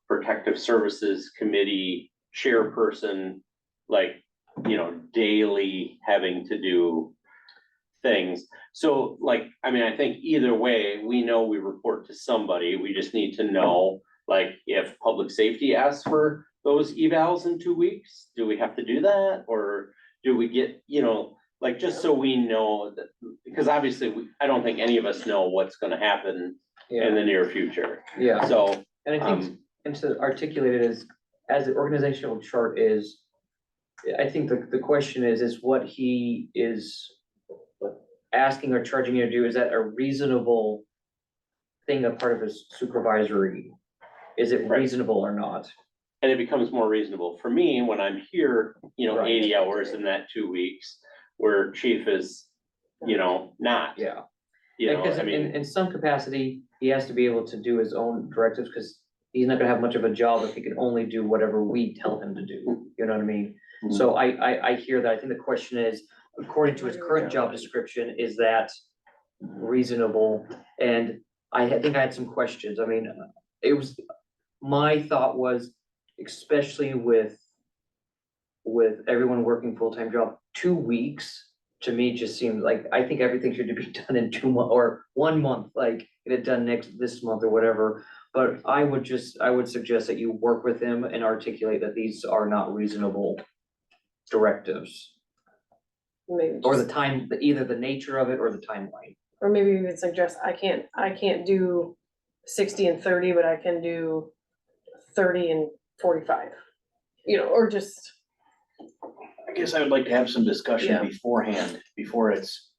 Protective Services Committee chairperson, like, daily having to do things. So like, I mean, I think either way, we know we report to somebody. We just need to know, like, if public safety asks for those evals in 2 weeks, do we have to do that? Or do we get, like, just so we know that, because obviously I don't think any of us know what's gonna happen in the near future. Yeah. So And I think, and to articulate it as the organizational chart is, I think the question is what he is asking or charging you to do, is that a reasonable thing, a part of his supervisory? Is it Right. reasonable or not? And it becomes more reasonable for me when I'm here, Right. 80 hours in that 2 weeks, where chief is, not. Yeah. You know, Because I in, mean, in some capacity, he has to be able to do his own directives, because he's not gonna have much of a job if he can only do whatever we tell him to do, you know what I mean? Mhm. So I hear that, I think the question is, according to his current job description, is that reasonable? And think I had some questions, I mean, my thought was, especially with everyone working full-time job, 2 weeks to me just seems like, I think everything should be done in 2 months or 1 month, like get it done this month or whatever. But I would suggest that you work with him and articulate that these are not reasonable directives, Maybe or just- the time, either the nature of it or the timeline. Or maybe we could suggest, I can't do 60 and 30, but I can do 30 and 45. Or just, I guess I would like to have some discussion Yeah. beforehand, before it's,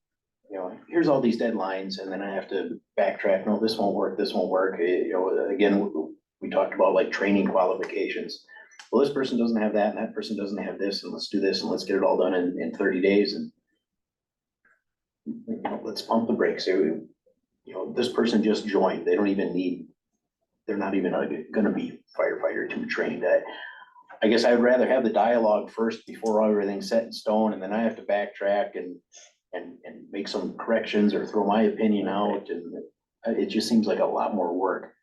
here's all these deadlines, and then I have to backtrack, no, this won't work, again, we talked about like training qualifications. Well, this person doesn't have that, and that person doesn't have this, and let's do this, and let's get it all done in 30 days, and let's pump the brakes. This person just joined, they're not even gonna be firefighter 2 trained. I guess I'd rather have the dialogue first before everything's set in stone, and then I have to backtrack and make some corrections or throw my opinion out, and it just seems like a lot more work.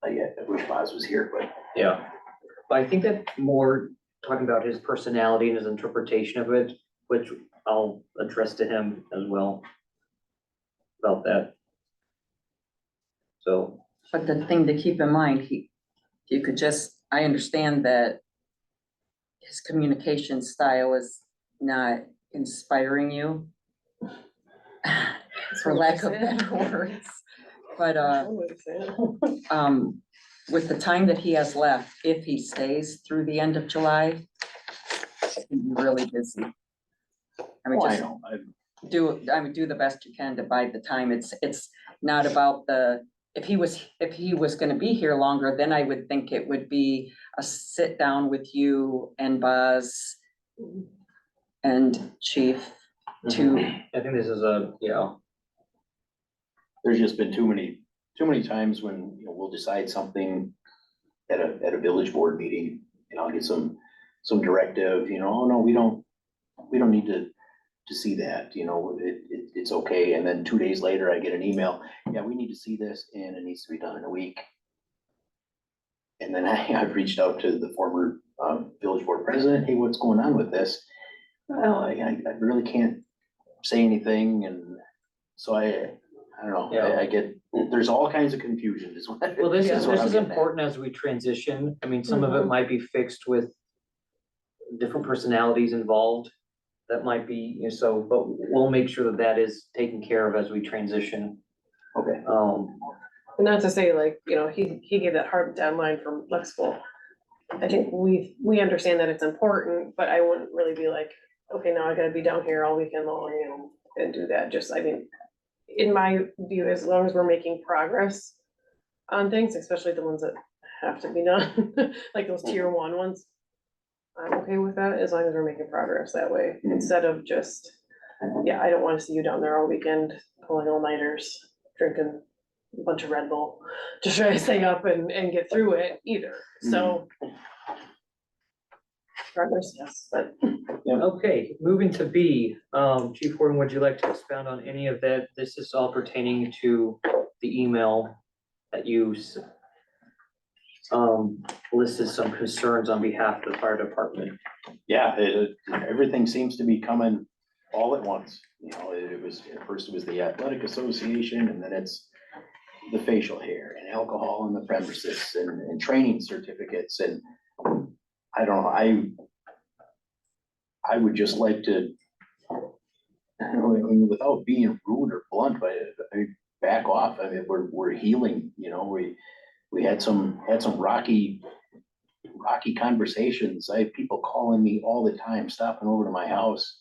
I wish Boz was here, but Yeah, but I think that more talking about his personality and his interpretation of it, which I'll address to him as well about that. So, But the thing to keep in mind, I understand that his communication style is not inspiring you, for lack of better words. But, with the time that he has left, if he stays through the end of July, he's really busy. I mean, I just know, do the best you can to bide the time. It's not about if he was gonna be here longer, then I would think it would be a sit down with you and Buzz and Chief to, I think this is there's just been too many times when, we'll decide something at a village board meeting, and I'll get some directive, oh, no, we don't need to see that, it's okay. And then 2 days later, I get an email, yeah, we need to see this, and it needs to be done in a week. And then I've reached out to the former village board president, hey, what's going on with this? Well, I really can't say anything, and so I don't know, Yeah. I get, there's all kinds of confusion is what. well, this is what I'm is getting at. important as we transition. I mean, some of it might be fixed with different personalities involved. That might be, but we'll make sure that is taken care of as we transition. Okay. not to say like, he gave that hard deadline for flexible. I think we understand that it's important, but I wouldn't really be like, okay, now I gotta be down here all weekend long and do that. In my view, as long as we're making progress on things, especially the ones that have to be done, like those tier 1 ones, I'm okay with that as long as we're making progress that way, instead of just, I don't wanna see you down there all weekend pulling all-nighters, drinking a bunch of Red Bull to try to stay up and get through it either, so. Progress, yes, but Okay, moving to B, Chief Warden, would you like to expound on any of that? This is all pertaining to the email that you listed some concerns on behalf of the fire department. Yeah, everything seems to be coming all at once. At first it was the athletic association, and then it's the facial hair and alcohol on the premises and training certificates. And I don't know, I would just like to, without being rude or blunt, but back off. I mean, we're healing, you know, we had some rocky conversations. I have people calling me all the time, stopping over to my house.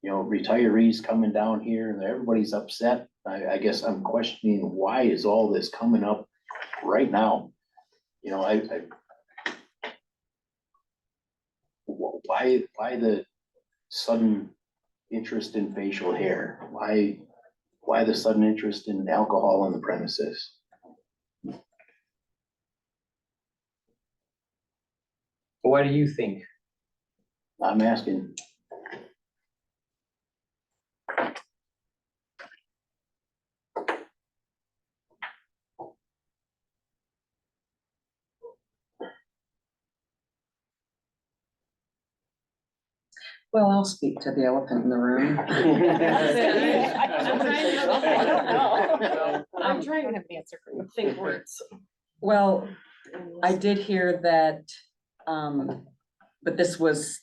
You know, retirees coming down here and everybody's upset. I guess I'm questioning, why is all this coming up right now? You know, why the sudden interest in facial hair? Why the sudden interest in alcohol on the premises? Why do you think? I'm asking. Well, I'll speak to the elephant in the room. I'm trying to- I don't know. I'm trying I don't to have an answer for you. think words. Well, I did hear that, but this was,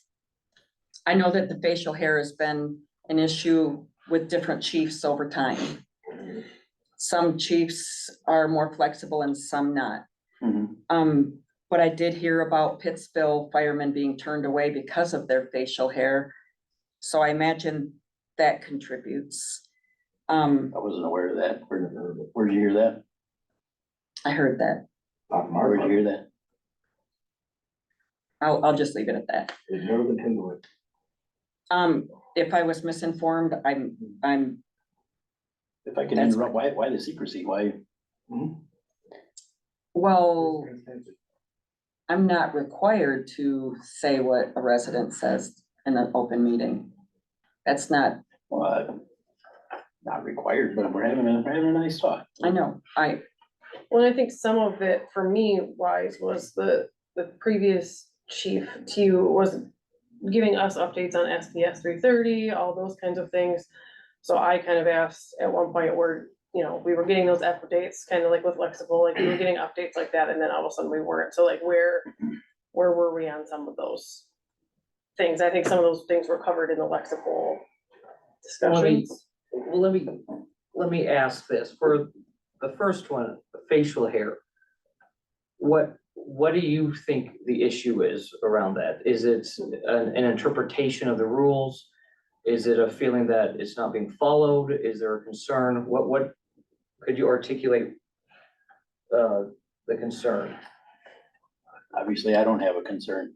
I know that the facial hair has been an issue with different chiefs over time. Some chiefs are more flexible and some not. Mhm. But I did hear about Pittsville firemen being turned away because of their facial hair. So I imagine that contributes. I wasn't aware of that. Where'd you hear that? I heard that. Not Where'd you Mark. hear that? I'll just leave it at that. They've never been into it. If I was misinformed, I'm, If I can That's interrupt, why the secrecy? Why? well, I'm not required to say what a resident says in an open meeting. That's not, Not required, but we're having a nice talk. I know, Well, I think some of it for me wise was the previous chief was giving us updates on SPS 330, all those kinds of things. So I kind of asked at one point where, you know, we were getting those updates, kind of like with Lexical, like we were getting updates like that, and then all of a sudden we weren't. So like where were we on some of those things? I think some of those things were covered in the Lexical discussions. Well, let me ask this, for the first one, the facial hair. What do you think the issue is around that? Is it an interpretation of the rules? Is it a feeling that it's not being followed? Is there a concern? What could you articulate the concern? Obviously, I don't have a concern.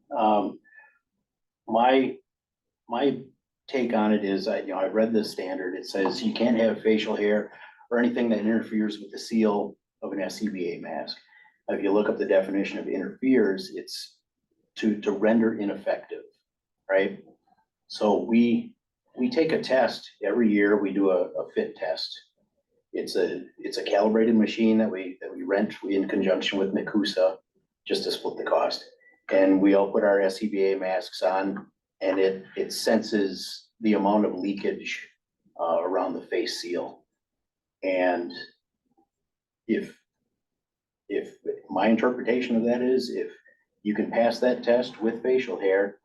My take on it is, I read the standard. It says you can't have facial hair or anything that interferes with the seal of an SCBA mask. If you look up the definition of interferes, it's to render ineffective, right? So we take a test every year. We do a fit test. It's a calibrated machine that we rent in conjunction with Nakusa, just to split the cost. And we all put our SCBA masks on, and it senses the amount of leakage around the face seal. And if my interpretation of that is, if you can pass that test with facial hair,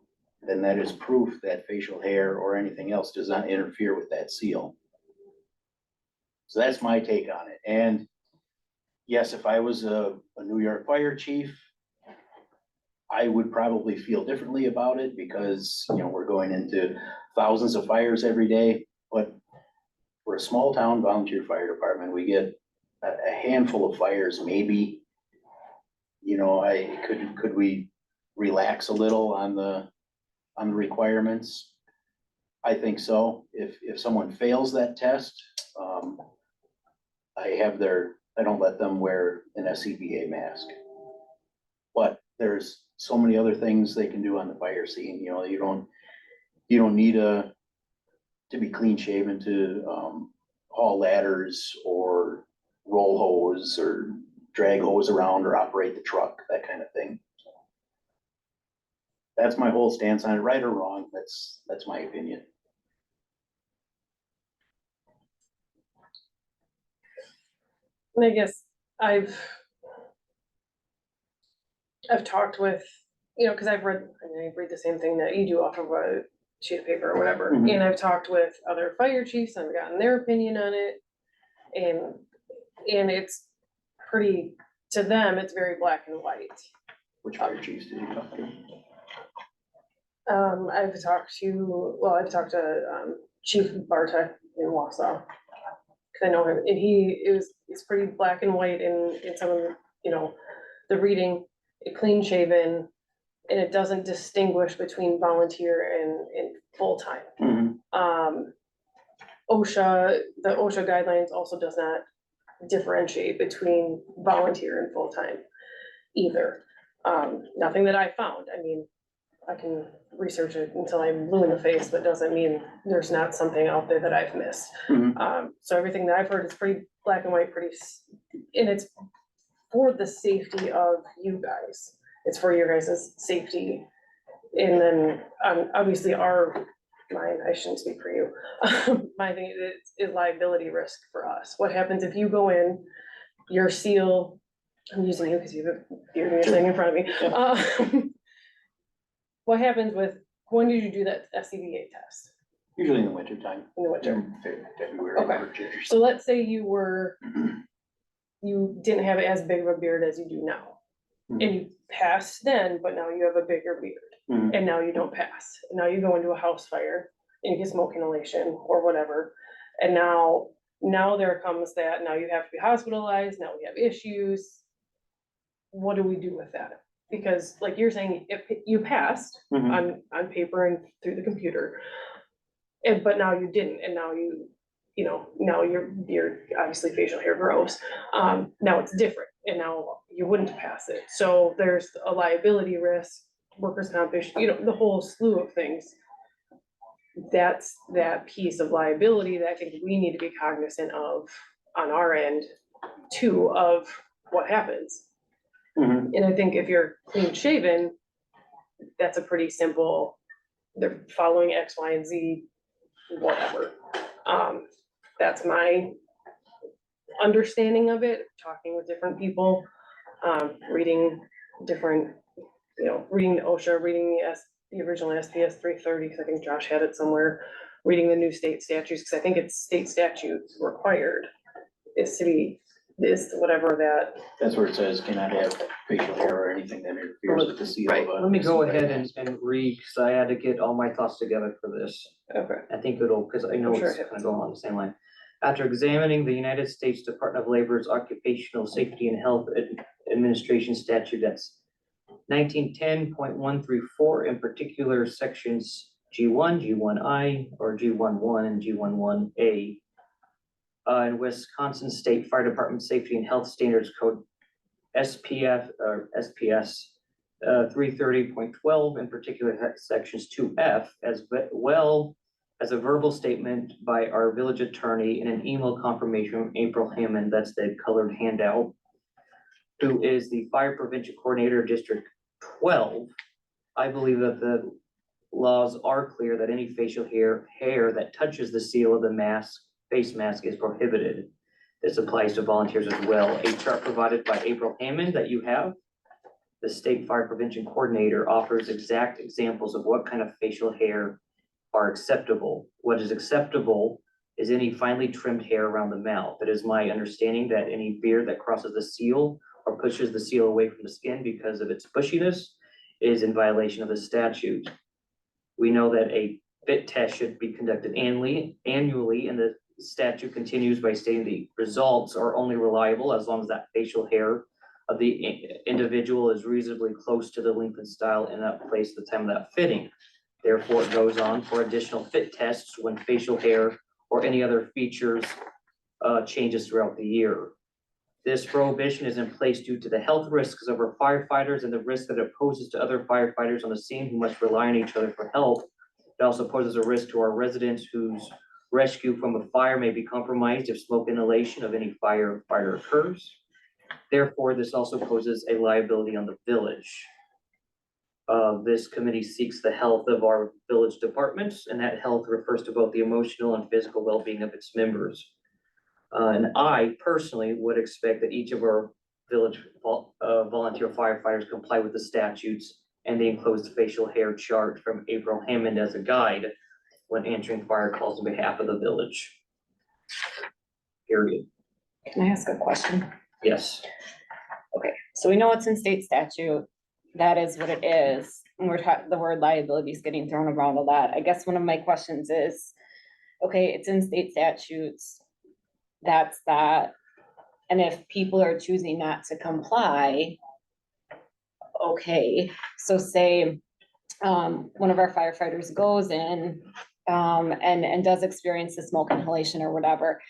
then that is proof that facial hair or anything else does not interfere with that seal. So that's my take on it. And yes, if I was a New York fire chief, I would probably feel differently about it because, you know, we're going into thousands of fires every day. But we're a small town volunteer fire department. We get a handful of fires, maybe. You know, could we relax a little on the requirements? I think so. If someone fails that test, I don't let them wear an SCBA mask. But there's so many other things they can do on the fire scene. You know, you don't need to be clean shaven to haul ladders or roll hose or drag hose around or operate the truck, that kind of thing. So that's my whole stance on it, right or wrong. That's my opinion. And I guess I've talked with, you know, cause I read the same thing that you do off of a sheet of paper or whatever. Mhm. And I've talked with other fire chiefs and gotten their opinion on it. And And it's pretty, to them, it's very black and white. Which fire chiefs did you talk to? I've talked to Chief Bartek in Wausau. Cause I know him, and it's pretty black and white in some of the, you know, the reading, clean shaven. And it doesn't distinguish between volunteer and full-time. Mhm. OSHA, the OSHA guidelines also does not differentiate between volunteer and full-time either. Nothing that I found, I mean, I can research it until I'm blue in the face, but doesn't mean there's not something out there that I've missed. Mhm. So everything that I've heard is pretty black and white, and it's for the safety of you guys. It's for your guys' safety. And then, obviously mine, I shouldn't speak for you. My thing is liability risk for us. What happens if you go in, your seal, I'm using you because you're sitting in front of me. What happens when did you do that SCBA test? Usually in the winter time. In the winter? February, Okay. March. So let's say you didn't have as big of a beard as you do now. And you passed then, but now you have a bigger beard. Mhm. And now you don't pass. And now you go into a house fire and you get smoke inhalation or whatever. And now there comes that, now you have to be hospitalized, now we have issues. What do we do with that? Because like you're saying, if you passed Mhm. on paper and through the computer, but now you didn't, and now now your obviously facial hair grows. Now it's different, and now you wouldn't pass it. So there's a liability risk, workers' comp issue, the whole slew of things. That's that piece of liability that I think we need to be cognizant of on our end too, of what happens. Mhm. And I think if you're clean shaven, that's a pretty simple, they're following X, Y, and Z, whatever. That's my understanding of it, talking with different people, reading different, reading the OSHA, reading the original SPS 330, because I think Josh had it somewhere, reading the new state statutes, because I think it's state statutes required is to be this, whatever that. That's where it says cannot have facial hair or anything that interferes with the seal. Right. of a- Let me go ahead and read, because I had to get all my thoughts together for this. Okay. I think it'll, because I know I'm sure it's it kind of going along the same line. After examining the United States Department of Labor's Occupational Safety and Health Administration statute, that's 1910.134, in particular sections G1, G1I, or G11 and G11A. In Wisconsin State Fire Department Safety and Health Standards Code, SPF or SPS 330.12, in particular sections 2F, as well as a verbal statement by our village attorney and an email confirmation from April Hammond, that's the colored handout, who is the Fire Prevention Coordinator of District 12. I believe that the laws are clear that any facial hair that touches the seal of the face mask is prohibited. This applies to volunteers as well. A chart provided by April Hammond that you have, the State Fire Prevention Coordinator, offers exact examples of what kind of facial hair are acceptable. What is acceptable is any finely trimmed hair around the mouth. It is my understanding that any beard that crosses the seal or pushes the seal away from the skin because of its bushiness is in violation of the statute. We know that a fit test should be conducted annually, and the statute continues by stating the results are only reliable as long as that facial hair of the individual is reasonably close to the length and style in that place at the time of that fitting. Therefore, it goes on for additional fit tests when facial hair or any other features changes throughout the year. This prohibition is in place due to the health risks of our firefighters and the risk that it poses to other firefighters on the scene who must rely on each other for help. It also poses a risk to our residents whose rescue from a fire may be compromised if smoke inhalation of any fire occurs. Therefore, this also poses a liability on the village. This committee seeks the health of our village departments, and that health refers to both the emotional and physical well-being of its members. And I personally would expect that each of our village volunteer firefighters comply with the statutes and the enclosed facial hair chart from April Hammond as a guide when answering fire calls on behalf of the village. Period. Can I ask a question? Yes. Okay, so we know it's in state statute. That is what it is. And we're talking, the word liability is getting thrown around a lot. I guess one of my questions is, okay, it's in state statutes. That's that. And if people are choosing not to comply, okay, so say, one of our firefighters goes in, and does experience the smoke inhalation or whatever.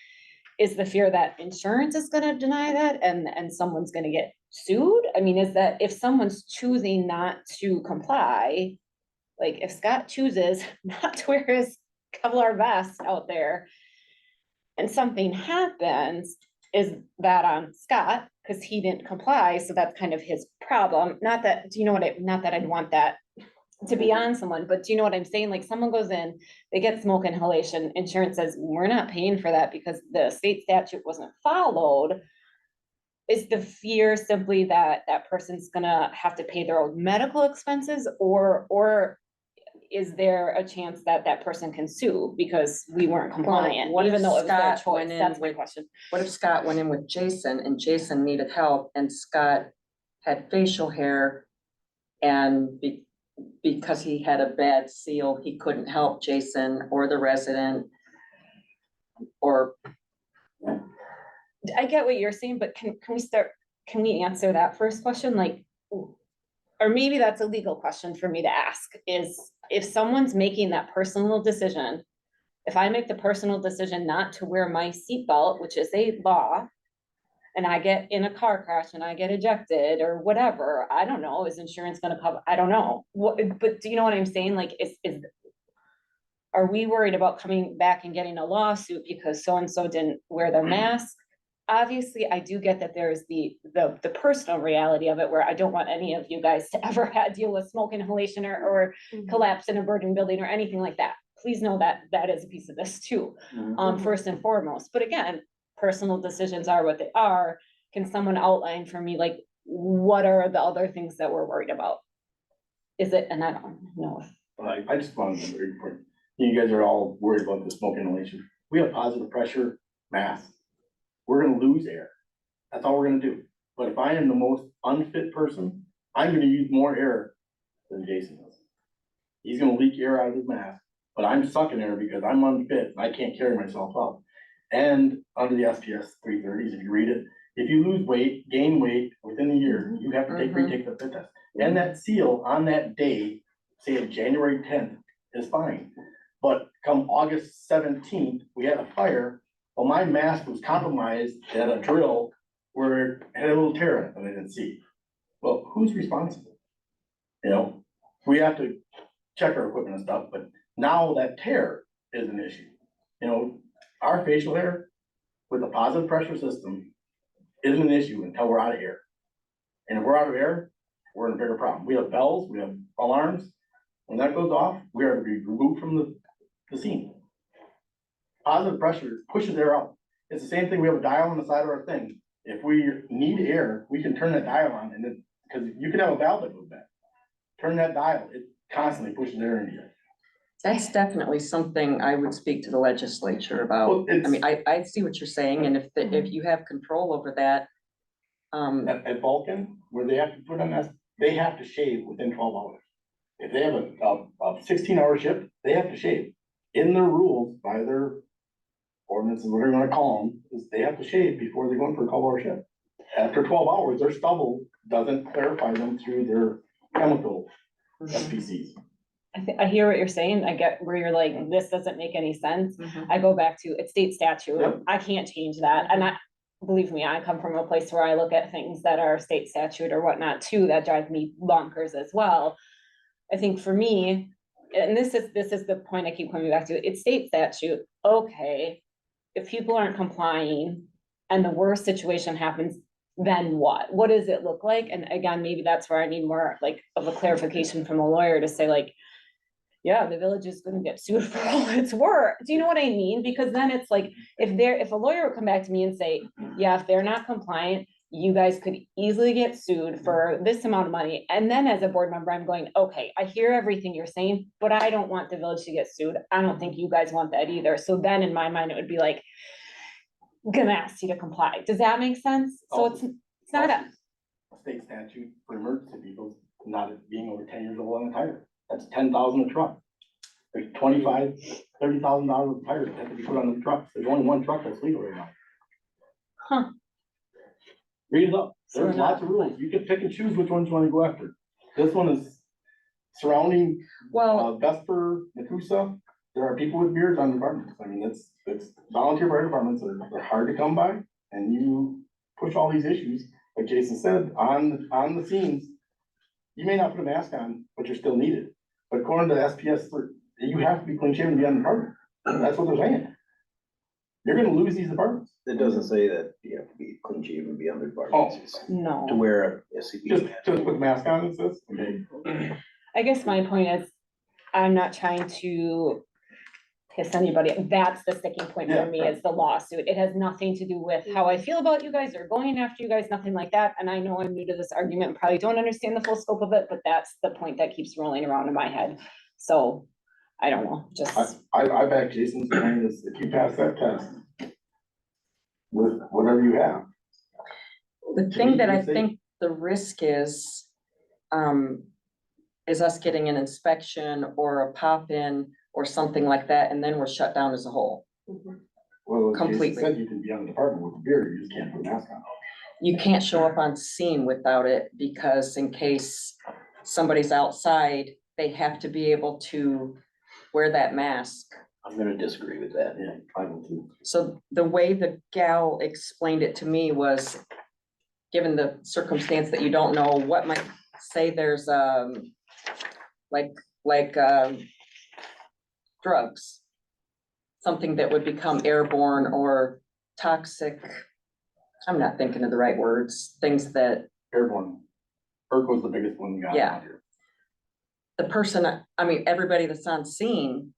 Is the fear that insurance is gonna deny that and someone's gonna get sued? I mean, is that if someone's choosing not to comply, like if Scott chooses not to wear his Kevlar vest out there and something happens, is that on Scott? Cause he didn't comply, so that's kind of his problem. Not that, do you know what not that I'd want that to be on someone, but do you know what I'm saying? Like someone goes in, they get smoke inhalation, insurance says, we're not paying for that because the state statute wasn't followed. Is the fear simply that that person's gonna have to pay their own medical expenses, or is there a chance that that person can sue because we weren't compliant, what if even though it was their Scott choice? went in That's my with- question. What if Scott went in with Jason and Jason needed help and Scott had facial hair and because he had a bad seal, he couldn't help Jason or the resident or I get what you're saying, but can we answer that first question? Like, or maybe that's a legal question for me to ask, is if someone's making that personal decision, if I make the personal decision not to wear my seatbelt, which is a law, and I get in a car crash and I get ejected or whatever, I don't know, is insurance gonna cover? I don't know. What, but do you know what I'm saying? Like, are we worried about coming back and getting a lawsuit because so-and-so didn't wear their mask? Obviously, I do get that there's the personal reality of it, where I don't want any of you guys to ever deal with smoke inhalation or collapse in a burning building or anything like that. Please know that that is a piece of this too, first and foremost. But again, personal decisions are what they are. Can someone outline for me, like, what are the other things that we're worried about? Is it, and I don't know. I just wanted to very quick, you guys are all worried about the smoke inhalation. We have positive pressure masks. We're gonna lose air. That's all we're gonna do. But if I am the most unfit person, I'm gonna use more air than Jason does. He's gonna leak air out of his mask, but I'm sucking air because I'm unfit and I can't carry myself up. And under the SPS 330s, if you read it, if you lose weight, gain weight within a year, you have to retake the fit test. And that seal on that day, say January 10th, is fine. But come August 17th, we had a fire. Well, my mask was compromised at a drill where it had a little tear in it that I didn't see. Well, who's responsible? You know, we have to check our equipment and stuff, but now that tear is an issue. You know, our facial hair with a positive pressure system isn't an issue until we're out of air. And if we're out of air, we're in a bigger problem. We have bells, we have alarms. When that goes off, we are to be removed from the scene. Positive pressure pushes air up. It's the same thing, we have a dial on the side of our thing. If we need air, we can turn that dial on and then, because you could have a valve that goes back. Turn that dial, it constantly pushes air into you. that's definitely something I would speak to the legislature about. Well, I mean, I see what you're saying, and if you have control over that, At Vulcan, where they have to put on that, they have to shave within 12 hours. If they have a 16-hour shift, they have to shave. In their rules, by their ordinances, whatever you wanna call them, is they have to shave before they go in for a 12-hour shift. After 12 hours, their stubble doesn't clarify them through their chemical SPCs. I hear what you're saying. I get where you're like, this doesn't make any sense. I go back to, it's state statute. Yep. I can't change that. And believe me, I come from a place where I look at things that are state statute or whatnot too, that drive me bonkers as well. I think for me, and this is the point I keep coming back to, it's state statute. Okay, if people aren't complying and the worst situation happens, then what? What does it look like? And again, maybe that's where I need more like of a clarification from a lawyer to say like, yeah, the village is gonna get sued for all its work. Do you know what I mean? Because then it's like, if a lawyer would come back to me and say, yeah, if they're not compliant, you guys could easily get sued for this amount of money. And then as a board member, I'm going, okay, I hear everything you're saying, but I don't want the village to get sued. I don't think you guys want that either. So then in my mind, it would be like, gonna ask you to comply. Does that make sense? So it's not a, State statute for emergency vehicles, not being over 10 years old on a tire. That's 10,000 a truck. There's $25,000-$30,000 of tires that have to be put on the truck. There's only one truck that's legal right now. huh, Read it up. So There's we're not lots of rules. You can pick and choose which ones you want to go after. This one is surrounding, Well, Vesper, Nakusa. There are people with beards on departments. I mean, it's volunteer fire departments. They're hard to come by, and you push all these issues, like Jason said, on the scenes. You may not put a mask on, but you're still needed. But according to SPS, you have to be clean shaven to be on the department. That's what they're saying. You're gonna lose these departments. It doesn't say that you have to be clean shaven and be on the department. It's no. to wear a SCP. Just put the mask on, it says. Okay. I guess my point is, I'm not trying to piss anybody. That's the sticking point for Yeah. me is the lawsuit. It has nothing to do with how I feel about you guys or going after you guys, nothing like that. And I know I'm new to this argument and probably don't understand the full scope of it, but that's the point that keeps rolling around in my head. So I don't know, just, I back Jason's point is if you pass that test with whatever you have. the thing that I think the risk is us getting an inspection or a pop-in or something like that, and then we're shut down as a whole. Well, Jason Completely. said you can be on the department with a beard, you just can't put a mask on. You can't show up on scene without it, because in case somebody's outside, they have to be able to wear that mask. I'm gonna disagree with that. Yeah, I will too. So the way the gal explained it to me was, given the circumstance that you don't know what might, say there's like drugs. Something that would become airborne or toxic. I'm not thinking of the right words, things that Airborne. ERC was the biggest one you got Yeah. out here. the person, I mean, everybody that's on scene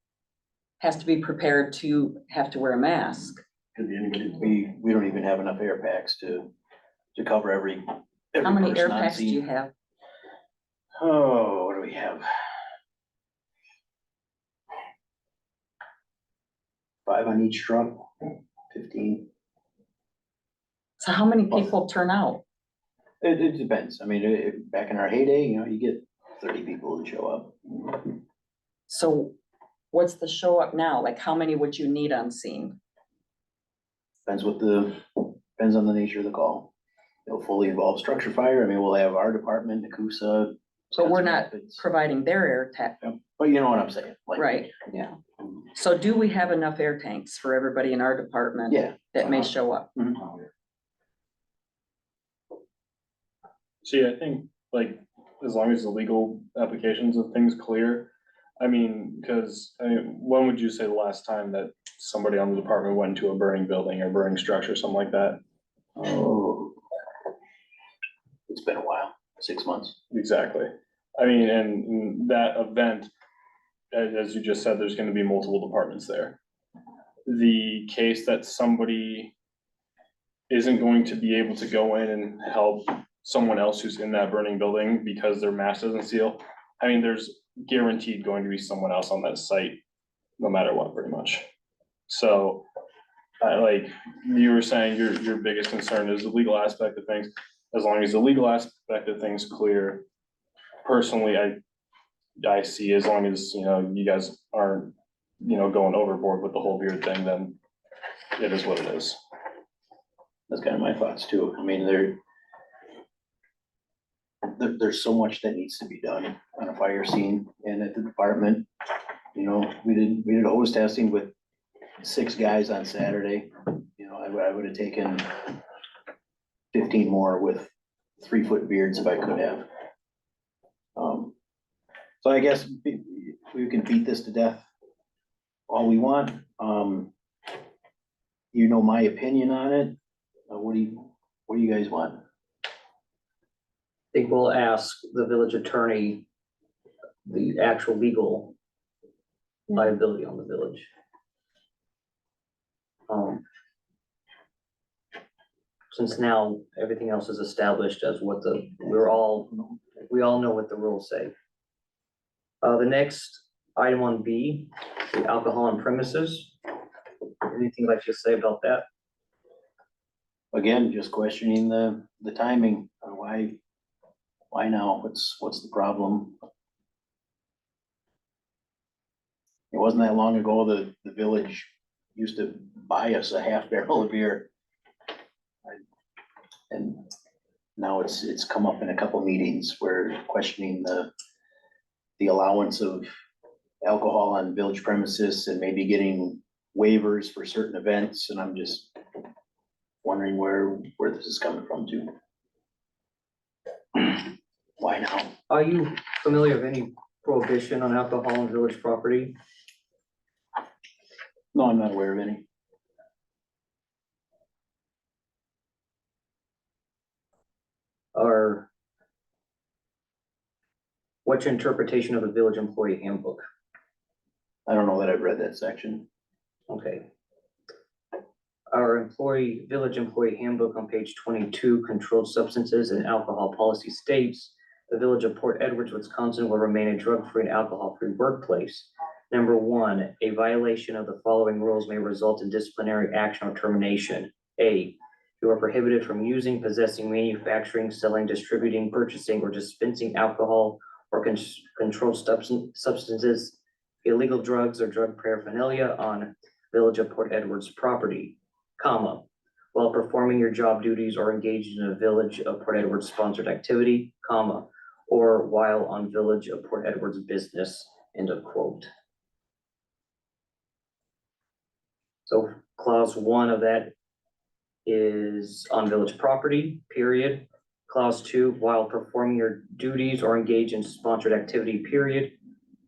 has to be prepared to have to wear a mask. Could be anybody. We don't even have enough air packs to cover every How many air person on packs do you scene. have? Oh, what do we have? 5 on each truck, 15. So how many people turn out? It depends. I mean, back in our heyday, you get 30 people to show up. So what's the show up now? Like, how many would you need on scene? Depends on the nature of the call. It'll fully involve structure fire. I mean, we'll have our department, Nakusa. But we're Wisconsin not Rapids. providing their air tech, But you know what I'm saying? like- right? Yeah. So do we have enough air tanks for everybody in our department? Yeah. That may show up? See, I think, like, as long as the legal applications of things clear, I mean, because, when would you say the last time that somebody on the department went to a burning building or burning structure, something like that? Oh. It's been a while, 6 months. Exactly. I mean, and that event, as you just said, there's gonna be multiple departments there. The case that somebody isn't going to be able to go in and help someone else who's in that burning building because their mask doesn't seal. I mean, there's guaranteed going to be someone else on that site, no matter what, pretty much. So, like you were saying, your biggest concern is the legal aspect of things. As long as the legal aspect of things clear, personally, I see, as long as, you guys aren't, going overboard with the whole beard thing, then it is what it is. That's kind of my thoughts too. I mean, there's so much that needs to be done on a fire scene and at the department. We did hose testing with 6 guys on Saturday. I would have taken 15 more with 3-foot beards if I could have. So I guess we can beat this to death all we want. My opinion on it. What do you guys want? I think we'll ask the village attorney the actual legal liability on the village. Since now everything else is established as what we all know what the rules say. The next item on B, the alcohol on premises. Anything you'd like to say about that? again, just questioning the timing, why now? What's the problem? It wasn't that long ago, the village used to buy us a half barrel of beer. And now it's come up in a couple meetings where questioning the allowance of alcohol on village premises and maybe getting waivers for certain events, and I'm just wondering where this is coming from too. Why now? Are you familiar with any prohibition on alcohol on village property? No, I'm not aware of any. Or what's your interpretation of the village employee handbook? I don't know that I've read that section. Okay. Our village employee handbook on page 22, controlled substances and alcohol policy states, the village of Port Edwards, Wisconsin will remain a drug-free and alcohol-free workplace. Number one, a violation of the following rules may result in disciplinary action or termination. A, you are prohibited from using, possessing, manufacturing, selling, distributing, purchasing, or dispensing alcohol or controlled substances, illegal drugs, or drug paraphernalia on village of Port Edwards property, comma, while performing your job duties or engaged in a village of Port Edwards sponsored activity, comma, or while on village of Port Edwards business, end of quote. So clause one of that is on village property, period. Clause two, while performing your duties or engage in sponsored activity, period.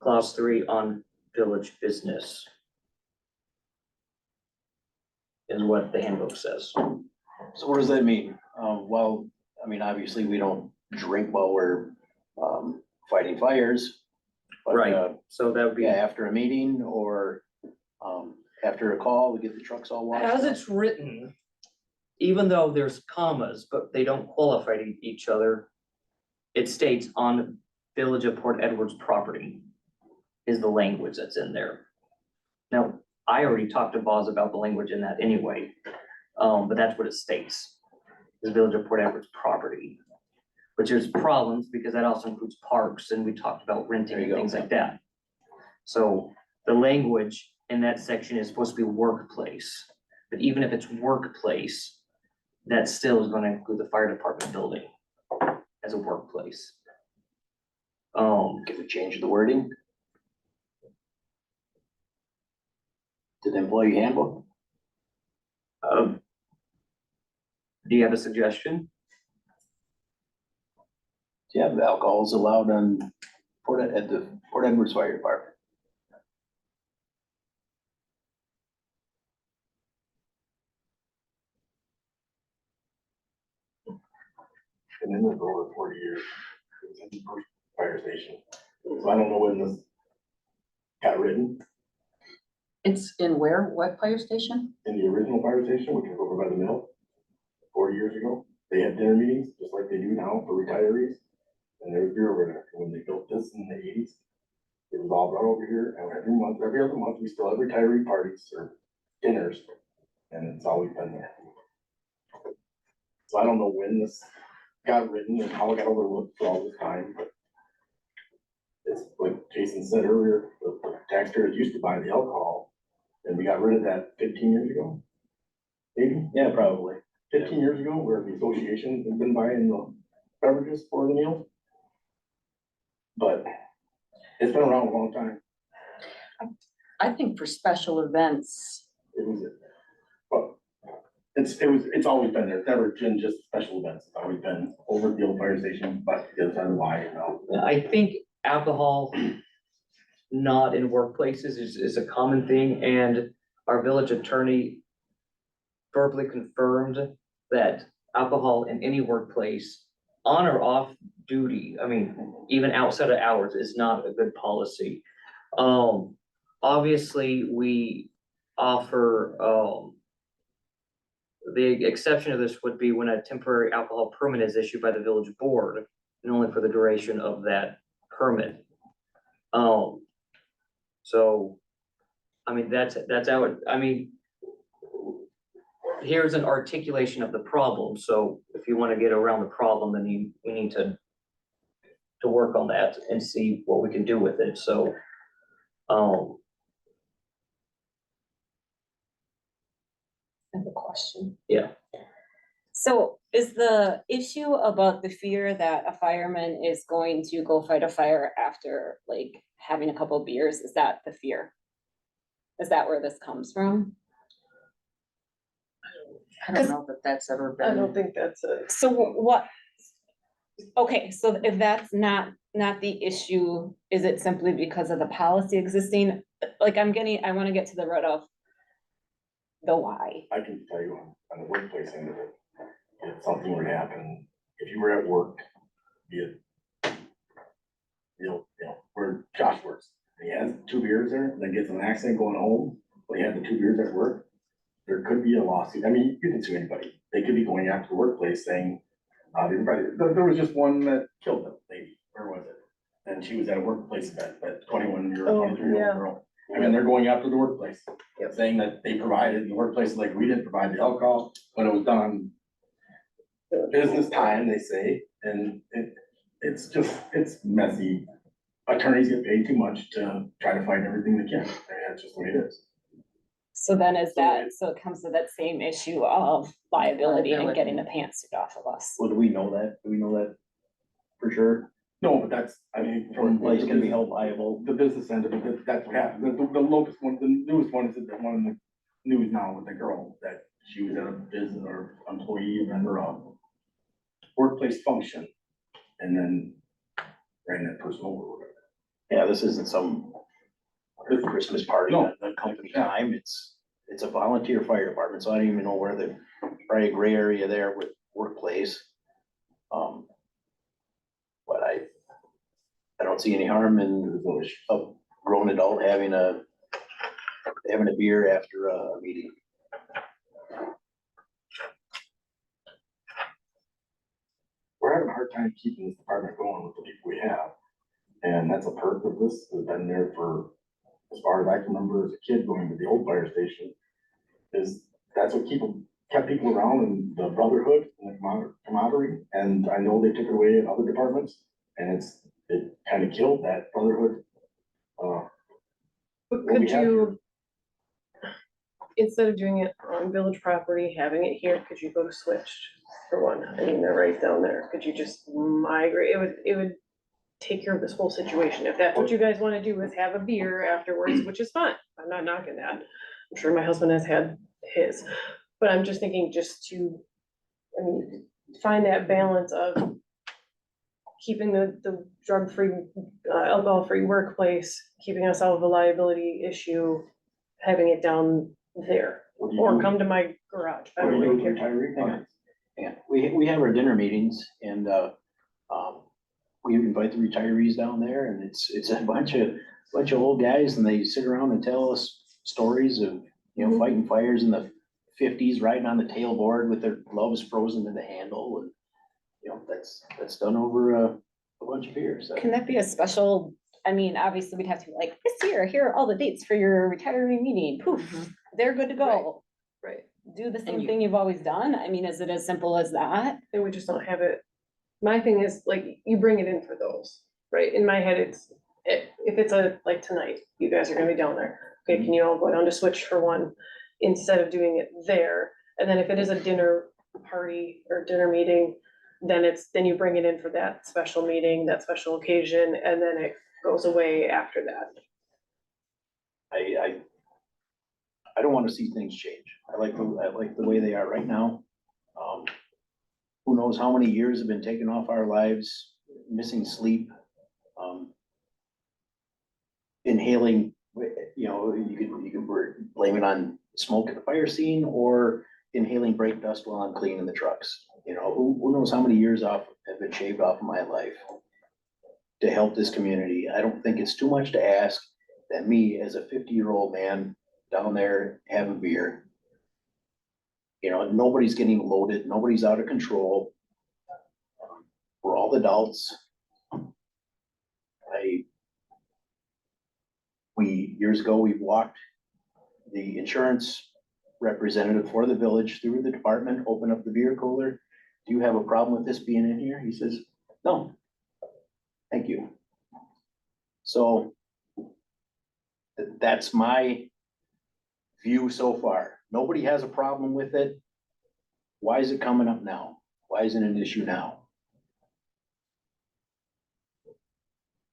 Clause three, on village business is what the handbook says. So what does that mean? Well, I mean, obviously, we don't drink while we're fighting fires. But, Right, so that would be, yeah, after a meeting or after a call, we get the trucks all washed as out. it's written, even though there's commas, but they don't qualify each other, it states on village of Port Edwards property is the language that's in there. Now, I already talked to Boz about the language in that anyway, but that's what it states, is village of Port Edwards property. Which there's problems because that also includes parks and we talked about renting There you and go. things like that. So the language in that section is supposed to be workplace, but even if it's workplace, that still is gonna include the fire department building as a workplace. Can we change the wording? To the employee handbook? Do you have a suggestion? Yeah, the alcohol is allowed on at the Port Edwards Fire Department. And then we'll go over 40 years. It was in the first fire station. So I don't know when this got written. It's in where? What fire station? In the original fire station, which was over by the mill, 40 years ago, they had dinner meetings, just like they do now for retirees. And there was beer over there. When they built this in the 80s, it was all brought over here, and every other month, we still have retiree parties or dinners, and it's always been there. So I don't know when this got written and how it got overlooked for all this time, but it's like Jason said earlier, the taxpayers used to buy the alcohol, and we got rid of that 15 years ago. Maybe Yeah, probably. 15 years ago, where the association has been buying the beverages for the meals. But it's been around a long time. I think for special events, It was, but it's always been there. It's never been just special events. It's always been over at the old fire station, but the other side of the line, you know. I think alcohol not in workplaces is a common thing, and our village attorney verbally confirmed that alcohol in any workplace, on or off duty, I mean, even outside of hours, is not a good policy. Obviously, we offer, the exception of this would be when a temporary alcohol permit is issued by the village board, and only for the duration of that permit. So, I mean, that's how it, I mean, here's an articulation of the problem, so if you wanna get around the problem, then we need to work on that and see what we can do with it, so. I have a question. Yeah. So is the issue about the fear that a fireman is going to go fight a fire after like having a couple beers, is that the fear? Is that where this comes from? I don't know that that's ever I been. don't think that's a, So what? Okay, so if that's not the issue, is it simply because of the policy existing? Like I wanna get to the root of the why. I can tell you on the workplace end of it, if something were to happen, if you were at work, be it, where Josh works, and he has 2 beers there, and then gets in an accident going home, but he had the 2 beers at work, there could be a lawsuit. I mean, you can sue anybody. They could be going after the workplace saying, there was just one that killed a lady, where was it? And she was at a workplace event, that 23-year-old yeah. girl. I mean, they're going after the workplace, Yep. saying that they provided, the workplace, like, we didn't provide the alcohol, but it was done on business time, they say, and it's messy. Attorneys get paid too much to try to fight everything they can, and that's just the way it is. So then so it comes to that same issue of liability and Liability. getting the pantsuit off of us. Well, do we know that? Do we know that for sure? No, but that's, I mean, from. Employees can be held liable. The business end of it, that's what happened. The locust one, the newest one is the one in the news now with the girl, that she was at a business or employee member of workplace function, and then ran that person over or whatever. Yeah, this isn't some Christmas party No. at the company time. It's a volunteer fire department, so I don't even know where the, probably a gray area there with workplace. But I don't see any harm in a grown adult having a beer after a meeting. We're having a hard time keeping this department going with the people we have. And that's a perk of this, has been there for, as far as I can remember as a kid going to the old fire station. Is that's what kept people around, and the brotherhood and the camaraderie, and I know they took it away in other departments, and it kind of killed that brotherhood. but What could we have you, instead of doing it on village property, having it here, could you go to Switch for one? I mean, they're right down there. Could you just migrate? It would take care of this whole situation. If that's what you guys wanna do, is have a beer afterwards, which is fine. I'm not knocking that. I'm sure my husband has had his, but I'm just thinking just to, I mean, find that balance of keeping the drug-free, alcohol-free workplace, keeping us out of a liability issue, having it down there, What do you or do? come to my garage. I What do don't you really do with care. retiree funds? Yeah, we have our dinner meetings and, we invite the retirees down there and it's a bunch of old guys and they sit around and tell us stories of, fighting fires in the 50s, riding on the tailboard with their gloves frozen to the handle and, that's done over a bunch of beers. Can that be a special, I mean, obviously we'd have to be like, here are all the dates for your retiree meeting, poof, they're good to go. Right, Do the And same you- thing you've always done, I mean, is it as simple as that? and we just don't have it. My thing is, like, you bring it in for those, right? In my head, if it's like tonight, you guys are gonna be down there. Okay, can you all go down to Switch for one, instead of doing it there? And then if it is a dinner party or dinner meeting, then you bring it in for that special meeting, that special occasion, and then it goes away after that. I don't wanna see things change. I like the way they are right now. Who knows how many years have been taken off our lives, missing sleep. Inhaling, you could blame it on smoke at the fire scene or inhaling brake dust while I'm cleaning the trucks. Who knows how many years have been shaved off of my life to help this community. I don't think it's too much to ask that me, as a 50-year-old man down there, have a beer. Nobody's getting loaded, nobody's out of control. We're all adults. Years ago, we walked the insurance representative for the village through the department, open up the beer cooler. Do you have a problem with this being in here? He says, no. Thank you. So that's my view so far. Nobody has a problem with it. Why is it coming up now? Why isn't it an issue now?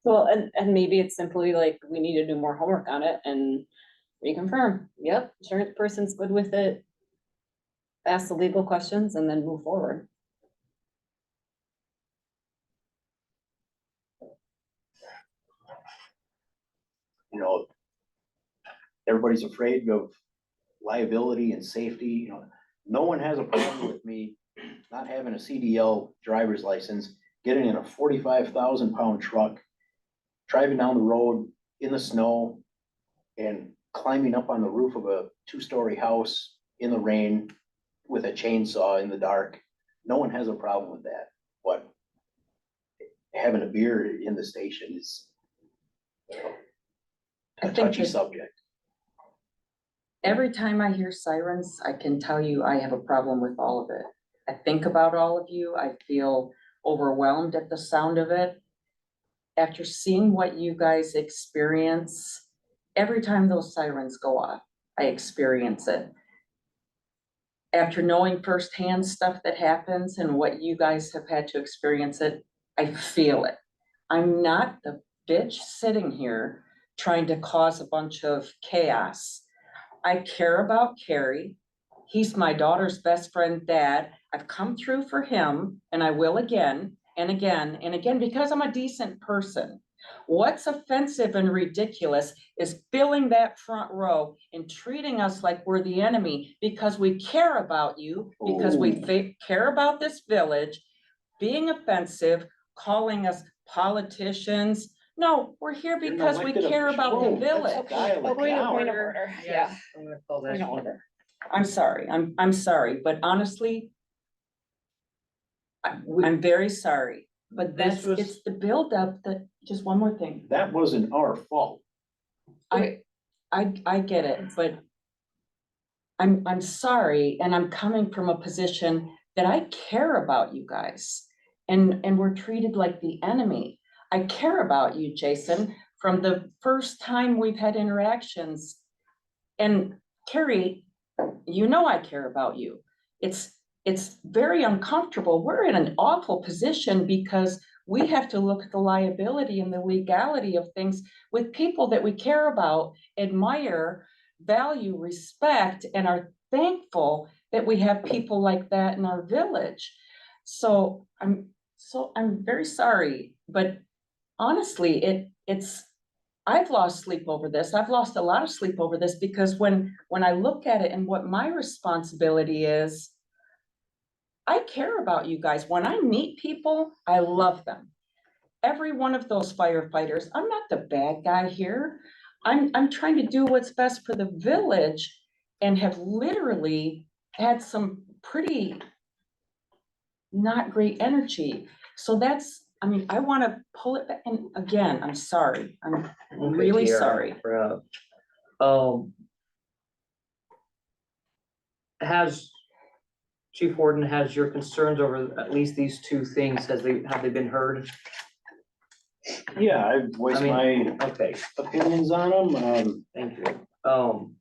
Well, and maybe it's simply like, we need to do more homework on it and reconfirm, yep, insurance person's good with it. Ask the legal questions and then move forward. You know, everybody's afraid of liability and safety, you know. No one has a problem with me not having a CDL driver's license, getting in a 45,000 pound truck, driving down the road in the snow and climbing up on the roof of a 2-story house in the rain with a chainsaw in the dark. No one has a problem with that. But having a beer in the station is I a think touchy that subject. every time I hear sirens, I can tell you I have a problem with all of it. I think about all of you. I feel overwhelmed at the sound of it. After seeing what you guys experience, every time those sirens go off, I experience it. After knowing firsthand stuff that happens and what you guys have had to experience it, I feel it. I'm not the bitch sitting here trying to cause a bunch of chaos. I care about Carrie. He's my daughter's best friend, dad. I've come through for him and I will again and again and again because I'm a decent person. What's offensive and ridiculous is filling that front row and treating us like we're the enemy because we care about you, because we care about this village, being offensive, calling us politicians. No, we're here You're an because we elected care about the official. village. Let's dial it Point of down. order, yeah. I'm gonna call Point that of one. order. I'm sorry, I'm sorry, but honestly, I'm very sorry, but This that's, was- it's the buildup that, just one more thing. That wasn't our fault. I get it, but I'm sorry, and I'm coming from a position that I care about you guys. And we're treated like the enemy. I care about you, Jason, from the first time we've had interactions. And Carrie, you know I care about you. It's very uncomfortable. We're in an awful position because we have to look at the liability and the legality of things with people that we care about, admire, value, respect, and are thankful that we have people like that in our village. So I'm very sorry, but honestly, I've lost sleep over this. I've lost a lot of sleep over this because when I look at it and what my responsibility is, I care about you guys. When I meet people, I love them. Every one of those firefighters, I'm not the bad guy here. I'm trying to do what's best for the village and have literally had some pretty not great energy. So that's, I mean, I want to pull it back. And again, I'm sorry. I'm Okay, really Kiara, sorry. Has Chief Warden, has your concerns over at least these two things, have they been heard? Yeah, I've voiced I my mean, okay, opinions on them. thank you.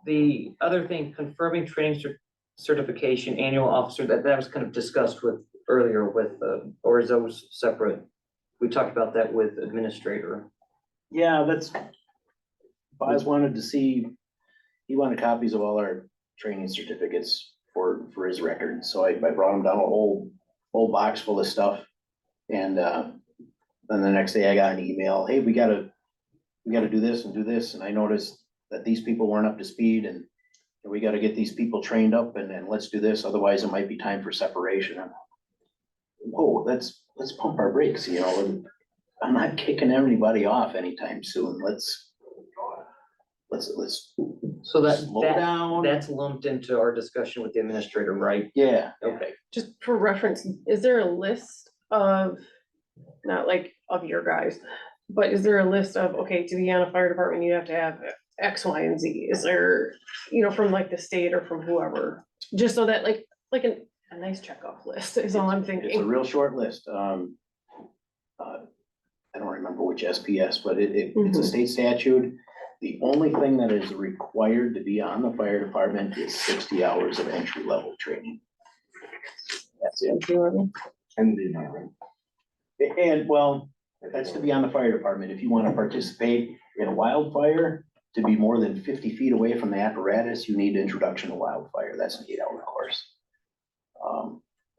The other thing, confirming training certification, annual officer, that was kind of discussed with earlier with, or is those separate? We talked about that with administrator. Yeah, that's, Boz wanted to see, he wanted copies of all our training certificates for his record. So I brought him down a whole box full of stuff. And then the next day I got an email, hey, we gotta do this and do this. And I noticed that these people weren't up to speed and we gotta get these people trained up and let's do this. Otherwise it might be time for separation. Whoa, let's pump our brakes, you know, and I'm not kicking anybody off anytime soon. Let's So slow down. that's lumped into our discussion with the administrator, right? Yeah, Okay, Just for reference, is there a list of, not like of your guys, but is there a list of, okay, to be on a fire department, you have to have X, Y, and Z? Is there, from like the state or from whoever? Just so that like a nice checkoff list is all I'm It's a thinking. real short list. I don't remember which SPS, but it's a state statute. The only thing that is required to be on the fire department is 60 hours of entry level training. That's it. And the amount. And well, that's to be on the fire department. If you want to participate in a wildfire, to be more than 50 feet away from the apparatus, you need introduction to wildfire. That's an 8-hour course.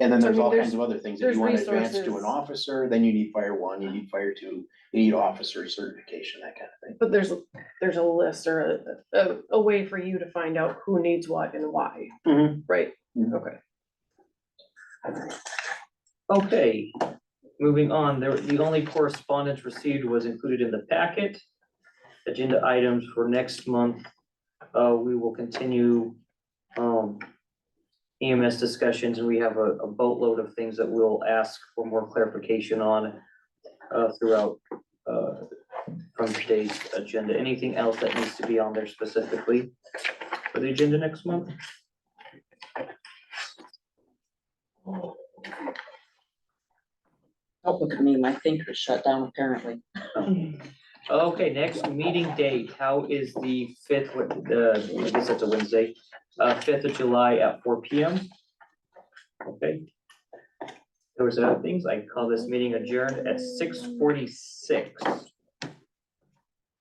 And then So, I there's mean, all there's- kinds of other things. If there's you want to advance to an resources. officer, then you need fire 1, you need fire 2, you need officer certification, that kind of thing. But there's a list or a way for you to find out who needs what and why, right? Mhm. Okay. Okay, moving on, the only correspondence received was included in the packet. Agenda items for next month, we will continue, EMS discussions, and we have a boatload of things that we'll ask for more clarification on, throughout, from today's agenda. Anything else that needs to be on there specifically for the agenda next month? Public meeting, my thinker's shut down apparently. Okay, next meeting date, how is the 5th, I guess that's a Wednesday, 5th of July at 4 p.m. Okay. Those are other things, I call this meeting adjourned at 6:46.